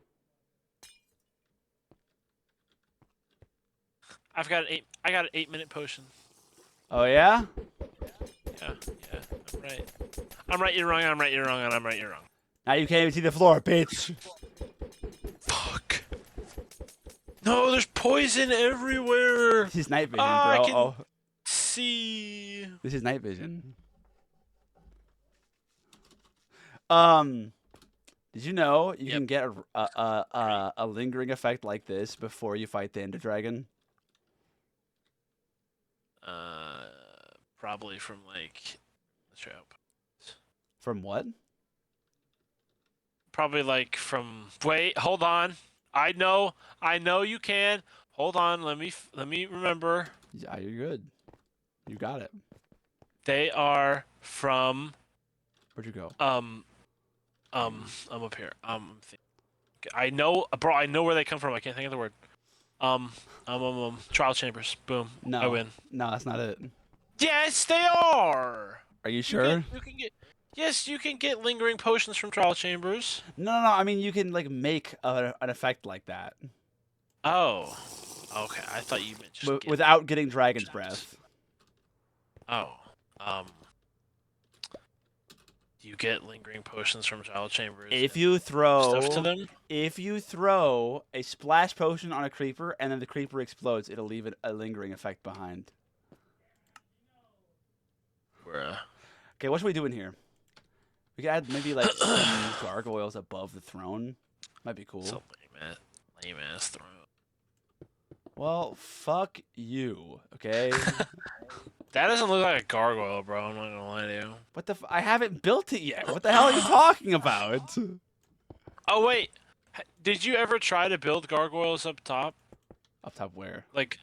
I got an 8-minute potion. Oh yeah? Yeah, I'm right. I'm right, you're wrong, I'm right, you're wrong, and I'm right, you're wrong. Now you can't even see the floor, bitch. Fuck. No, there's poison everywhere. This is night vision, Ah, I bro. can- Oh, See. this is night vision. Did you know you Yep. can get a lingering effect like this before you fight the Ender Dragon? Probably from like. Let's try out. From what? Probably like from. Wait, hold on. I know you can. Hold on. Let me remember. Yeah, you're good. You got it. They are from. Where'd you go? I'm up here. I know, bro. I know where they come from. I can't think of the word. Trial chambers. Boom. No. I win. No, that's not it. Yes, they are. Are you sure? You can get. Yes, you can get lingering potions from trial chambers. No. I mean, you can like make an effect like that Oh. Okay. I thought you meant just get without getting Dragon's gems. Breath. Oh. You get lingering potions from trial chambers. If and you throw stuff to them. If you throw a splash potion on a creeper and then the creeper explodes, it'll leave a lingering effect behind. Bruh. Okay, what should we do in here? We could add maybe like some gargoyles above the throne. Might be cool. So lame ass throne. Well, fuck you, okay? That doesn't look like a gargoyle, bro. I'm not gonna lie to you. What the I haven't built it yet. What the hell are you talking about? Oh wait, did you ever try to build gargoyles up top? Up top where? Like,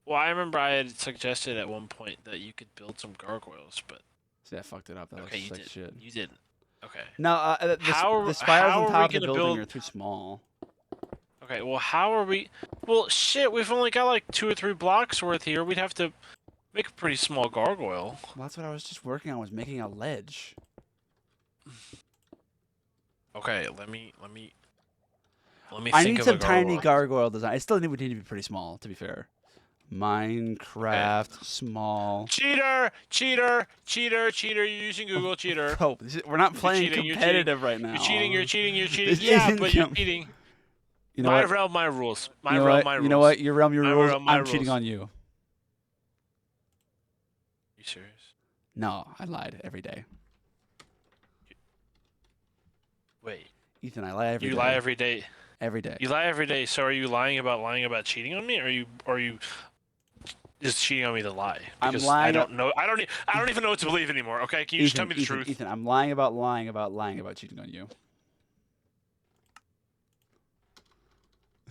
well, I remember I had suggested at one point that you could build some gargoyles, but See, I fucked it up. That okay, looks you like did. shit. You didn't. Okay. No, How- the spires how on are we top of the gonna building build- are too small. Okay. Well, how are we? Well, shit. We've only got like 2 or 3 blocks worth here. We'd have to make a pretty small gargoyle. Well, that's what I was just working on, was making a ledge. Okay. Let me I think need of some a tiny gargoyle. gargoyle design. It still would need to be pretty small, to be fair. Minecraft small. Cheater! You're using Google. Cheater. Oh, we're not playing cheating, you're competitive right now. You're cheating. This Yeah, isn't but you're com- cheating. You know My what? realm, my rules. My You know realm, what? my rules. You know what? Your realm, your My rules. realm, my I'm cheating rules. on you. You serious? No, I lied every day. Wait. Ethan, I lie every day. You lie every day. Every day. You lie every day. So are you lying about cheating on me, or are you just cheating on me to lie? I'm Because lying. I don't know. I don't even know what to believe anymore. Okay, can you just tell me the truth? Ethan, I'm lying about cheating on you.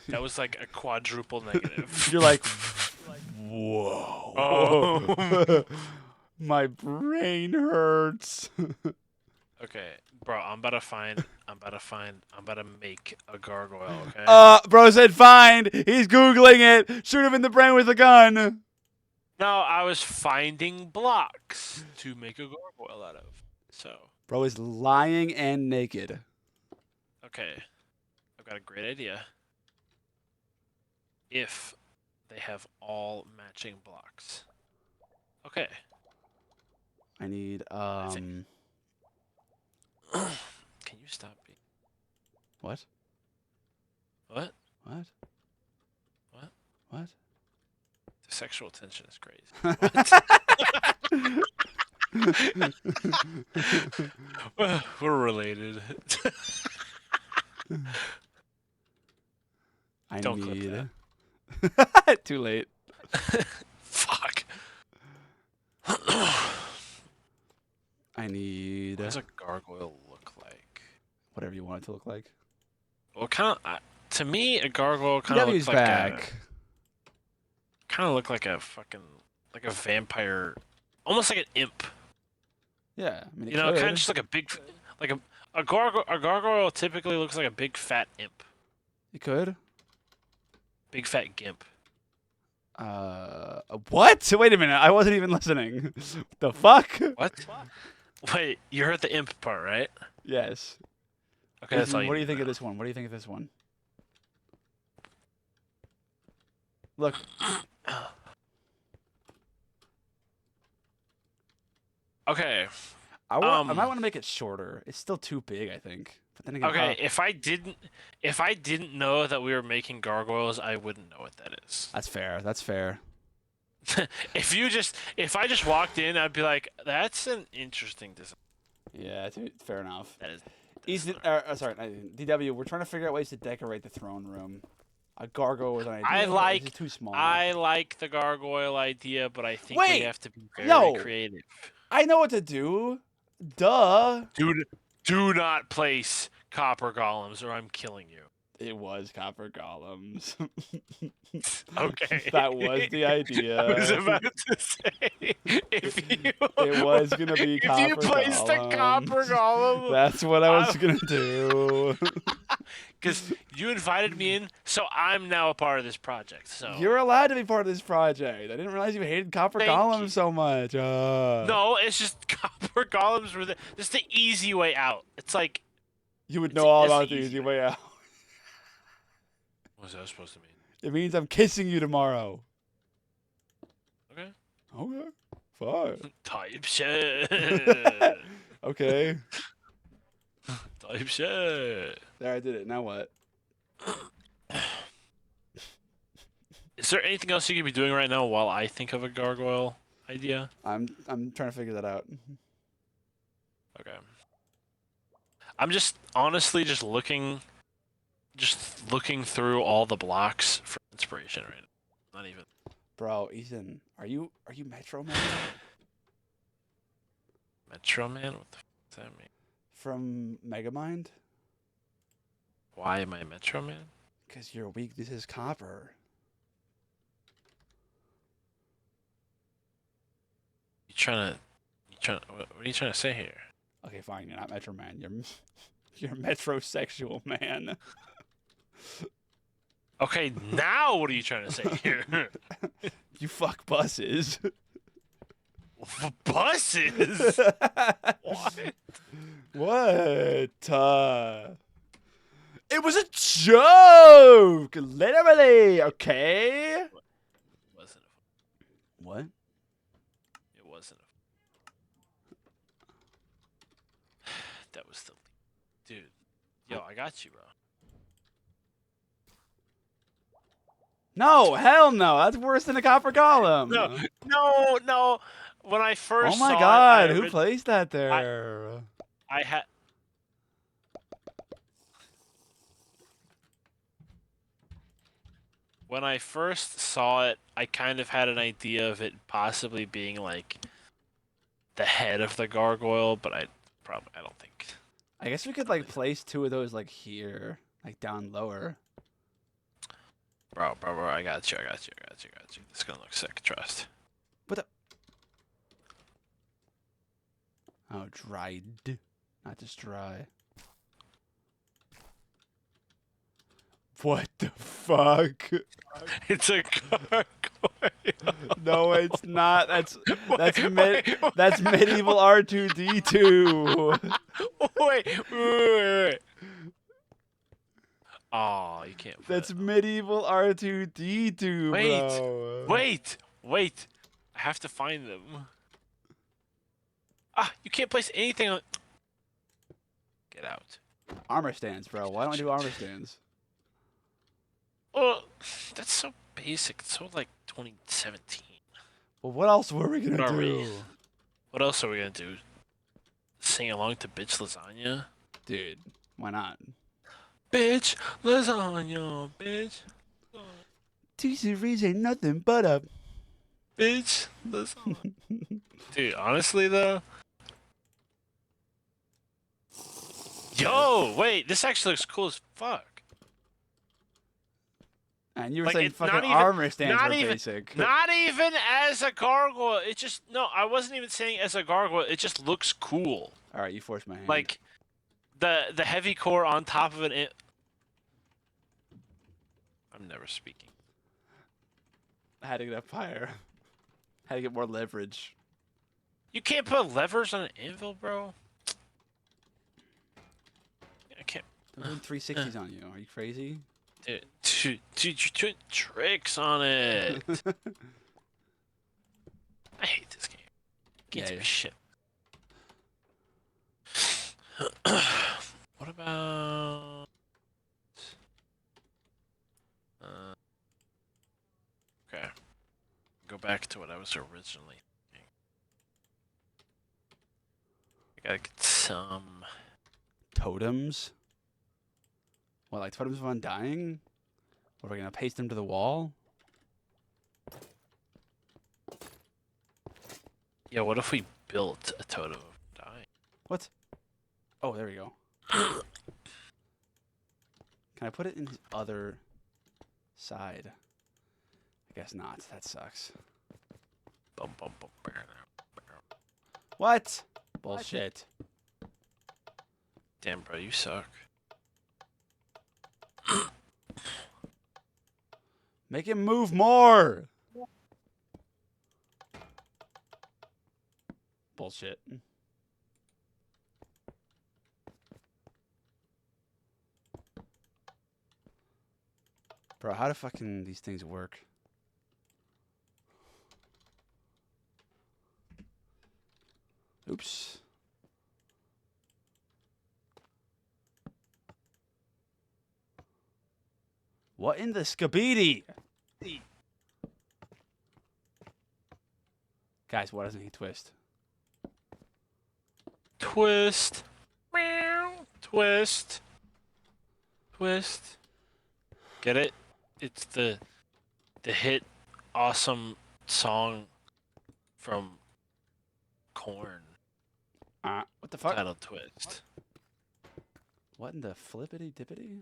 That was like a quadruple negative. You're like, whoa. Oh. My brain hurts. Okay, bro. I'm about to make a gargoyle. Okay. Bro said find. He's Googling it. Shoot him in the brain with a gun. No, I was finding blocks to make a gargoyle out of. So. Bro is lying and naked. Okay, I've got a great idea. If they have all matching blocks. Okay. I need think- Can you stop being... What? What? What? What? What? The sexual tension is crazy. We're related. I Don't clip need. Too late. Fuck. I need What does a gargoyle look like? whatever you want it to look like. Well, to me, a gargoyle kind of DW's looks like back. like a vampire, almost like an imp. Yeah, I mean, it You know, could. kind of just like a big, like a gargoyle. A gargoyle typically looks like a big fat imp, It could. big fat gimp. What? Wait a minute. I wasn't even listening. The fuck? What? Wait, you heard the imp part, right? Yes. Okay, that's all. What do you need think to of this one? What do you think of this one? Look. know. Okay. I might want to make it shorter. It's still too big, I think. But then again, Okay. If I didn't know that we were making gargoyles, I wouldn't know what that is. that's fair. That's fair. If I just walked in, I'd be like, "That's an interesting design." Yeah, fair enough. That is. Ethan, sorry, DW. We're trying to figure out ways to decorate the throne room. A gargoyle was an idea. I but like- it's too small. I like the gargoyle idea, but I think Wait, we have to be very no. creative. I know what to do. Duh. Do not place copper golems, or I'm killing you. It was copper golems. Okay. That was the idea. I was about to say, if you It was gonna be if you copper placed a copper golems. golem, That's what I was gonna do. because you invited me in, so I'm now a part of this project. So You're allowed to be part of this project. I didn't realize you hated copper Thank golems you. so much. no, it's just copper golems were just the easy way out. It's like, You would know all it's about the easy. easy way out. what's that supposed to mean? It means I'm kissing you tomorrow. Okay. Okay. Fine. Type shit. Okay. Type shit. There, I did it. Now what? Is there anything else you could be doing right now while I think of a gargoyle idea? I'm trying to figure that out. Okay. I'm just honestly just looking through all the blocks for inspiration right now. Not even. Bro, Ethan, are you Metro Man? Metro Man? What the fuck does that mean? From Megamind? Why am I Metro Man? Because your weakness is copper. What are you trying to say here? Okay, fine. You're not Metro Man. You're metrosexual man. Okay, now what are you trying to say here? You fuck buses. Buses? What? What? It was a joke, literally. Okay. It wasn't. What? It wasn't. That was the dude. Yo, I got you, bro. No, hell no. That's worse than a copper golem. No, no, no. When I Oh first my saw god, it, who placed that there? I had. When I first saw it, I kind of had an idea of it possibly being like the head of the gargoyle, but I don't think. I guess we could like place two of those like here, like down lower. Bro, I got you. This is gonna look sick, trust. Oh, dried, not just dry. What the fuck? It's a gargoyle. No, it's not. That's Wait. that's medieval R2D2. Wait. Oh, you can't. That's medieval R2D2, bro. Wait. I have to find them. Ah, you can't place anything on. Get out. Armor stands, bro. Why don't I do armor stands? Oh, that's so basic. It's so like 2017. Well, what else were we gonna What are we? do? What else are we gonna do? Sing along to Bitch Lasagna? Dude, why not? Bitch Lasagna, bitch. T-Series ain't nothing but a... Bitch Lasagna. Dude, honestly though. Yo, wait, this actually looks cool as fuck. And you were Like, saying it's fucking not even- armor stands not were even- basic. Not even as a gargoyle. It just no. I wasn't even saying as a gargoyle. It just looks cool. All right, you forced my hand. Like the heavy core on top of it. I'm never speaking. I had to get up higher. Had to get more leverage. You can't put levers on an anvil, bro. I can't. I'm doing 360s on you. Are you crazy? Dude, you doing tricks on it. I hate this game. Can't Yeah, do yeah. shit. What about? Okay. Go back to what I was originally thinking. I gotta get some. Totems? What, like totems of undying? Or are we gonna paste them to the wall? Yeah, what if we built a totem of dying? What? Oh, there we go. Can I put it in his other side? I guess not. That sucks. Bum, bum, bum, bum, bum. What? Bullshit. Damn, bro, you suck. Make him move more! Bullshit. Bro, how do fucking these things work? Oops. What in the skabidi? Guys, why doesn't he twist? Twist. Meow. Twist. Twist. Get it? It's the hit awesome song from Korn What the fuck? titled Twist. What in the flippity dippity?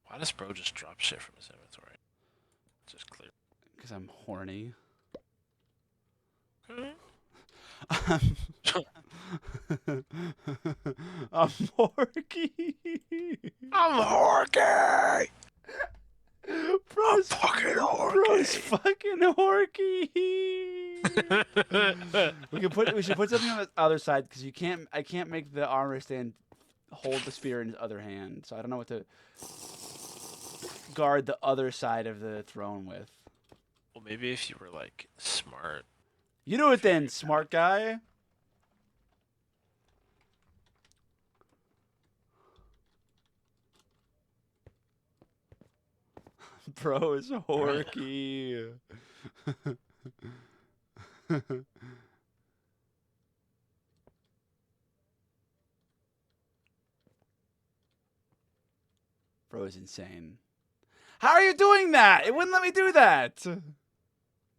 Why does bro just drop shit from his inventory? Just clear. Because I'm horny. Okay. I'm horky. I'm horky. Bro's fucking Bro's fucking horky. We should put something on the other side because I can't make the armor stand hold the spear in his other hand, so I don't know what to guard the other side of the throne with. Well, maybe if you were like smart. You do it then, smart guy. Bro is horky. Bro is insane. How are you doing that? It wouldn't let me do that.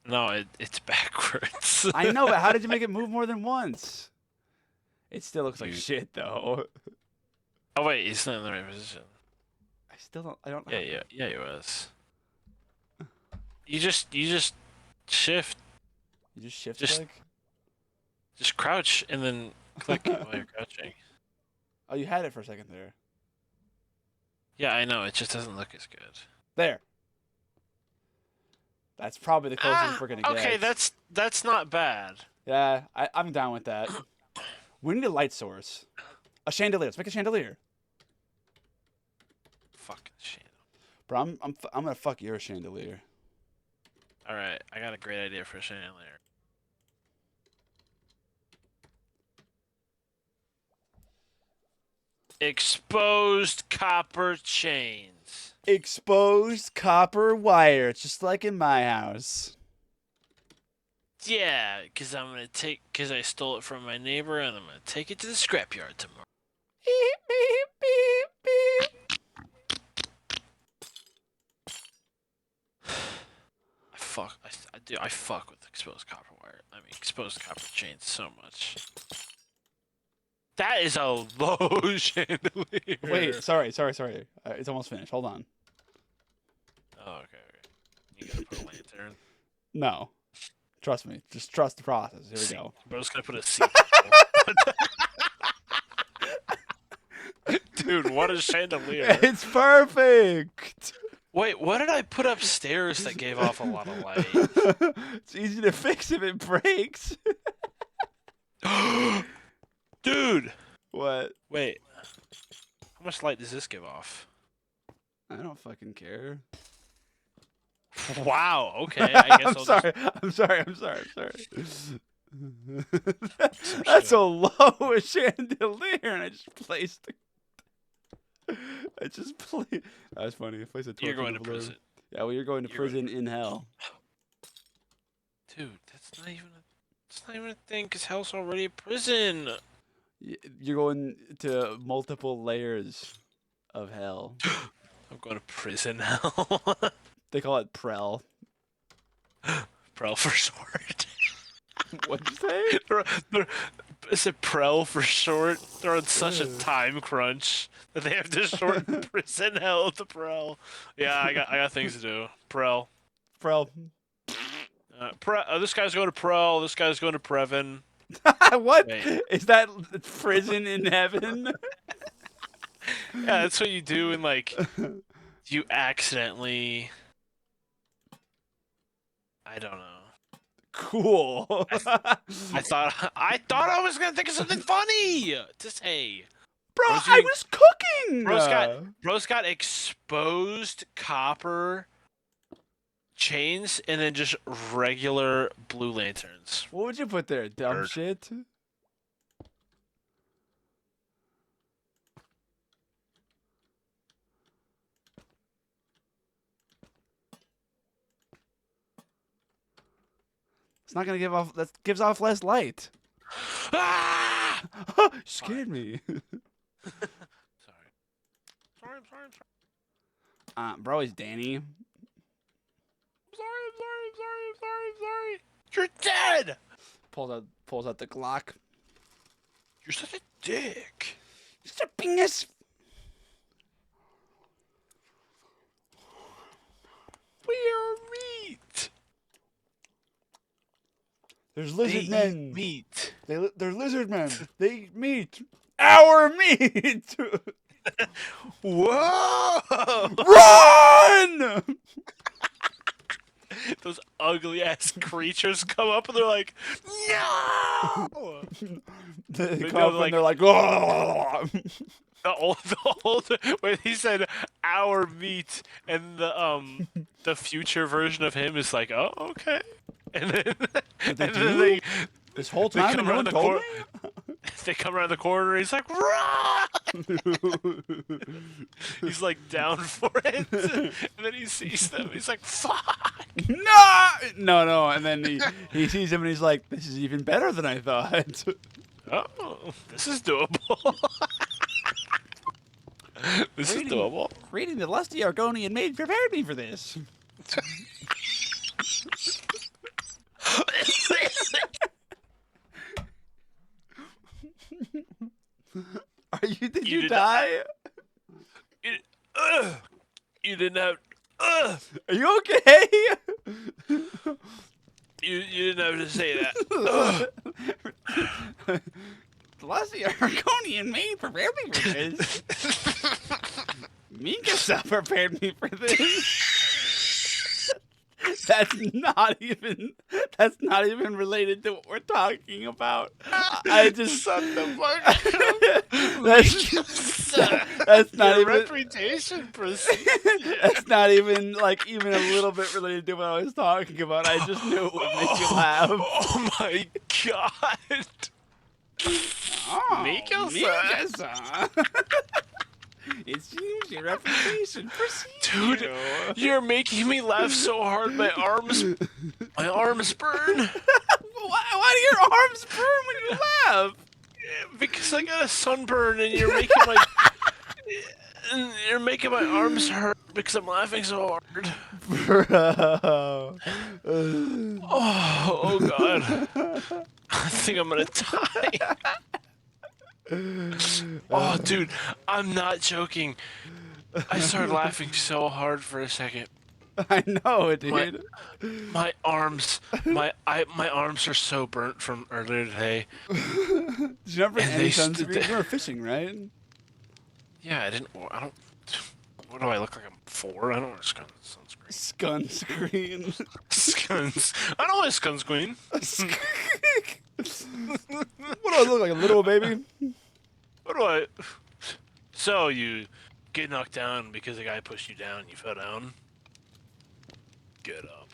No, it's backwards. I know, but how did you make it move more than once? It still looks like You- shit, though. Oh wait, he's not in the right position. I still don't. I don't. Yeah, he was. You just shift, You just shift Just- click. just crouch, and then click while you're crouching. Oh, you had it for a second there. Yeah, I know. It just doesn't look as good. There. That's probably the closest we're gonna get. Okay, that's not bad. Yeah, I'm down with that. We need a light source. A chandelier. Let's make a chandelier. Fucking shit. Bro, I'm gonna fuck your chandelier. All right, I got a great idea for a chandelier. Exposed copper chains. Exposed copper wire, just like in my house. Yeah, because I stole it from my neighbor, and I'm gonna take it to the scrapyard tomorrow. Beep, beep, beep, beep. I fuck with exposed copper wire. I mean, exposed copper chains so much. That is a low chandelier. Wait, sorry. It's almost finished. Hold on. Oh, okay. You gotta put a lantern. No. Trust me. Just trust the process. Here we go. Bro's gonna put a seat. Dude, what a chandelier. It's perfect. Wait, what did I put upstairs that gave off a lot of light? It's easy to fix if it breaks. Dude! What? Wait. How much light does this give off? I don't fucking care. Wow, okay. I guess I'm sorry. That's a low chandelier, and I just placed the. That was funny. I placed a torch. You're going on to the balloon. prison. Yeah, well, you're going to prison in hell. Dude, that's not even a thing, because hell's already a prison. You're going to multiple layers of hell. I'm going to prison now. They call it Prel. Prel for short. What'd you say? Is it Prel for short? They're on such a time crunch that they have to shorten prison hell to Prel. Yeah, I got things to do. Prel. Prel. This guy's going to Prel. This guy's going to Previn. What? Wait. Is that prison in heaven? Yeah, that's what you do in you accidentally. I don't know. Cool. I thought I was gonna think of something funny to say. Bro, Bro's I eating- was cooking. Bro's got exposed copper chains and then just regular blue lanterns. What would you put there? Dumb Bird. shit. It's not gonna give off. That gives off less light. Ah! You scared me. Sorry. I'm sorry. Bro, is Danny. I'm sorry. You're dead. Pulls out the Glock. You're such a dick. Just a penis. We are meat. There's They lizard eat men. meat. They're lizard men. They eat meat. Our meat. Whoa! Run! Those ugly ass creatures come up and they're like, no! They Maybe come up they're and they're like, oh. The old when he said our meat, and the future version of him is like, oh, okay. And then, they and do? then they This whole They time come and no around one the told cor- me? they come around the corner and he's like, run! He's like down for it, and then he sees them. He's like, "Fuck!" No. And then he sees him and he's like, this is even better than I thought. Oh, this is doable. This is doable. Reading the lusty Argonian maid prepared me for this. Did you die? You didn't have. Are you okay? You didn't have to say that. The lusty Argonian maid prepared me for this. Mikasa prepared me for this. That's not even related to what we're talking about. I just Shut the fuck that's not Your even reputation proceeds. that's not even even a little bit related to what I was talking about. I just knew it would make you laugh. Oh my god. Oh, Mikasa. It seems your reputation precedes Dude, you. you're making me laugh so hard my arms burn. Why do your arms burn when you laugh? Because I got a sunburn and you're making my arms hurt because I'm laughing so hard. Bro. Oh god. I think I'm gonna die. Oh dude, I'm not joking. I started laughing so hard for a second. I know, dude. My arms are so burnt from earlier today. Did you not bring And any they sunscreen? You were fishing, right? Yeah, I don't. What do I look like? I'm 4. I don't wear sunscreen. Sunscreen. Scuns. I don't wear sunscreen. What do I look like, a little baby? What do I? So you get knocked down because the guy pushed you down. You fell down. Get up.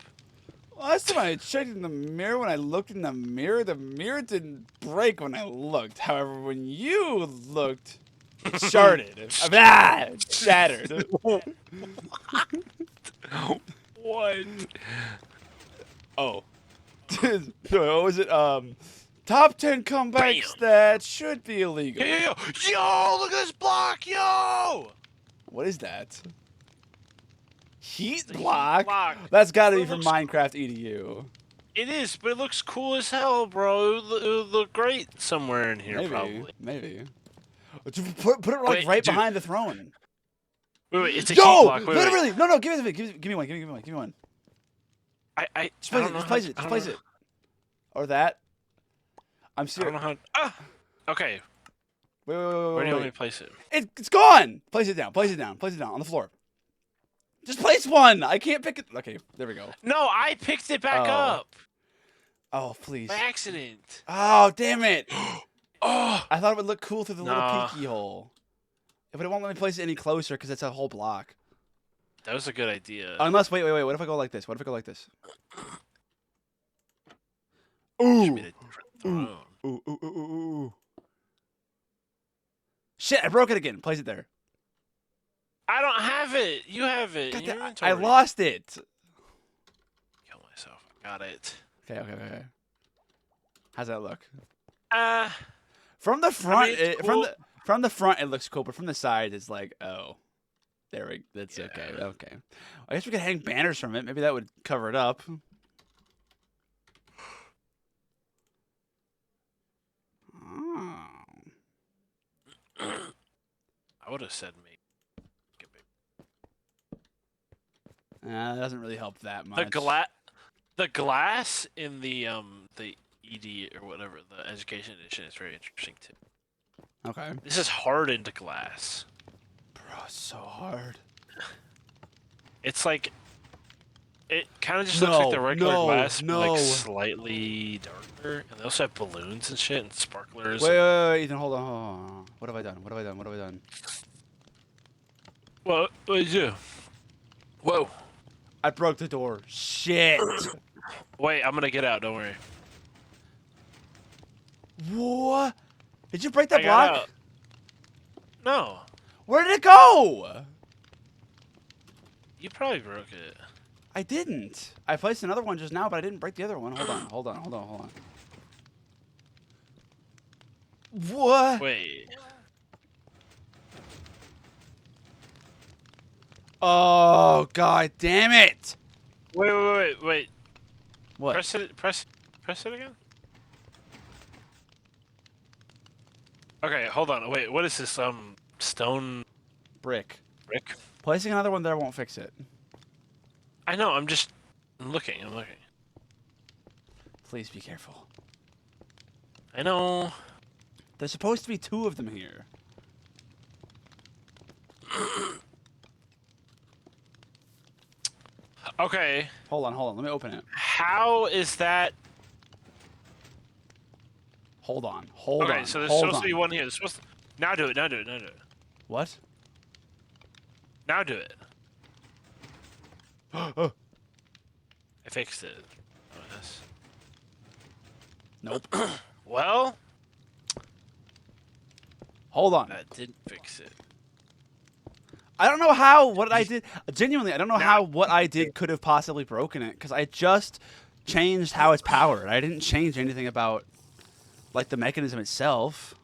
Last time I checked in the mirror, when I looked in the mirror didn't break when I looked. However, when you looked, it shattered. Shattered. What? Oh. What was it? Top 10 comebacks Bam. that should be illegal. Yo, look at this block, yo! What is that? Heat It's a heat block? block. That's gotta It be from looks- Minecraft EDU. It is, but it looks cool as hell, bro. It would look great somewhere in here, probably. Maybe. Put it Wait, right dude. behind the throne. Wait, it's a Yo! heat block. Wait, Literally! No, give me one. Give me one. I Just don't know place it. how- Just place it. Or that. I'm I don't serious. know how. Ah! Okay, Wait. where do you want me to place it? It's gone! Place it down on the floor. Just place one! I can't pick it. Okay, there we go. No, I picked it back Oh. up Oh, please. by accident. Oh, damn it. Oh, I thought it would look cool through the Nah. little peeky hole. But it won't let me place it any closer because it's a whole block. that was a good idea. Unless, wait. What if I go like this? Should Ooh. be the different throne. Ooh. Shit, I broke it again. Place it there. I don't have it. You have it. God in your damn, inventory. I lost it. Kill myself. I got it. Okay. How's that look? I From the mean, front, it's from cool. the front it looks cool, but from the side it's like, oh, that's Yeah. okay. I guess we could hang banners from it. Maybe that would cover it up. Oh. I would have said me. That doesn't really help that much. The glass in the ED or whatever the education edition is very interesting too. Okay. This is hardened glass. Bro, it's so hard. It's like it kind of just looks like the regular no, glass, but no. like slightly darker. And they also have balloons and shit and sparklers. Wait, Ethan, hold on. What have I done? What did you do? Whoa! I broke the door. Shit. Wait, I'm gonna get out. Don't worry. What? Did you break I that got block? out. No. Where did it go? You probably broke it. I didn't. I placed another one just now, but I didn't break the other one. Hold on. What? Wait. Oh, god damn it! Wait. What? Press it again. Okay, hold on. Wait, what is this? Stone Brick. brick? Placing another one there won't fix it. I know. I'm looking. Please be careful. I know. There's supposed to be 2 of them here. Okay. Hold on. Let me open it. How is that? Hold on. Okay, so there's supposed to be one here. There's supposed to... Now do it. What? Now do it. Oh. I fixed it. Oh, yes. Nope. Well, Hold on. that didn't fix it. I don't know how what I did. Genuinely, I don't know how what I did could have possibly broken it because I just changed how it's powered. I didn't change anything about like the mechanism itself.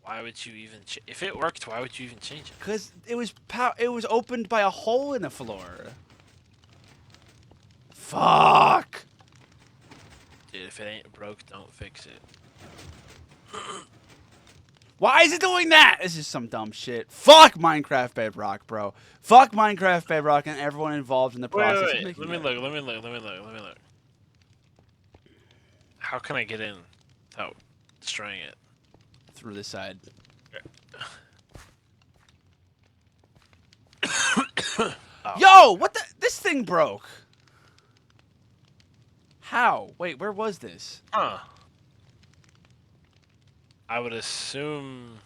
Why would you even... if it worked, why would you even change it? Because it was opened by a hole in the floor. Fuck. Dude, if it ain't broke, don't fix it. Why is it doing that? This is some dumb shit. Fuck Minecraft Bedrock, bro. Fuck Minecraft Bedrock and everyone involved in the process of Wait. making Let it. me look. How can I get in without destroying it? Through this side. Oh. Yo, what the? This thing broke. How? Wait, where was this? Huh. I would assume...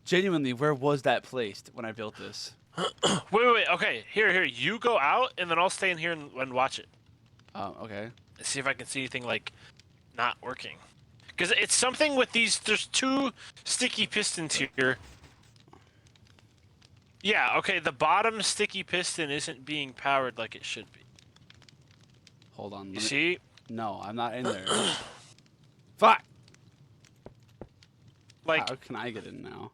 Genuinely, where was that placed when I built this? Wait. Okay, here. You go out, and then I'll stay in here and watch it. Oh, okay. And see if I can see anything, like, not working. Because it's something with these... There's 2 sticky pistons here. Yeah, okay, the bottom sticky piston isn't being powered like it should be. Hold on. You see? No, I'm not in there. Fuck! Like, How can I get in now?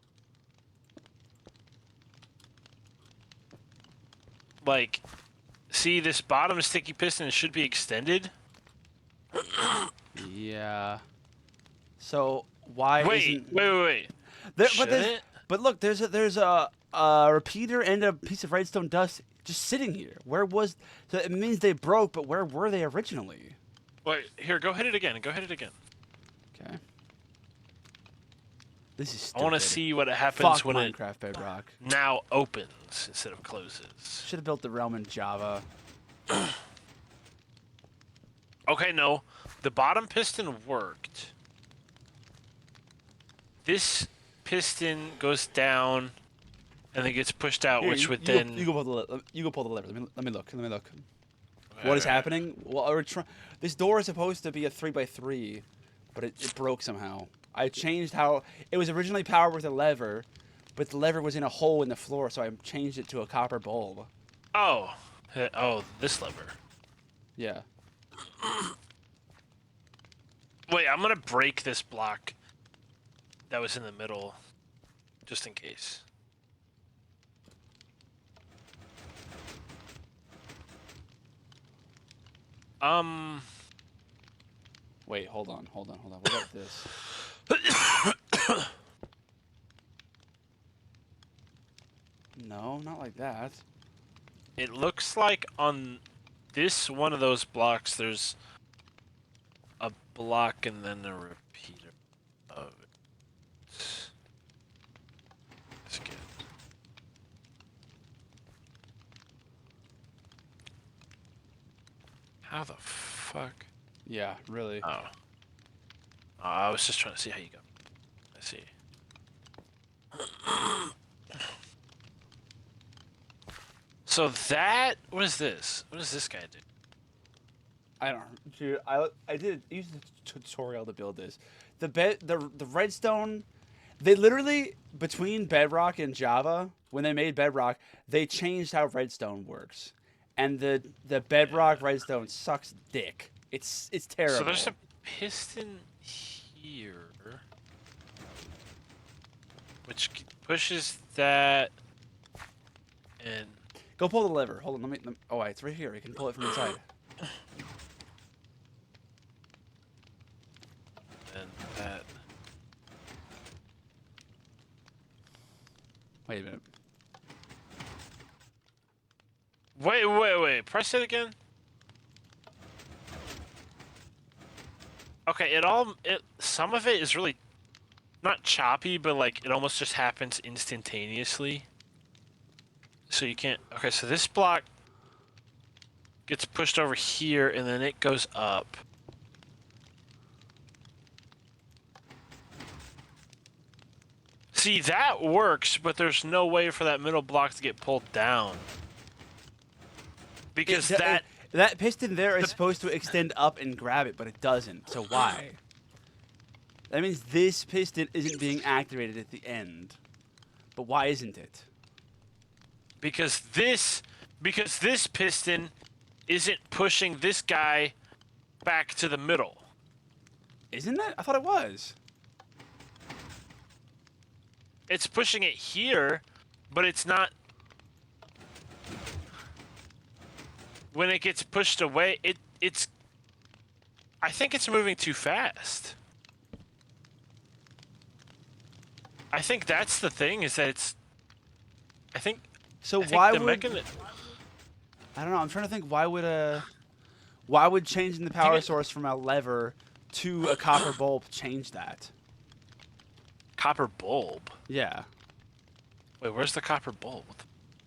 see this bottom sticky piston should be extended? Yeah. So why isn't... Wait. But look, there's a repeater and a piece of redstone dust just sitting here. Where was... So it means they broke, but where were they originally? Wait, here, go hit it again. Okay. This is I stupid. want to see what happens Fuck when Minecraft Bedrock. it now opens instead of closes. Should have built the realm in Java. Okay, no. The bottom piston worked. This piston goes down and then gets pushed out, Here, which would you then... Go pull the lever. Let me look. What is happening? Well, this door is supposed to be a 3x3, but it broke somehow. I changed how... It was originally powered with a lever, but the lever was in a hole in the floor, so I changed it to a copper bulb. Oh. Oh, this lever. Yeah. Wait, I'm gonna break this block that was in the middle, just in case. Wait, hold on. What about this? No, not like that. It looks like on this one of those blocks, there's a block and then a repeater of it. Let's get... How the fuck? Yeah, really. Oh. I was just trying to see how you go. I see. So that... What is this? What does this guy do? I don't, dude. I did use the tutorial to build this. The redstone. They literally between Bedrock and Java, when they made Bedrock, they changed how redstone works, and the Bedrock Yeah. redstone sucks dick. It's So terrible. there's a piston here, which pushes that, and Go pull the lever. Hold on. Oh, wait, it's right here. You can pull it from inside. that. Wait a minute. Wait. Press it again. Okay, some of it is really not choppy, but like it almost just happens instantaneously. So you can't. Okay, so this block gets pushed over here, and then it goes up. See, that works, but there's no way for that middle block to get pulled down. Because That piston there is supposed to extend up and grab it, but it doesn't. So why? That means this piston isn't being activated at the end. But why isn't it? because this piston isn't pushing this guy back to the middle. Isn't it? I thought it was. It's pushing it here, but it's not. When it gets pushed away, it's. I think it's moving too fast. I think that's the thing, is that it's. I think. So I think why the would I don't know. I'm trying to think. Why would changing the power source from a lever to a copper bulb change that? copper bulb. Yeah. Wait, where's the copper bulb?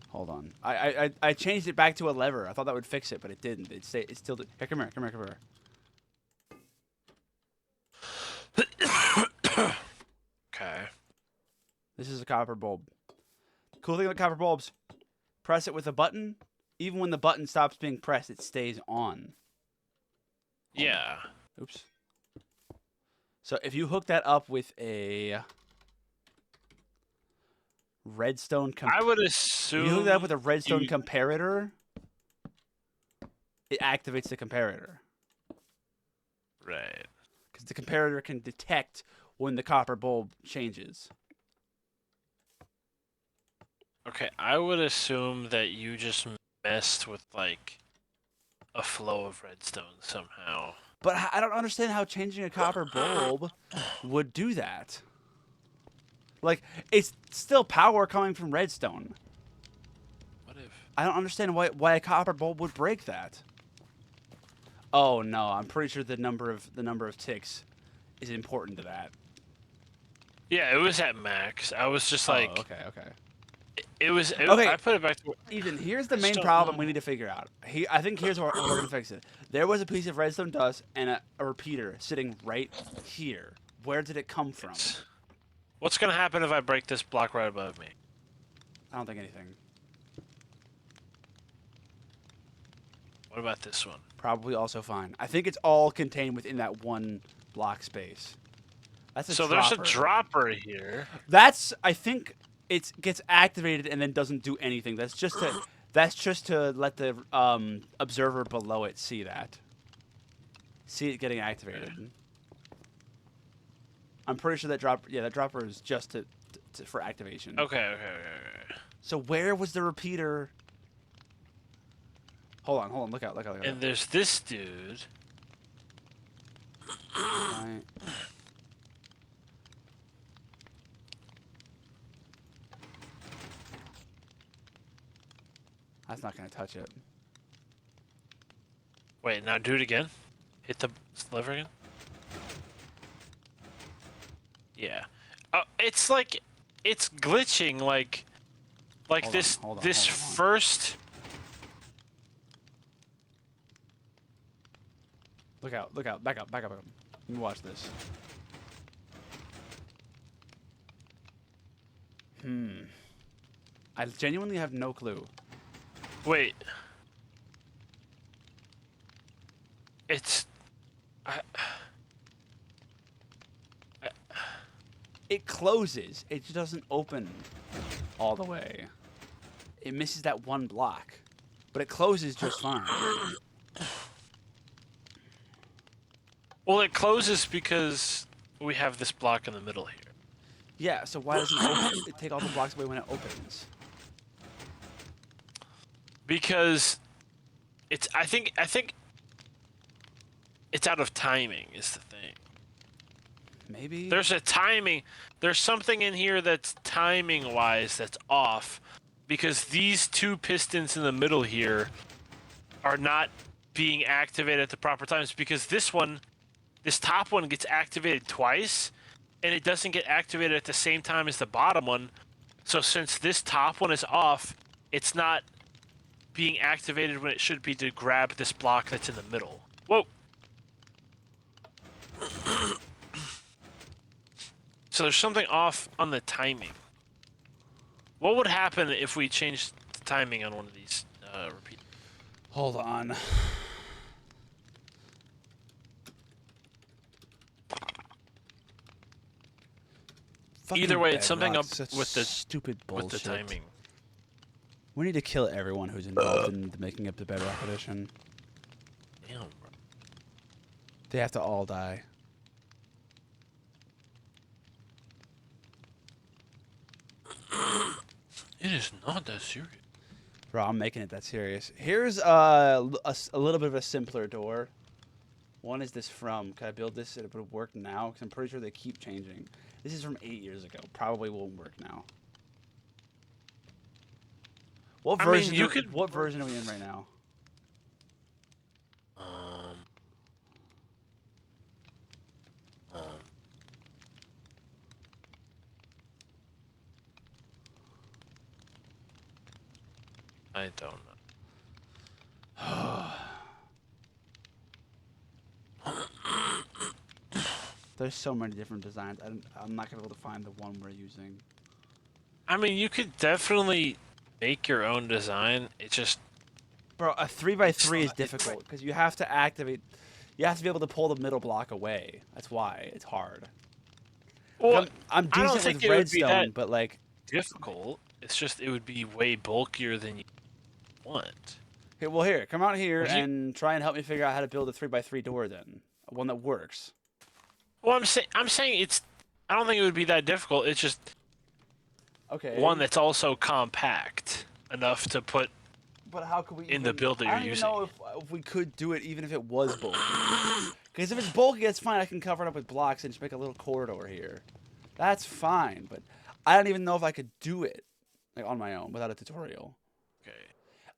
Hold on. I changed it back to a lever. I thought that would fix it, but it didn't. It still did. Here, come here. Okay. This is a copper bulb. Cool thing about copper bulbs, press it with a button. Even when the button stops being pressed, it stays on. Yeah. Oops. So if you hook that up with a redstone, I would if assume. you hook that up with a redstone comparator, it activates the comparator Right. because the comparator can detect when the copper bulb changes. Okay, I would assume that you just messed with like a flow of redstone somehow. But I don't understand how changing a copper bulb would do that. Like, it's still power coming from redstone. What if? I don't understand why a copper bulb would break that. Oh no, I'm pretty sure the number of ticks is important to that. Yeah, it was at max. I was just like, oh, okay. it was. Okay. I put it back to. Ethan, here's the I main just don't problem know. we need to figure out. I think here's where we're gonna fix it. There was a piece of redstone dust and a repeater sitting right here. Where did it come from? What's gonna happen if I break this block right above me? I don't think anything. What about this one? Probably also fine. I think it's all contained within that one block space. That's a So dropper. there's a dropper here. That's, I think it gets activated and then doesn't do anything. That's just to let the observer below it see it getting activated. I'm pretty sure that dropper is just for activation. Okay. So where was the repeater? Hold on. Look out. And there's this dude. Right. That's not gonna touch it. Wait, now do it again. Hit the lever again. Yeah. It's like it's glitching like Hold on, this hold on, this hold on. first. Look out. Back up. Let me watch this. I genuinely have no clue. Wait. it closes. It just doesn't open all the way. It misses that one block, but it closes just fine. Well, it closes because we have this block in the middle here. Yeah, so why doesn't it take all the blocks away when it opens? Because it's I think it's out of timing is the thing. Maybe. There's a timing. There's something in here that's timing wise that's off because these two pistons in the middle here are not being activated at the proper times because this top one gets activated twice and it doesn't get activated at the same time as the bottom one. So since this top one is off, it's not being activated when it should be to grab this block that's in the middle. Whoa. So there's something off on the timing. What would happen if we changed the timing on one of these repeat? Hold on. Either way, it's something Bedrock's up such with the stupid bullshit. with the timing. We need to kill everyone who's involved in the making up the Bedrock Edition. Damn, bro. They have to all die. It is not that serious. Bro, I'm making it that serious. Here's a little bit of a simpler door. One is this from. Can I build this and it would work now? Because I'm pretty sure they keep changing. This is from 8 years ago. Probably won't work now. What version? What version are we in right now? I don't know. There's so many different designs. I'm not gonna be able to find the one we're using. I mean, you could definitely make your own design. It just Bro, a 3x3 is difficult because you have to activate. You have to be able to pull the middle block away. That's why it's hard. well, I'm I don't decent think with it would be redstone, that but like, difficult. It's just it would be way bulkier than you want. here, come out here Would you- and try and help me figure out how to build a 3x3 door. Then one that works. Well, I'm saying it's. I don't think it would be that difficult. It's just Okay. one that's also compact enough to put. But how could we in the build that I you're don't even using. know if we could do it even if it was bulky. Because if it's bulky, that's fine. I can cover it up with blocks and just make a little corridor here. That's fine. But I don't even know if I could do it like on my own without a tutorial. Okay.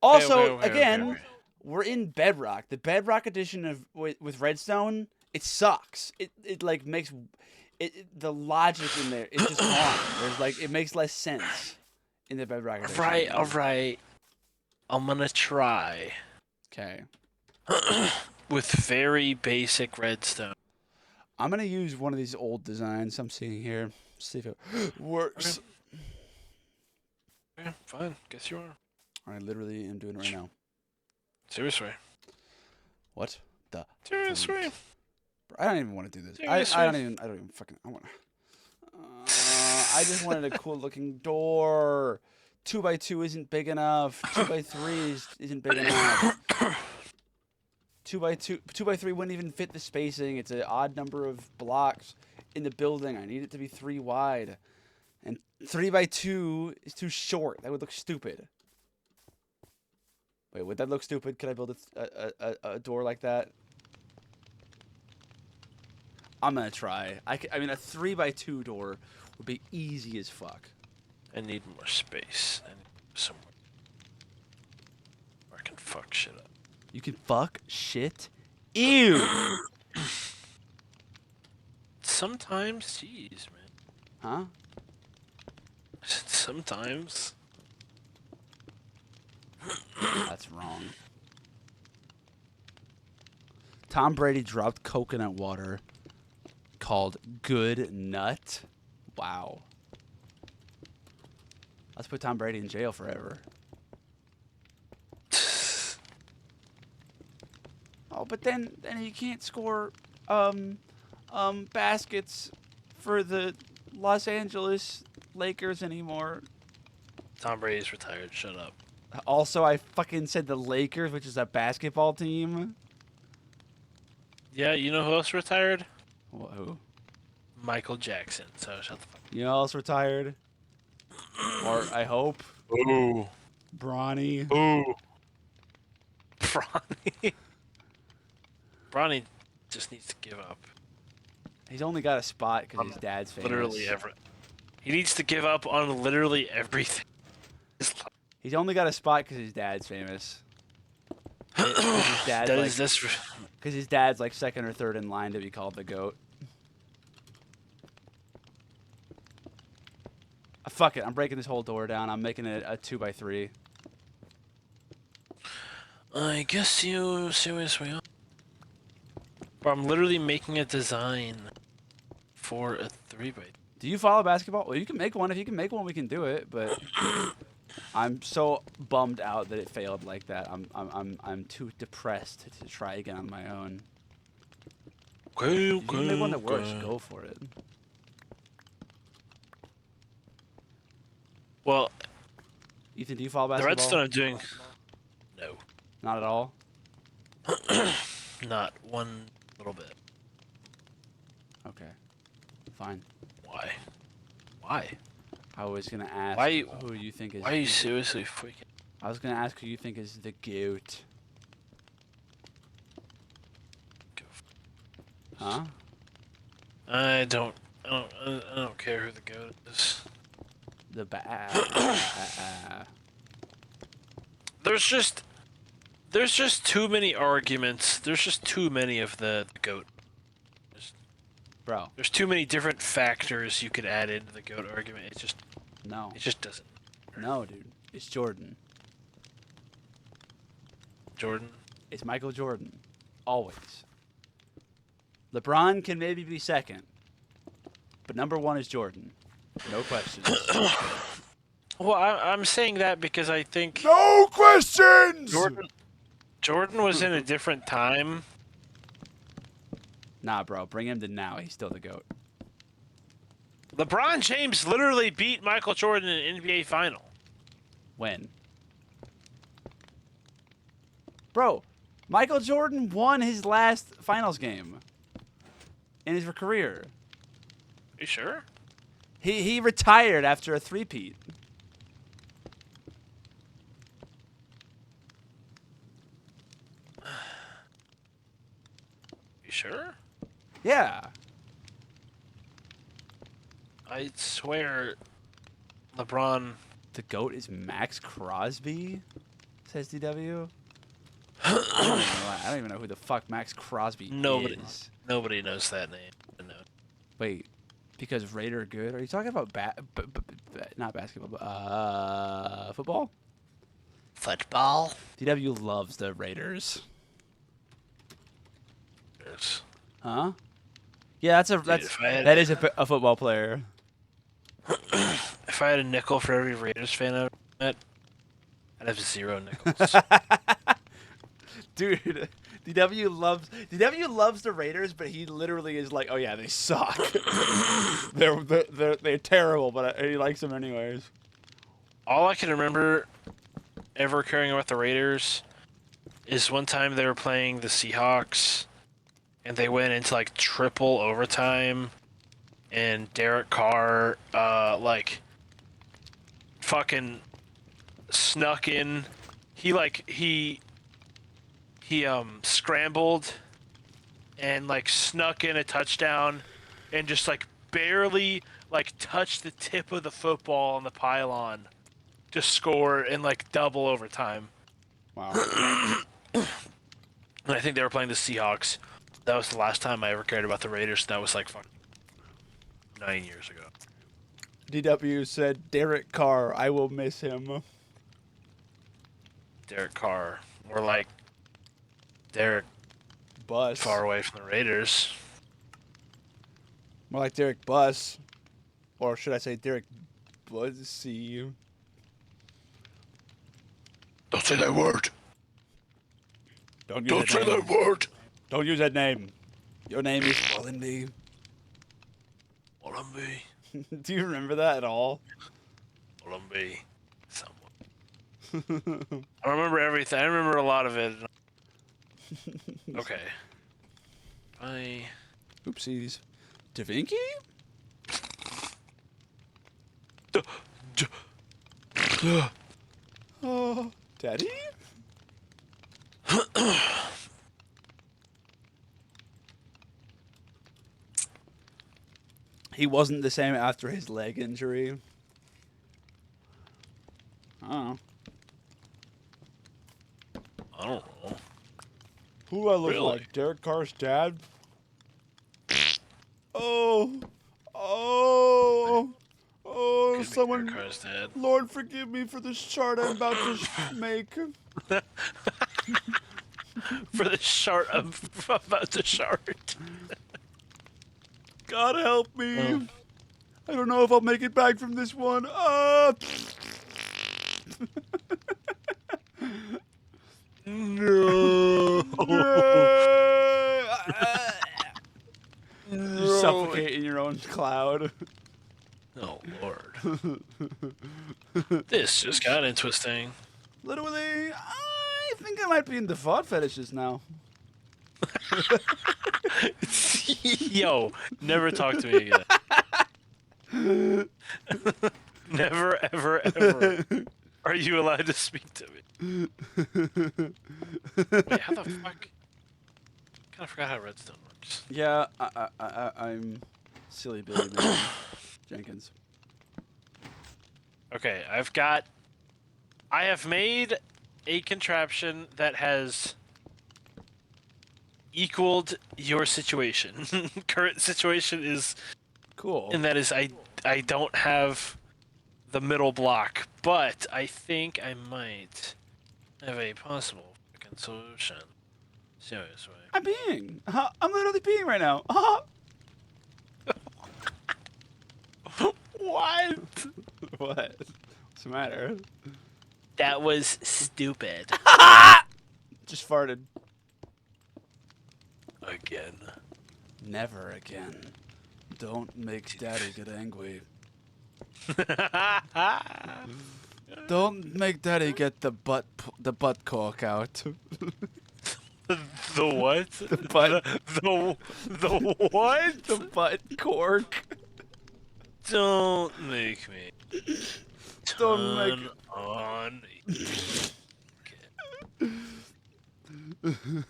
Also, okay, again, we're in Bedrock. The Bedrock edition of with Redstone, it sucks. It like makes the logic in there. It's just wrong. There's like it makes less sense in the Bedrock edition. Right. All right. I'm gonna try Okay. with very basic redstone. I'm gonna use one of these old designs I'm seeing here. See if it works. Yeah, fine. Guess you are. I literally am doing it right now. Seriously. What the? Seriously. Bro, I don't even want to do this. Seriously? I don't even fucking. I want. I just wanted a cool looking door. 2x2 isn't big enough. 2x3 isn't big enough. 2x3 wouldn't even fit the spacing. It's an odd number of blocks in the building. I need it to be 3 wide. And 3x2 is too short. That would look stupid. Wait, would that look stupid? Could I build a door like that? I'm gonna try. I mean, a 3x2 door would be easy as fuck. I need more space. I need somewhere where I can fuck shit up. You can fuck shit? Ew! Sometimes, jeez, man. Huh? Sometimes. That's wrong. Tom Brady dropped coconut water called Good Nut. Wow. Let's put Tom Brady in jail forever. Oh, but then he can't score baskets for the Los Angeles Lakers anymore. Tom Brady's retired. Shut up. Also, I fucking said the Lakers, which is a basketball team. Yeah, you know who else retired? Who? Michael Jackson. So shut the fuck You know who else retired? Or I hope. up. Ooh. Bronny. Ooh. Bronny. Bronny just needs to give up. He's only got a spot because his dad's famous. Literally He needs to give up on literally everything. He's only got a spot because his dad's famous. Because his dad's like second or third in line to be called the GOAT. Fuck it, I'm breaking this whole door down. I'm making it a 2x3. I guess you seriously are. Bro, I'm literally making a design for a 3x. Do you follow basketball? Well, you can make one. If you can make one, we can do it. But I'm so bummed out that it failed like that. I'm too depressed to try again on my own. Okay, If you can make one that works, go for it. Well, Ethan, do you follow the basketball? redstone I'm doing. No, Not at all. not one little bit. Okay, fine. Why? Why? I was gonna ask Why you- who you think is. Why are you seriously freaking? I was gonna ask who you think is the GOAT. Huh? I don't care who the goat is. The There's just too many arguments. There's just too many of the goat. Bro, There's too many different factors you could add into the goat argument. It just doesn't. no, dude. It's Jordan. Jordan. It's Michael Jordan. Always. LeBron can maybe be second, but number one is Jordan. No questions. Well, I'm saying that because I think No questions. Jordan was in a different time. Nah, bro. Bring him to now. He's still the GOAT. LeBron James literally beat Michael Jordan in an NBA final. When? Bro, Michael Jordan won his last finals game in his career. You sure? He retired after a three-peat. You sure? Yeah. I swear, LeBron. The GOAT is Max Crosby, says DW. I don't even know who the fuck Max Crosby is. Nobody knows that name. No. Wait, because Raider good? Are you talking about not basketball, but football? Football. DW loves the Raiders. Yes. Huh? Yeah, that is a football player. If I had a nickel for every Raiders fan I ever met, I'd have 0 nickels. Dude, DW loves the Raiders, but he literally is like, oh yeah, they suck. they're terrible, but he likes them anyways. All I can remember ever caring about the Raiders is one time they were playing the Seahawks, and they went into like triple overtime, and Derek Carr fucking snuck in. He scrambled and like snuck in a touchdown and just like barely like touched the tip of the football on the pylon to score in like double overtime. Wow. And I think they were playing the Seahawks. That was the last time I ever cared about the Raiders. That was like 9 years ago. DW said, Derek Carr, I will miss him. Derek Carr. More like Derek Bus. far away from the Raiders. More like Derek Bus. Or should I say Derek Bussy? Don't say that word. Don't say that word. Don't use that name. Your name is Wallenby. Wallenby. Do you remember that at all? Columbia. Someone. I don't remember everything. I remember a lot of it. Okay. Oopsies. Da Vinci? Oh, Daddy? He wasn't the same after his leg injury. I don't know. I don't know. Who do I look Really? like? Derek Carr's dad? Oh. Oh. Oh, Could be someone. Derek Carr's dad. Lord, forgive me for this chart I'm about to make. For the shart I'm about to shart. God help me. Oh. I don't know if I'll make it back from this one. No. You suffocate in your own cloud. Oh Lord. This just got interesting. Literally, I think I might be into fart fetishes now. Yo, never talk to me again. Never, ever, ever. Are you allowed to speak to me? Wait, how the fuck? Kind of forgot how redstone works. Yeah, I'm silly Billy man. Jenkins. Okay, I have made a contraption that has equaled your situation. Current situation is, Cool. and that is I don't have the middle block, but I think I might have a possible fucking solution. Seriously. I'm peeing. I'm literally peeing right now. What? What? What's the matter? That was stupid. Just farted. Again. Never again. Don't make Daddy get angry. Don't make Daddy get the butt cork out. The what? The butt. The what? The butt cork. Don't make me. Don't make. Turn on.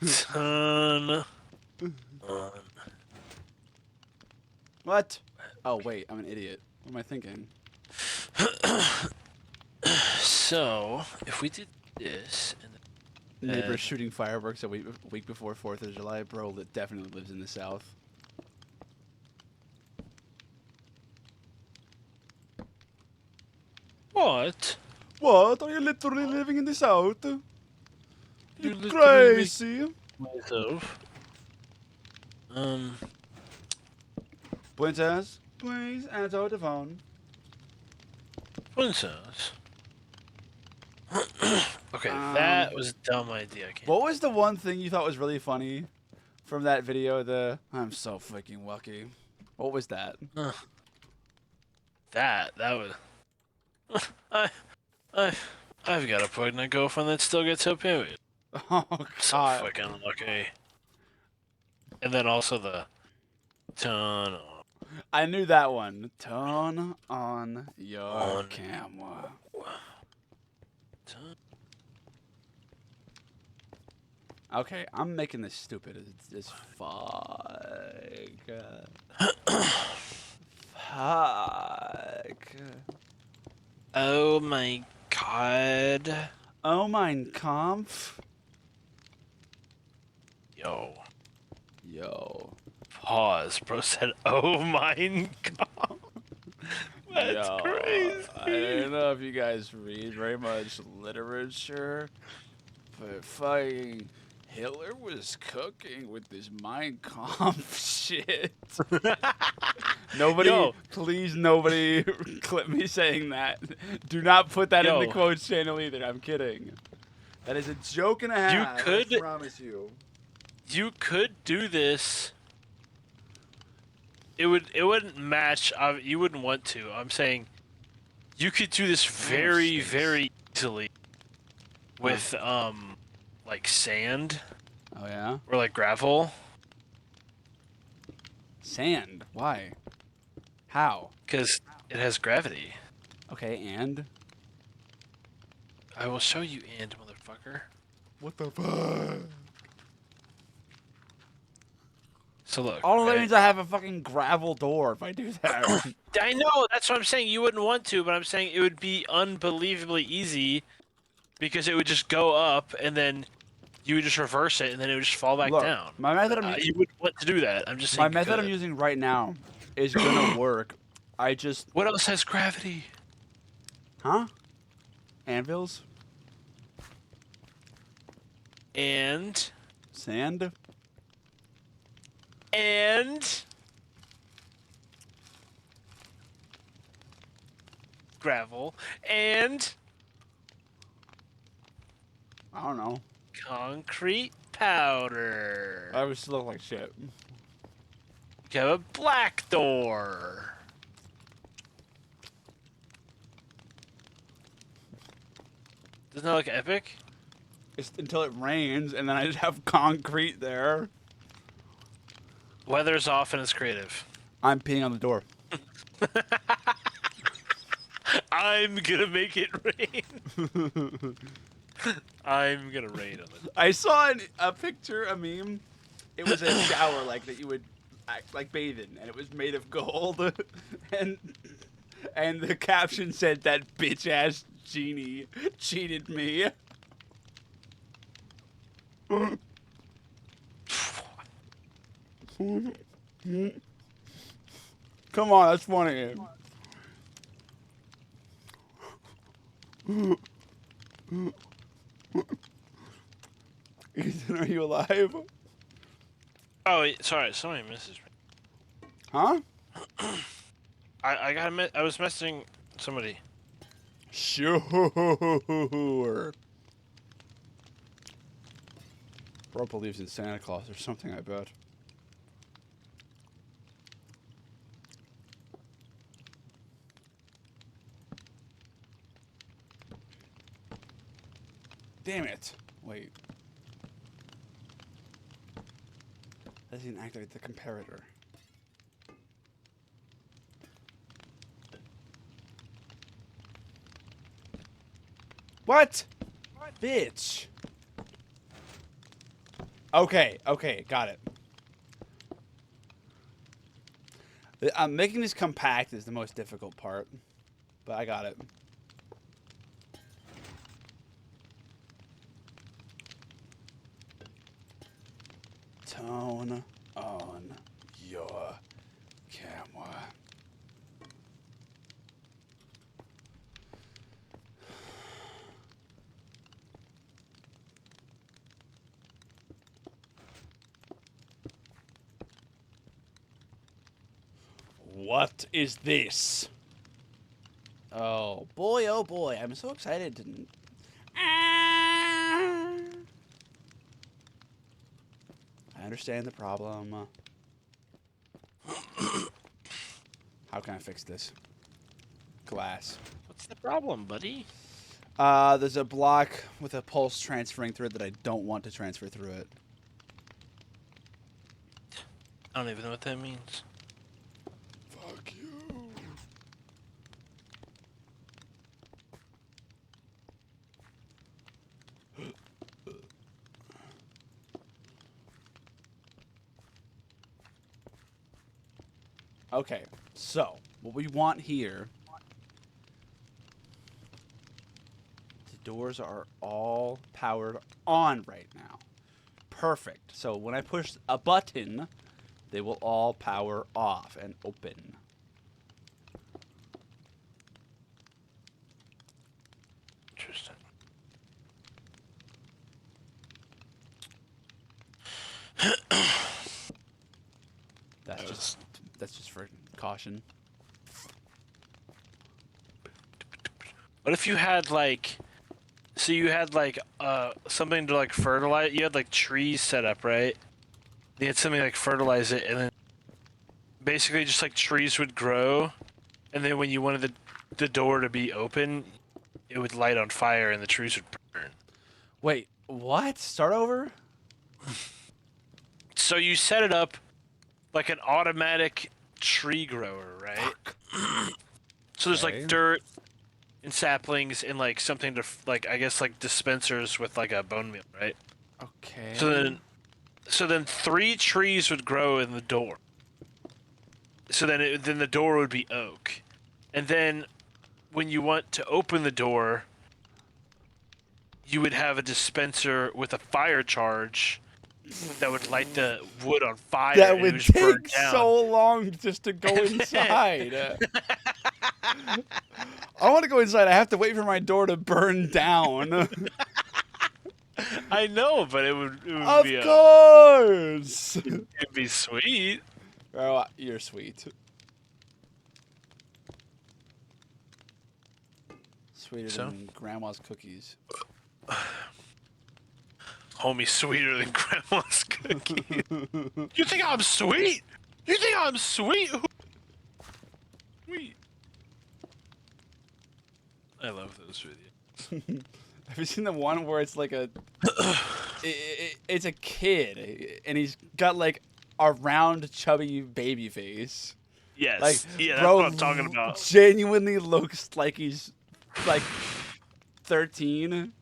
Turn on. What? Oh wait, I'm an idiot. What am I thinking? So, if we did this, and Neighbors shooting fireworks a week before 4th of July. Bro, that definitely lives in the South. what? What? Are you literally living in the South? You literally crazy. Myself. Princess, please answer the phone. Princess. Okay, that was a dumb idea. I can't. What was the one thing you thought was really funny from that video? I'm so freaking lucky. What was that? That was. I've got a pregnant girlfriend that still gets her period. Oh So God. fucking lucky. And then also the turn on. I knew that one. Turn on your On. camera. Turn. Okay, I'm making this stupid as fuck. Fuck. Oh my god. Oh mein Kampf. Yo. Yo. Pause. Bro said, oh mein god. That's Yo, crazy. I don't know if you guys read very much literature, but fucking Hitler was cooking with this Mein Kampf shit. Nobody, Yo. please, nobody clip me saying that. Do not put that in the Yo. quotes channel either. I'm kidding. That is a joke and a half. could- I promise you. You could do this it wouldn't match. You wouldn't want to. I'm saying you could do this very space. very easily with like sand Oh yeah. or like gravel, Sand. Why? How? because it has gravity. Okay, and I will show you, and motherfucker. what the fuck? So look. All of that right? means I have a fucking gravel door if I do that. I know, that's what I'm saying. You wouldn't want to, but I'm saying it would be unbelievably easy because it would just go up and then you would just reverse it and then it would just fall back Look, down. my method I'm You wouldn't want to do that. I'm just saying. my method I'm could. using right now is gonna work. I just What else has gravity? huh? Anvils? And Sand? gravel and I don't know. concrete powder. I would still look like shit. You have a black door. Doesn't that look epic? It's until it rains and then I just have concrete there. Weather's off and it's creative. I'm peeing on the door. I'm gonna make it rain. I'm gonna rain on it. I saw a picture, a meme. It was a shower like that you would like bathe in, and it was made of gold. and the caption said that bitch ass genie cheated me. Come on, that's funny. Ethan, are you alive? Oh, sorry. Somebody messaged me. Huh? I was messaging somebody. Sure. Bro believes in Santa Claus or something, I bet. Damn it. Wait. That didn't activate the comparator. What? Bitch. Okay, got it. Making this compact is the most difficult part, but I got it. Tone on your camera. What is this? Oh boy, I'm so excited to... I understand the problem. How can I fix this? Glass. What's the problem, buddy? There's a block with a pulse transferring through it that I don't want to transfer through it. I don't even know what that means. Fuck you. Okay, so what we want here, the doors are all powered on right now. Perfect. So when I push a button, they will all power off and open. Interesting. That's just for caution. What if you had like, so you had like something to like fertilize? You had like trees set up, right? You had something like fertilize it, and then basically just like trees would grow, and then when you wanted the door to be open, it would light on fire and the trees would burn. Wait, what? Start over? So you set it up like an automatic tree grower, right? So there's Okay. like dirt and saplings and like something to like I guess like dispensers with like a bone meal, right? Okay. So then 3 trees would grow in the door. So then the door would be oak, and then when you want to open the door, you would have a dispenser with a fire charge that would light the wood on fire. That and it would just burn take down. so long just to go inside. I want to go inside. I have to wait for my door to burn down. I know, but it would Of be course. it'd be sweet. Oh, you're sweet. Sweeter So? than grandma's cookies. Homie, sweeter than grandma's cookie. You think I'm sweet? You think I'm sweet? Sweet. I love those videos. Have you seen the one where it's like it's a kid and he's got like a round chubby baby face. Yes. Like, yeah, that's bro what I'm talking about. genuinely looks like he's like 13.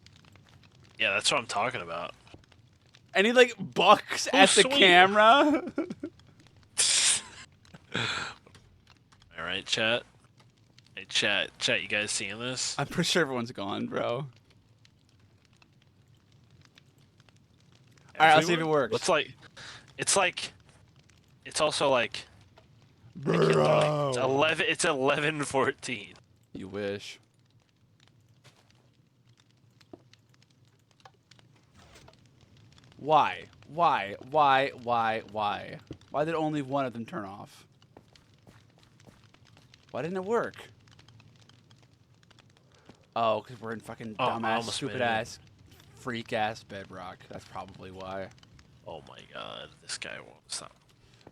Yeah, that's what I'm talking about. And he like bucks at the sweet. camera. All right, chat. Hey, chat, you guys seeing this? I'm pretty sure everyone's gone, bro. All right, I'll see if it works. It's also like Bro. it's 11. It's 11:14. You wish. Why? Why? Why? Why? Why? Why did only one of them turn off? Why didn't it work? Oh, because we're in fucking Oh, I dumbass, almost made stupid it. ass, freak ass bedrock. That's probably why. Oh my god, this guy won't stop.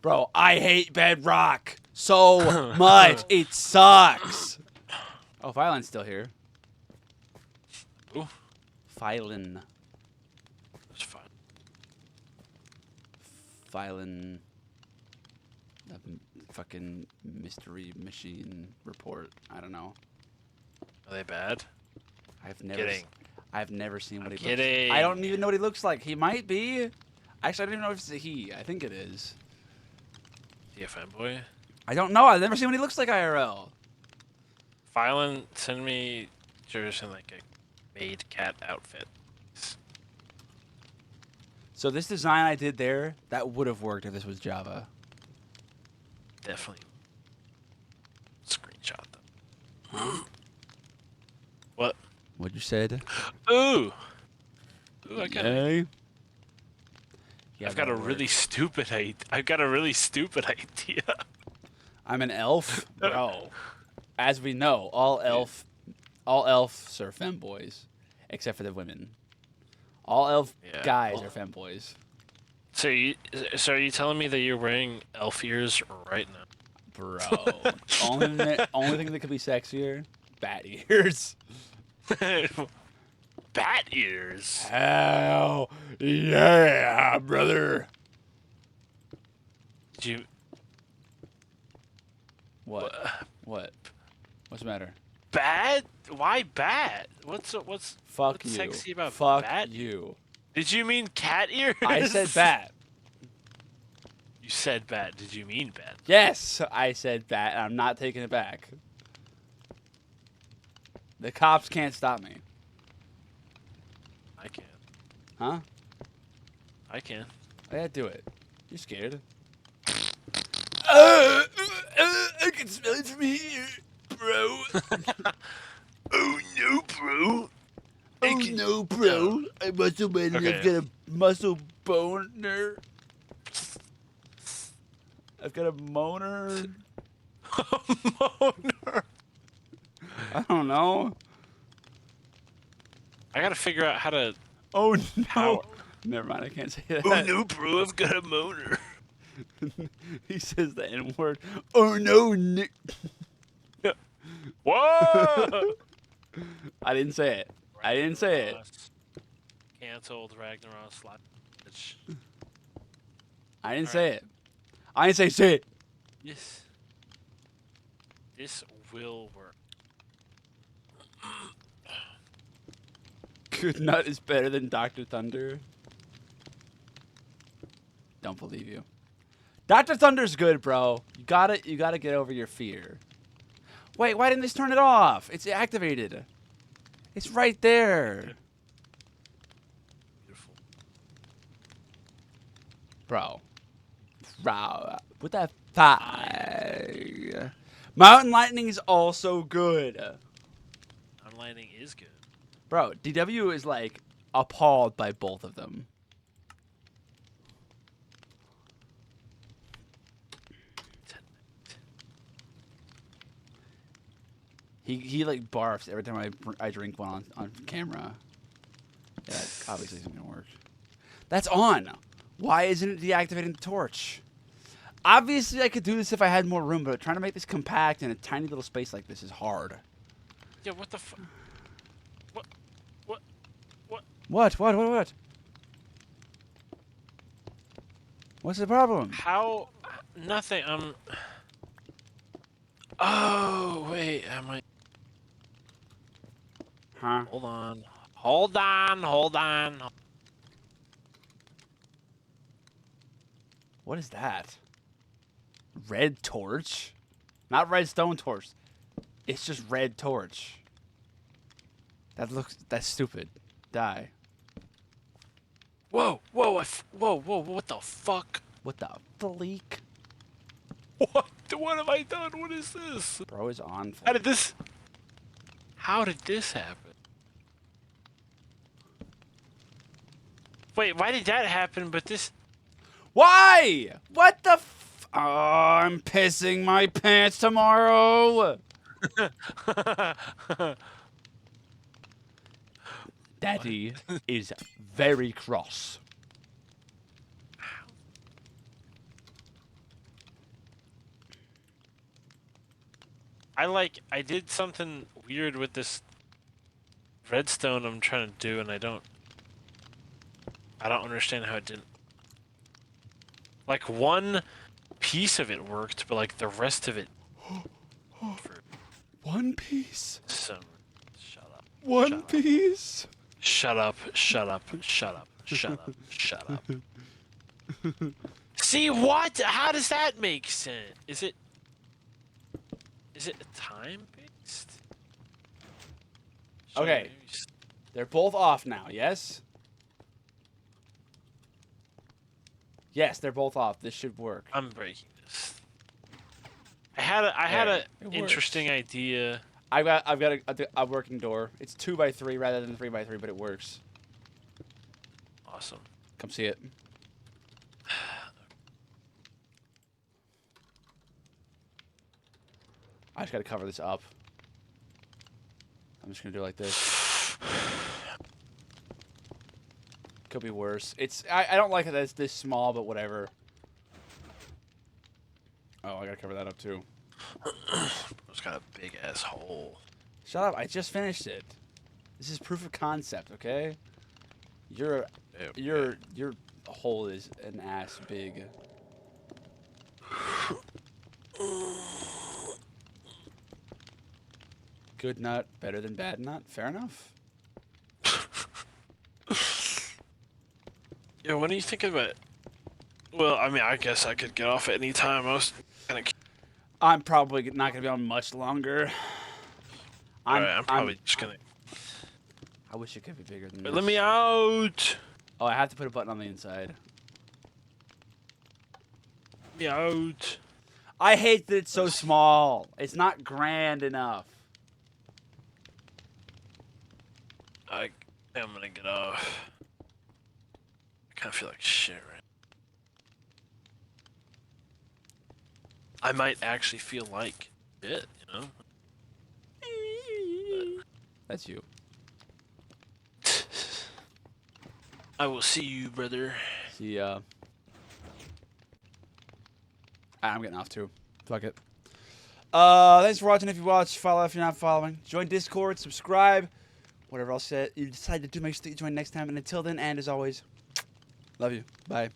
Bro, I hate bedrock so much. It sucks. Oh, Phylin's still here. Ooh. Phylin. It's fine. Phylin. Fucking mystery machine report. I don't know. Are they bad? Kidding. I've never seen what I'm he kidding. looks. I don't even know what he looks like. He might be. Actually, I don't even know if it's a he. I think it is. DFM boy. I don't know. I've never seen what he looks like IRL. Phylon, send me pictures in like a maid cat outfit. So this design I did there, that would have worked if this was Java. Definitely. Screenshot them. What? What you said? Ooh. Ooh, I got. Yay. I've got a really stupid idea. I've got a really stupid idea. I'm an elf, bro. As we know, all elves are femboys, except for the women. All elf Yeah. guys are femboys. So are you telling me that you're wearing elf ears right now? Bro, only thing that could be sexier, bat ears. Bat ears. Hell yeah, brother. Did you? What? What? What's the matter? Bat? Why bat? What's Fuck what's you. sexy about Fuck bat? you. Did you mean cat ears? I said bat. You said bat. Did you mean bat? Yes, I said bat, and I'm not taking it back. The cops can't stop me. I can. Huh? I can. Yeah, do it. You're scared. I can smell it from here, bro. Oh no, bro. Oh no, bro. I muscle man and I've Okay. got a muscle boner. I've got a moaner. Moaner. I don't know. I gotta figure out how to. Oh no. How- Never mind, I can't say that. Oh no, bro. I've got a moaner. He says the N word. Oh no, Nick. Whoa! I didn't say it. I didn't say it. Cancelled Ragnaros Slash. I didn't All say right. it. I didn't say it. Yes. This will work. Good Nut is better than Dr. Thunder. Don't believe you. Dr. Thunder's good, bro. You gotta get over your fear. Wait, why didn't they just turn it off? It's activated. It's right there. Beautiful. Bro. What the fuck? Mountain Lightning is also good. Mountain Lightning is good. Bro, DW is like appalled by both of them. He like barfs every time I drink one on camera. Yeah, that obviously isn't gonna work. That's on. Why isn't it deactivating the torch? Obviously, I could do this if I had more room, but trying to make this compact in a tiny little space like this is hard. Yeah, what the fuck? What? What's the problem? How? Nothing. Oh, wait. Am I? Huh? Hold on. Hold on. What is that? Red torch? Not redstone torch. It's just red torch. That's stupid. Die. Whoa, what the fuck? What the bleak? What have I done? What is this? Bro is on. How did this happen? Wait, why did that happen, but this... Why? What the Oh, I'm pissing my pants tomorrow. Daddy is very cross. I did something weird with this redstone I'm trying to do, and I don't understand how it didn't. Like, one piece of it worked, but like the rest of it. One piece. Shut up. One piece. Shut up. See what? How does that make sense? Is it time based? Okay. They're both off now, yes? Yes, they're both off. This should work. I'm breaking this. I had a It interesting idea. I've got a working door. It's 2x3 rather than 3x3, but it works. Awesome. Come see it. I just gotta cover this up. I'm just gonna do it like this. Could be worse. I don't like it that it's this small, but whatever. Oh, I gotta cover that up too. It's got a big ass hole. Shut up! I just finished it. This is proof of concept, okay? Your hole is an ass big. Good nut, better than bad nut. Fair enough. Yeah, when are you thinking about it? Well, I mean, I guess I could get off at any time. I was kind of. I'm probably not gonna be on much longer. I'm probably just gonna. I wish it could be bigger than Wait, this. let me out. Oh, I have to put a button on the inside. Let me out. I hate that it's so small. It's not grand enough. I'm gonna get off. I kind of feel like shit right now. I might actually feel like shit, you know? That's you. I will see you, brother. See ya. I'm getting off too. Fuck it. Thanks for watching. If you watch, follow if you're not following. Join Discord, subscribe, whatever else you decide to do. Make sure that you join next time. And until then, and as always, love you. Bye.